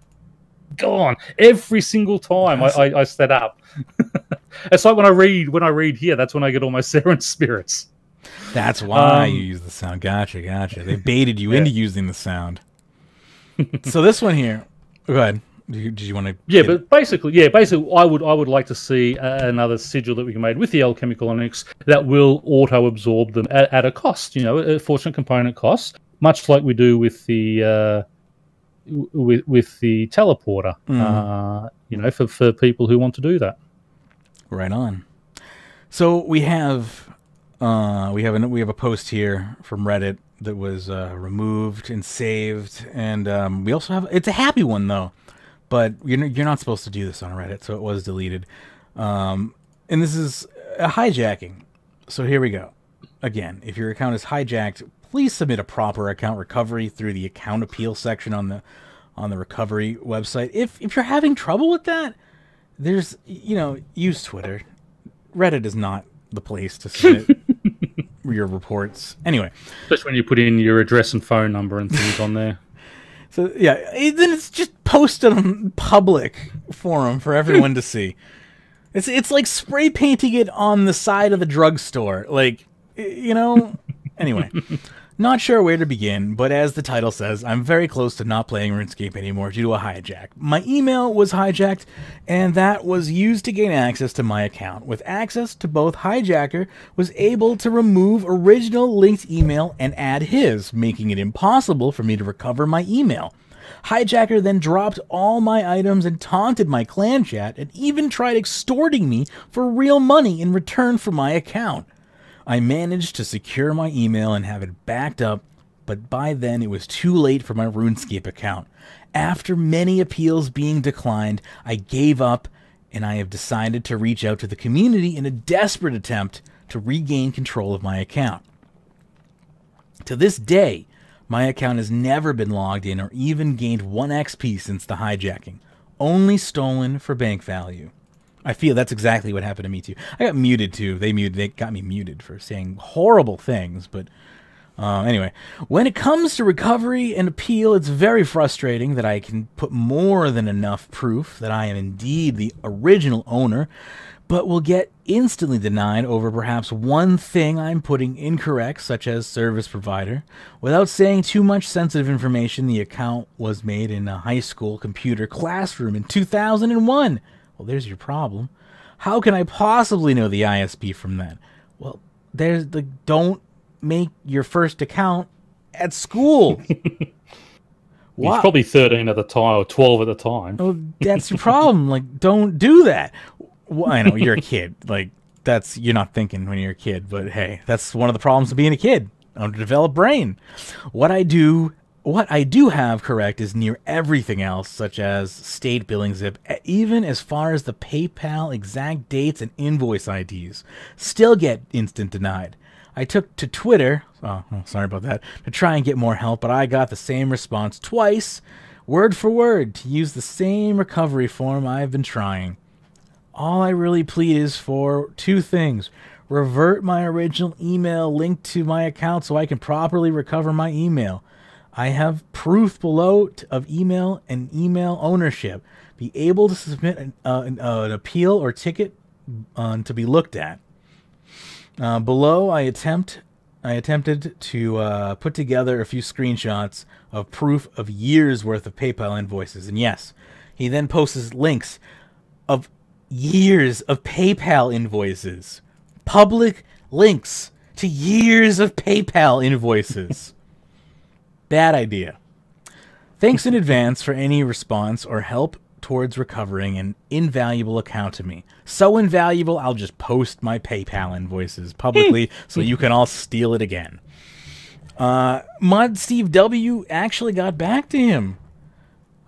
S2: go on. Every single time I set up. It's like when I read here, that's when I get all my Siren Spirits.
S1: That's why you use the sound. Gotcha. They baited you into using the sound. So this one here, go ahead. Did you want to?
S2: Yeah, but basically, I would like to see another sigil that we can make with the alchemical onyx that will auto absorb them at a cost. A fortune component cost, much like we do with the with the teleporter. For people who want to do that.
S1: Right on. So we have a post here from Reddit that was removed and saved, and we also have, it's a happy one though, but you're not supposed to do this on Reddit, so it was deleted. And this is a hijacking. So here we go. Again, if your account is hijacked, please submit a proper account recovery through the account appeal section on the recovery website. If you're having trouble with that, there's, use Twitter. Reddit is not the place to submit your reports. Anyway.
S2: Especially when you put in your address and phone number and things on there.
S1: So, yeah, then it's just posted on public forum for everyone to see. It's like spray painting it on the side of the drugstore. Like, anyway. Not sure where to begin, but as the title says, I'm very close to not playing RuneScape anymore due to a hijack. My email was hijacked, and that was used to gain access to my account. With access to both, hijacker was able to remove original linked email and add his, making it impossible for me to recover my email. Hijacker then dropped all my items and taunted my clan chat, and even tried extorting me for real money in return for my account. I managed to secure my email and have it backed up, but by then it was too late for my RuneScape account. After many appeals being declined, I gave up, and I have decided to reach out to the community in a desperate attempt to regain control of my account. To this day, my account has never been logged in or even gained 1 XP since the hijacking, only stolen for bank value. I feel that's exactly what happened to me too. I got muted too. They got me muted for saying horrible things. But anyway, when it comes to recovery and appeal, it's very frustrating that I can put more than enough proof that I am indeed the original owner, but will get instantly denied over perhaps one thing I'm putting incorrect, such as service provider. Without saying too much sensitive information, the account was made in a high school computer classroom in 2001. Well, there's your problem. How can I possibly know the ISP from that? Well, don't make your first account at school.
S2: He's probably 13 at the time or 12 at the time.
S1: Well, that's your problem. Like, don't do that. Well, I know you're a kid. Like, you're not thinking when you're a kid, but hey, that's one of the problems of being a kid. Underdeveloped brain. What I do have correct is near everything else, such as state billing zip, even as far as the PayPal exact dates and invoice IDs. Still get instant denied. I took to Twitter, sorry about that, to try and get more help, but I got the same response twice, word for word, to use the same recovery form I've been trying. All I really plead is for 2 things. Revert my original email linked to my account so I can properly recover my email. I have proof below of email and email ownership. Be able to submit an appeal or ticket to be looked at. Below, I attempted to put together a few screenshots of proof of years' worth of PayPal invoices. And yes, he then posts links of years of PayPal invoices. Public links to years of PayPal invoices. Bad idea. Thanks in advance for any response or help towards recovering an invaluable account to me. So invaluable, I'll just post my PayPal invoices publicly so you can all steal it again. Mod Steve W. actually got back to him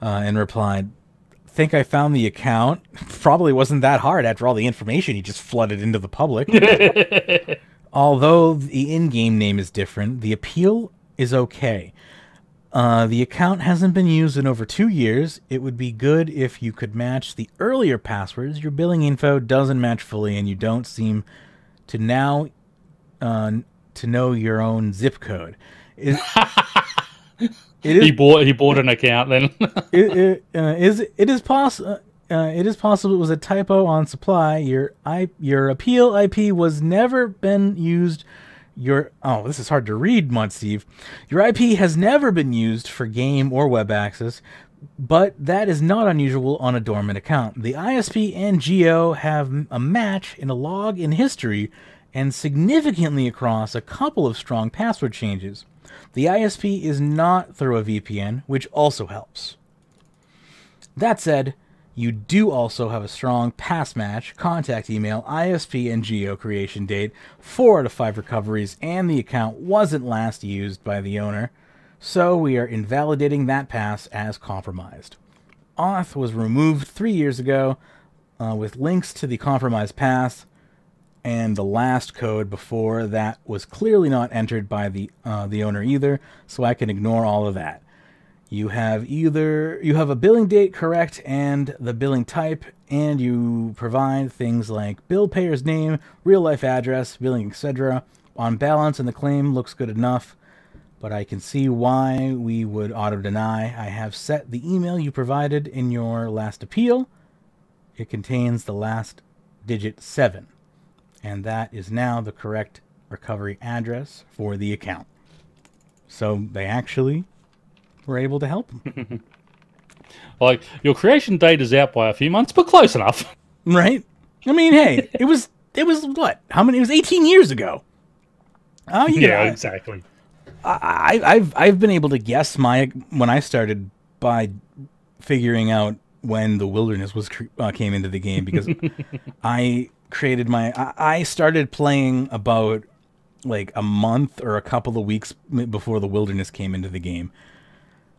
S1: and replied, think I found the account. Probably wasn't that hard after all the information he just flooded into the public. Although the in-game name is different, the appeal is okay. The account hasn't been used in over 2 years. It would be good if you could match the earlier passwords. Your billing info doesn't match fully, and you don't seem to now to know your own zip code.
S2: He bought an account then.
S1: It is possible. It is possible it was a typo on supply. Your appeal IP was never been used. This is hard to read, Mod Steve. Your IP has never been used for game or web access, but that is not unusual on a dormant account. The ISP and Geo have a match in a log in history and significantly across a couple of strong password changes. The ISP is not through a VPN, which also helps. That said, you do also have a strong pass match, contact email, ISP, and geo creation date, 4 out of 5 recoveries, and the account wasn't last used by the owner, so we are invalidating that pass as compromised. Auth was removed 3 years ago with links to the compromised pass, and the last code before that was clearly not entered by the owner either, so I can ignore all of that. You have a billing date correct and the billing type, and you provide things like bill payer's name, real life address, billing, etc. On balance, and the claim looks good enough, but I can see why we would auto deny. I have set the email you provided in your last appeal. It contains the last digit 7, and that is now the correct recovery address for the account. So they actually were able to help him.
S2: Like, your creation date is out by a few months, but close enough.
S1: Right? I mean, hey, it was what? How many? It was 18 years ago. Oh,
S2: exactly.
S1: I've been able to guess when I started by figuring out when the wilderness came into the game, because I started playing about like a month or a couple of weeks before the wilderness came into the game.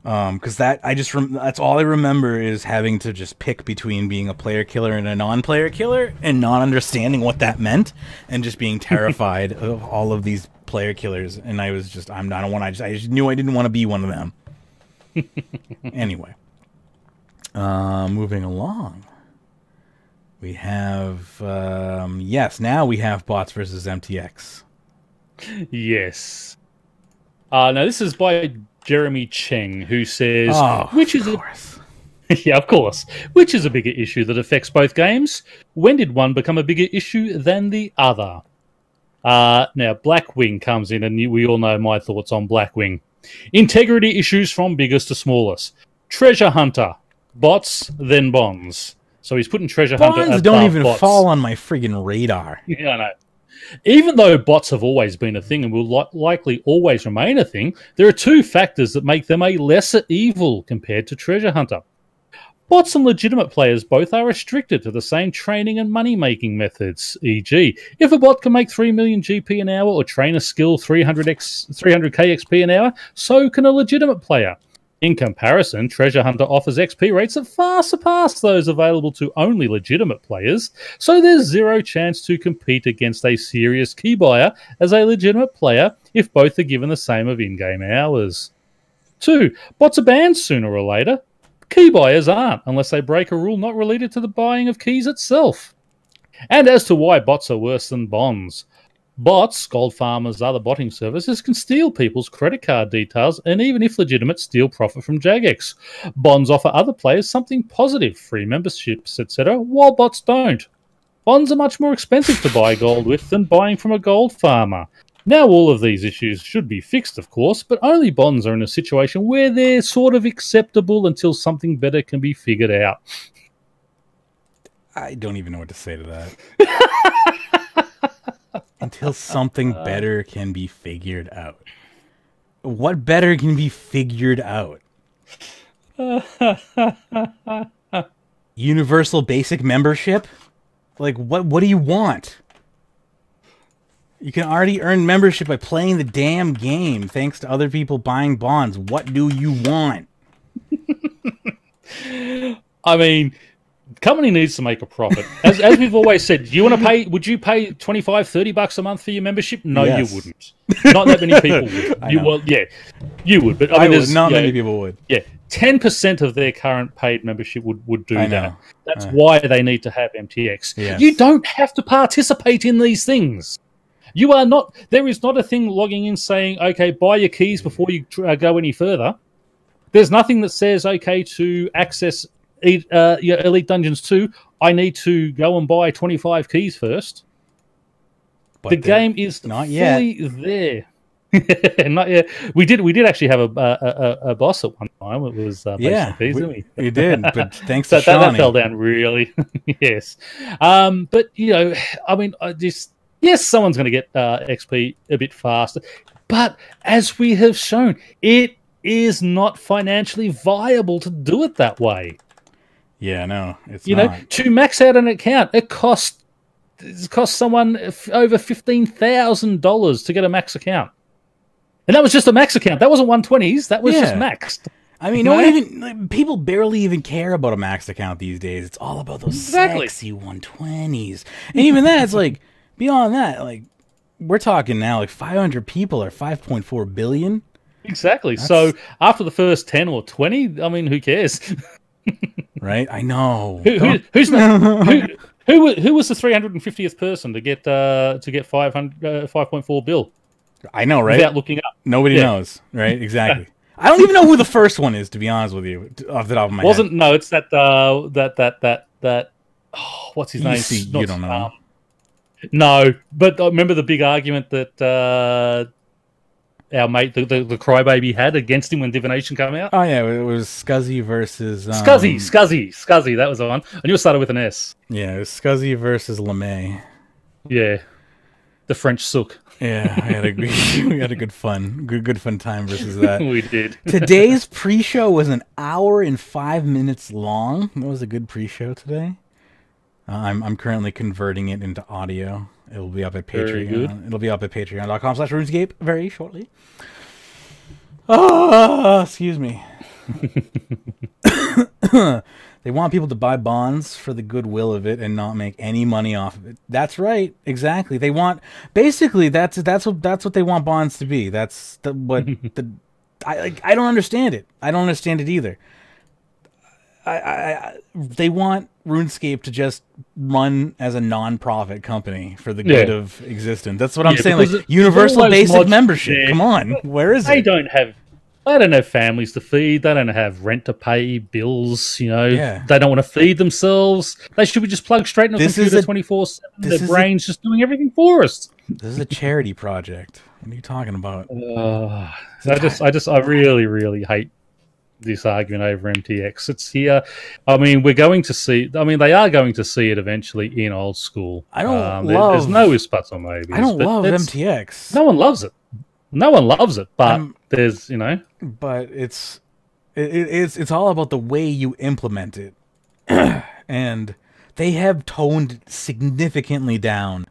S1: Because that's all I remember is having to just pick between being a player killer and a non-player killer, and not understanding what that meant, and just being terrified of all of these player killers. And I was just, I just knew I didn't want to be one of them. Anyway, moving along, we have now we have bots versus MTX.
S2: Yes. Now this is by Jeremy Cheng, who says, yeah, of course. Which is a bigger issue that affects both games? When did one become a bigger issue than the other? Now, Blackwing comes in, and we all know my thoughts on Blackwing. Integrity issues from biggest to smallest. Treasure Hunter. Bots, then bonds. So he's putting Treasure Hunter above
S1: bonds don't even
S2: bots.
S1: fall on my friggin' radar.
S2: Yeah, I know. Even though bots have always been a thing and will likely always remain a thing, there are two factors that make them a lesser evil compared to Treasure Hunter. Bots and legitimate players both are restricted to the same training and money-making methods, e.g., if a bot can make 3 million GP an hour or train a skill 300k XP an hour, so can a legitimate player. In comparison, Treasure Hunter offers XP rates that far surpass those available to only legitimate players, so there's zero chance to compete against a serious key buyer as a legitimate player if both are given the same of in-game hours. 2. Bots are banned sooner or later. Key buyers aren't, unless they break a rule not related to the buying of keys itself. And as to why bots are worse than bonds, bots, gold farmers, other botting services can steal people's credit card details, and even if legitimate, steal profit from Jagex. Bonds offer other players something positive, free memberships, etc., while bots don't. Bonds are much more expensive to buy gold with than buying from a gold farmer. Now all of these issues should be fixed, of course, but only bonds are in a situation where they're sort of acceptable until something better can be figured out.
S1: I don't even know what to say to that. Until something better can be figured out. What better can be figured out? Universal basic membership? Like, what do you want? You can already earn membership by playing the damn game, thanks to other people buying bonds. What do you want?
S2: I mean, the company needs to make a profit. As we've always said, would you pay $25, $30 a month for your membership? No, yes. You wouldn't. Not that many people would. You would. But I mean,
S1: not many people would.
S2: Yeah, 10% of their current paid membership would do that. That's why they need to have MTX. Yes. You don't have to participate in these things. You are not. There is not a thing logging in saying, "Okay, buy your keys before you go any further." There's nothing that says, "Okay, to access Elite Dungeons 2, I need to go and buy 25 keys first." But the game is not fully there. Not yet. We did actually have a boss at one time. It was based on keys, didn't we?
S1: We did, but thanks to Shawnee.
S2: That fell down really. Yes, but I mean, yes, someone's going to get XP a bit faster, but as we have shown, it is not financially viable to do it that way.
S1: Yeah, no, it's not.
S2: To max out an account, it costs someone over $15,000 to get a max account, and that was just a max account. That wasn't 120s. That was just maxed.
S1: I mean, people barely even care about a maxed account these days. It's all about those sexy 120s, and even that, it's like. Beyond that, like, we're talking now, like 500 people or 5.4 billion.
S2: Exactly. So after the first 10 or 20, I mean, who cares?
S1: Right? I know.
S2: Who was the 350th person to get 5.4 bill?
S1: I know, right?
S2: Without looking up.
S1: Nobody knows, right? Exactly. I don't even know who the first one is, to be honest with you, off the top of my head.
S2: No, it's that what's his name?
S1: You don't know.
S2: No, but I remember the big argument that our mate, the crybaby, had against him when Divination came out.
S1: Oh yeah, it was Scuzzy versus
S2: Scuzzy. That was the one. I knew it started with an S.
S1: Yeah, it was Scuzzy versus LeMay.
S2: Yeah, the French sook.
S1: Yeah, we had a good fun time versus that.
S2: We did.
S1: Today's pre-show was an hour and 5 minutes long. That was a good pre-show today. I'm currently converting it into audio. It'll be up at Patreon.
S2: Very good.
S1: It'll be up at patreon.com/RuneScape very shortly. Oh, excuse me. They want people to buy bonds for the goodwill of it and not make any money off of it. That's right, exactly. They want basically that's what they want bonds to be. That's I don't understand it. I don't understand it either. They want RuneScape to just run as a non-profit company for the good of existence. That's what I'm saying. Like universal basic membership. Yeah. Come on, where is it?
S2: They don't have families to feed. They don't have rent to pay, bills. They don't want to feed themselves. They should be just plugged straight into the computer 24/7. Their brains just doing everything for us.
S1: This is a charity project. What are you talking about?
S2: I really, really hate this argument over MTX. It's here. I mean, we're going to see. I mean, they are going to see it eventually in old school.
S1: I don't
S2: there's no ifs, buts, or maybes.
S1: I don't love MTX.
S2: No one loves it. No one loves it, but there's,
S1: But it's all about the way you implement it, and they have toned significantly down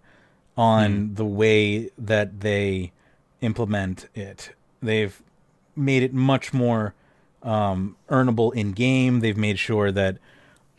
S1: on the way that they implement it. They've made it much more earnable in game. They've made sure that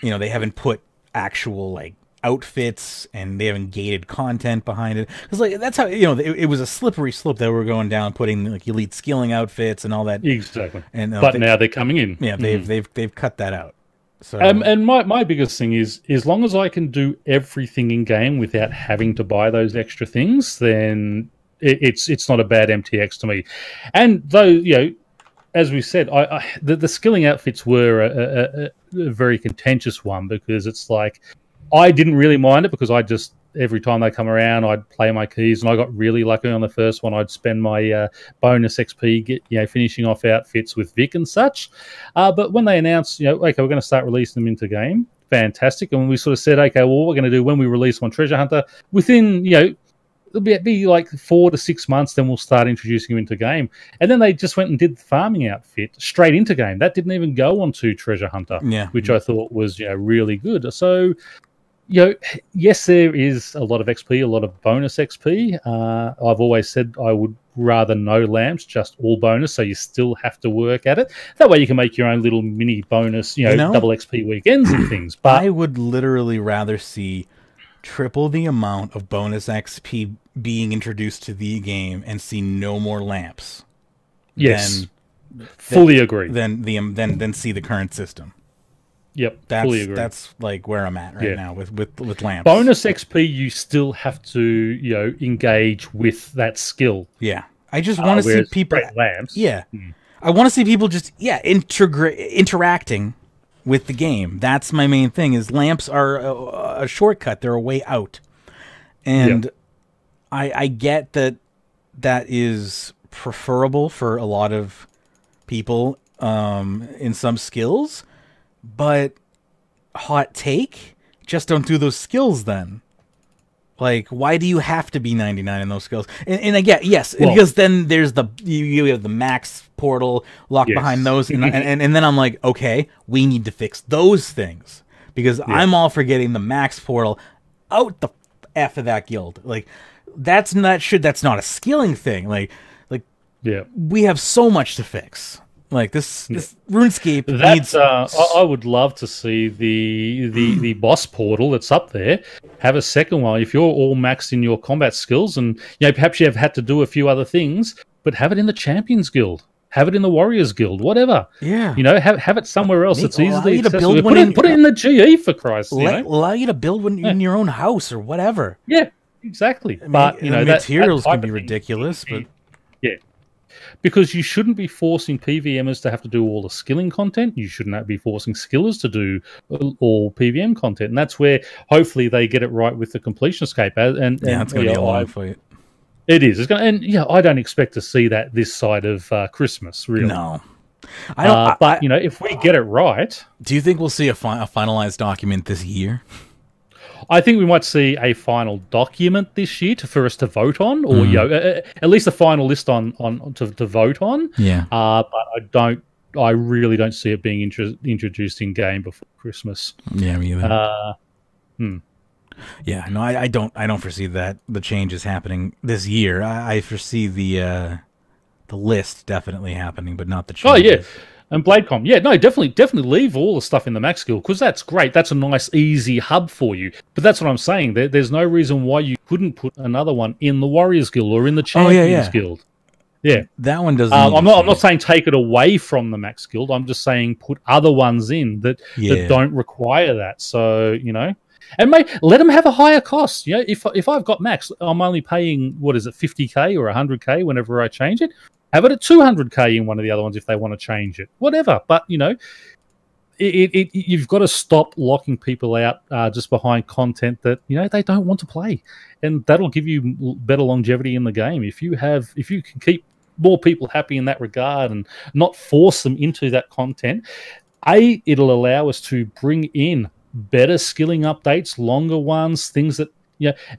S1: they haven't put actual outfits and they haven't gated content behind it, because that's how it was a slippery slope that we're going down, putting elite skilling outfits and all that.
S2: Exactly.
S1: And
S2: now they're coming in.
S1: Yeah, they've cut that out. So
S2: and my biggest thing is, as long as I can do everything in game without having to buy those extra things, then it's not a bad MTX to me. And though as we said, the skilling outfits were a very contentious one, because it's like, I didn't really mind it, because I just, every time they come around, I'd play my keys, and I got really lucky on the first one. I'd spend my bonus XP finishing off outfits with Vic and such. But when they announced, okay, we're going to start releasing them into game, fantastic. And we sort of said, okay, well, what we're going to do when we release one Treasure Hunter, within, it'll be like 4 to 6 months, then we'll start introducing them into game. And then they just went and did the farming outfit straight into game. That didn't even go onto Treasure Hunter, which I thought was really good. So, yes, there is a lot of XP, a lot of bonus XP. I've always said I would rather no lamps, just all bonus, so you still have to work at it. That way you can make your own little mini bonus, double XP weekends and things. But
S1: I would literally rather see triple the amount of bonus XP being introduced to the game and see no more lamps.
S2: Yes, fully agree.
S1: Than see the current system.
S2: Yep, fully agree.
S1: That's where I'm at right now with lamps.
S2: Bonus XP, you still have to engage with that skill.
S1: Yeah, I just want to see people
S2: lamps.
S1: Yeah, I want to see people just interacting with the game. That's my main thing. Is lamps are a shortcut. They're a way out, and I get that is preferable for a lot of people in some skills. But hot take, just don't do those skills then. Why do you have to be 99 in those skills? And I get, yes, because then there's you have the max portal locked behind those, and then I'm like, okay, we need to fix those things, because I'm all for getting the max portal out the F of that guild. That's not a skilling thing. We have so much to fix. This RuneScape needs.
S2: I would love to see the boss portal that's up there have a second one. If you're all maxed in your combat skills, and perhaps you have had to do a few other things, but have it in the Champions Guild. Have it in the Warriors Guild, whatever.
S1: Yeah.
S2: You know, have it somewhere else that's easily accessible.
S1: Build
S2: put it in the GE for Christ's sake.
S1: Allow you to build one in your own house or whatever.
S2: Yeah, exactly.
S1: I mean,
S2: but you know,
S1: the materials
S2: that
S1: can be ridiculous, but
S2: yeah, because you shouldn't be forcing PVMers to have to do all the skilling content. You shouldn't be forcing skillers to do all PVM content, and that's where hopefully they get it right with the completion escape. And
S1: it's going to be a long fight.
S2: It is. It's going, and yeah, I don't expect to see that this side of Christmas. Really,
S1: no. I don't.
S2: But you know, if we get it right,
S1: do you think we'll see a finalized document this year?
S2: I think we might see a final document this year for us to vote on, or you know, at least a final list on to vote on.
S1: Yeah.
S2: But I really don't see it being introduced in game before Christmas.
S1: Yeah, me either. Yeah, no, I don't foresee that the changes happening this year. I foresee the list definitely happening, but not the changes.
S2: Oh yeah, and BladeCom, yeah, no, definitely leave all the stuff in the Max Guild because that's great. That's a nice, easy hub for you. But that's what I'm saying. There's no reason why you couldn't put another one in the Warriors Guild or in the Champions Guild. Yeah,
S1: that one doesn't.
S2: I'm not saying take it away from the Max Guild. I'm just saying put other ones in that don't require that. So you know. And let them have a higher cost. You know, if I've got Max, I'm only paying, what is it, 50k or 100k whenever I change it. Have it at 200k in one of the other ones if they want to change it. Whatever. But, you know, you've got to stop locking people out just behind content that, you know, they don't want to play. And that'll give you better longevity in the game. If you can keep more people happy in that regard and not force them into that content, it'll allow us to bring in better skilling updates, longer ones, things that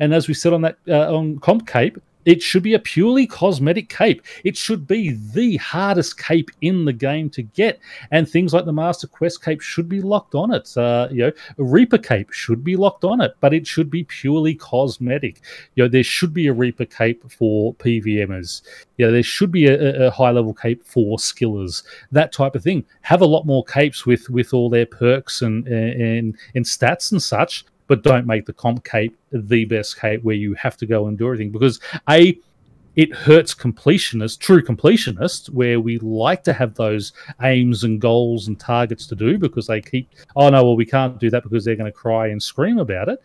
S2: and as we said on that on Comp Cape, it should be a purely cosmetic cape. It should be the hardest cape in the game to get, and things like the Master Quest cape should be locked on it. A Reaper cape should be locked on it, but it should be purely cosmetic. There should be a Reaper cape for PVMers. There should be a high level cape for skillers. That type of thing. Have a lot more capes with all their perks and stats and such. But don't make the comp cape the best cape where you have to go and do everything, because it hurts true completionists, where we like to have those aims and goals and targets to do, because they keep, we can't do that because they're going to cry and scream about it.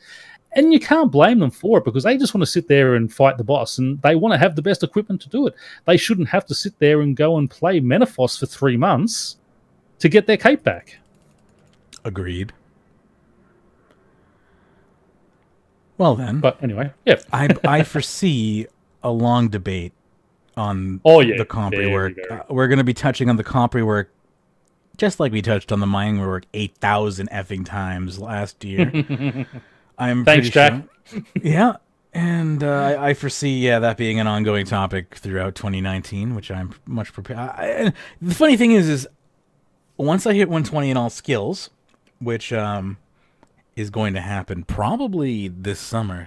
S2: And you can't blame them for it, because they just want to sit there and fight the boss, and they want to have the best equipment to do it. They shouldn't have to sit there and go and play Menaphos for 3 months to get their cape back.
S1: Agreed. Well then,
S2: but anyway, yeah,
S1: I foresee a long debate on the comp rework. We're going to be touching on the comp rework, just like we touched on the mining rework 8,000 effing times last year.
S2: Thanks, Jack.
S1: Sure. Yeah, and I foresee that being an ongoing topic throughout 2019, which I'm much prepared. The funny thing is once I hit 120 in all skills, which is going to happen probably this summer.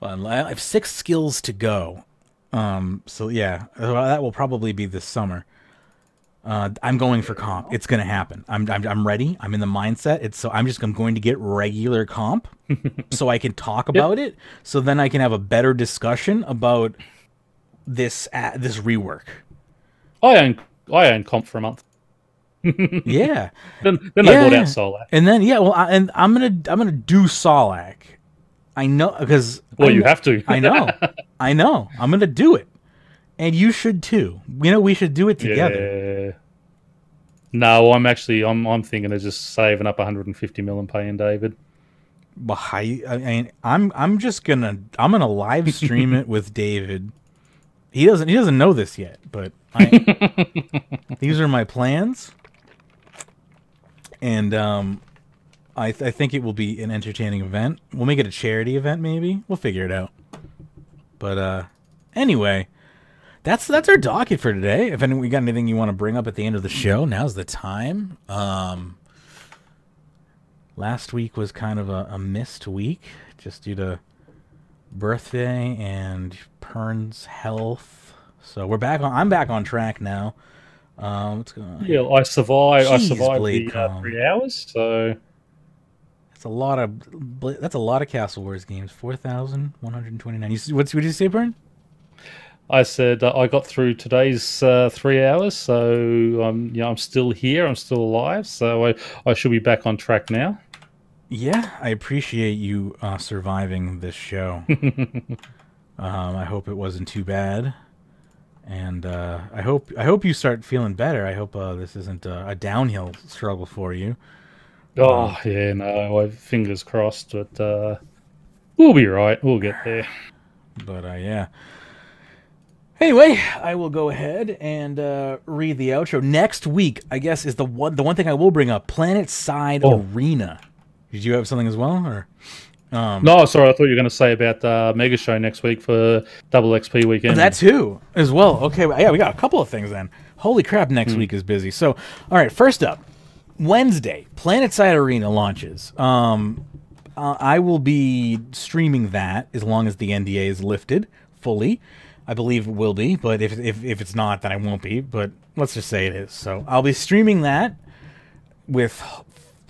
S1: I have 6 skills to go. So yeah, that will probably be this summer. I'm going for comp. It's going to happen. I'm ready. I'm in the mindset. I'm going to get regular comp so I can talk about it. So then I can have a better discussion about this rework.
S2: I own comp for a month.
S1: Yeah.
S2: Then I bought out Solak.
S1: And then and I'm gonna do Solak. I know, because
S2: you have to.
S1: I know. I'm gonna do it, and you should too. We should do it together.
S2: Yeah. No, I'm thinking of just saving up 150 mil and paying David.
S1: Well, I'm gonna live stream it with David. He doesn't know this yet, but these are my plans. And I think it will be an entertaining event. We'll make it a charity event, maybe. We'll figure it out. But anyway, that's our docket for today. If we got anything you want to bring up at the end of the show, now's the time. Last week was kind of a missed week, just due to birthday and Pern's health. So I'm back on track now. What's going on?
S2: Yeah, I survived the 3 hours, so
S1: that's a lot of Castle Wars games. 4,129. What did you say, Bern?
S2: I said I got through today's 3 hours, so I'm still here. I'm still alive, so I should be back on track now.
S1: Yeah, I appreciate you surviving this show. I hope it wasn't too bad, and I hope you start feeling better. I hope this isn't a downhill struggle for you.
S2: Oh yeah, no, fingers crossed, but we'll be right. We'll get there.
S1: But yeah. Anyway, I will go ahead and read the outro. Next week, I guess, is the one thing I will bring up: Planet Side Arena. Did you have something as well, or?
S2: No, sorry. I thought you were going to say about Mega Show next week for Double XP weekend.
S1: That too, as well. Okay, yeah, we got a couple of things then. Holy crap, next week is busy. So, all right, first up, Wednesday, Planet Side Arena launches. I will be streaming that as long as the NDA is lifted fully. I believe it will be, but if it's not, then I won't be. But let's just say it is. So I'll be streaming that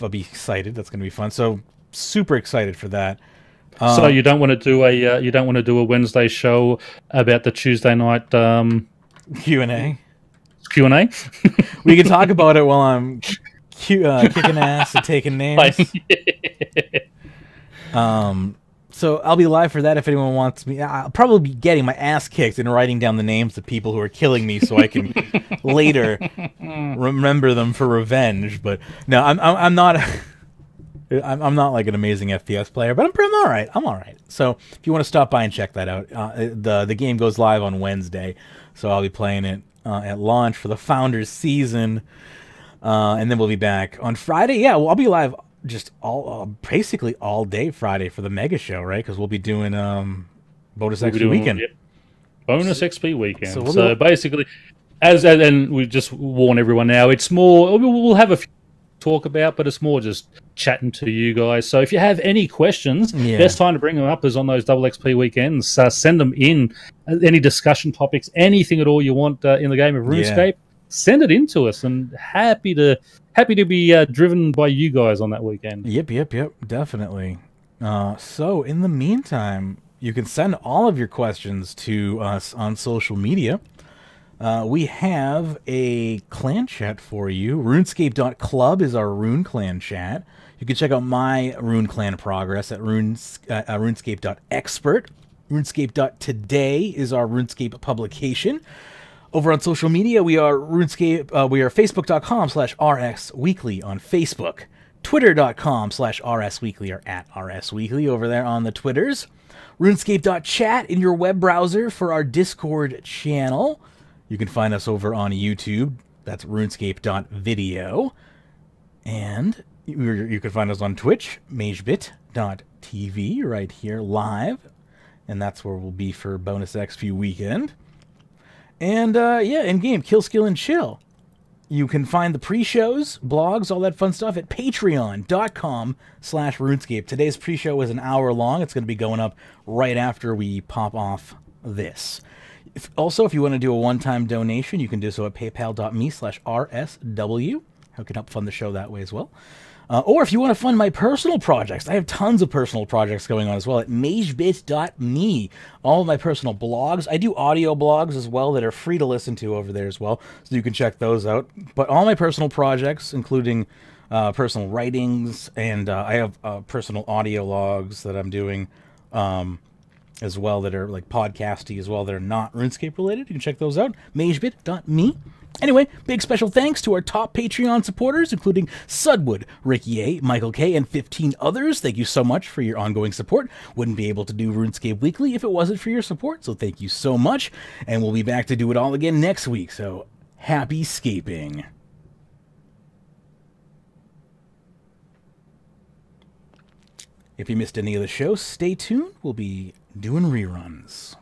S1: I'll be excited. That's going to be fun. So super excited for that.
S2: So you don't want to do a Wednesday show about the Tuesday night
S1: Q&A.
S2: Q&A?
S1: We can talk about it while I'm kicking ass and taking names. So I'll be live for that if anyone wants me. I'll probably be getting my ass kicked and writing down the names of people who are killing me so I can later remember them for revenge. But no, I'm not. I'm not like an amazing FPS player, but I'm all right. I'm all right. So if you want to stop by and check that out, the game goes live on Wednesday, so I'll be playing it at launch for the Founders season, and then we'll be back on Friday. Yeah, well, I'll be live just basically all day Friday for the Mega Show, right? Because we'll be doing Bonus XP weekend.
S2: Yep. Bonus XP weekend. So basically, and we just warn everyone now, it's more. We'll have a few talk about, but it's more just chatting to you guys. So if you have any questions, best time to bring them up is on those Double XP weekends. Send them in. Any discussion topics, anything at all you want in the game of RuneScape, send it in to us, and happy to be driven by you guys on that weekend.
S1: Yep, definitely. So in the meantime, you can send all of your questions to us on social media. We have a clan chat for you. RuneScape.club is our Rune Clan chat. You can check out my Rune Clan progress at RuneScape.expert. RuneScape.today is our RuneScape publication. Over on social media, we are RuneScape. We are Facebook.com/RSWeekly on Facebook. Twitter.com/RSWeekly or at RSWeekly over there on the Twitters. RuneScape.chat in your web browser for our Discord channel. You can find us over on YouTube. That's RuneScape.video. And you can find us on Twitch, Magebit.tv, right here live. And that's where we'll be for Bonus XP weekend. And, in-game, Kill, Skill, and Chill. You can find the pre-shows, blogs, all that fun stuff at patreon.com/RuneScape. Today's pre-show is an hour long. It's going to be going up right after we pop off this. If you want to do a one-time donation, you can do so at paypal.me/RSW. I can help fund the show that way as well. Or if you want to fund my personal projects, I have tons of personal projects going on as well at magebit.me. All of my personal blogs. I do audio blogs as well that are free to listen to over there as well, so you can check those out. But all my personal projects, including personal writings, and I have personal audio logs that I'm doing as well that are like podcasty as well that are not RuneScape related. You can check those out. Magebit.me. Anyway, big special thanks to our top Patreon supporters, including Sudwood, Ricky A, Michael K, and 15 others. Thank you so much for your ongoing support. Wouldn't be able to do RuneScape Weekly if it wasn't for your support, so thank you so much. And we'll be back to do it all again next week, so happy scaping. If you missed any of the show, stay tuned. We'll be doing reruns.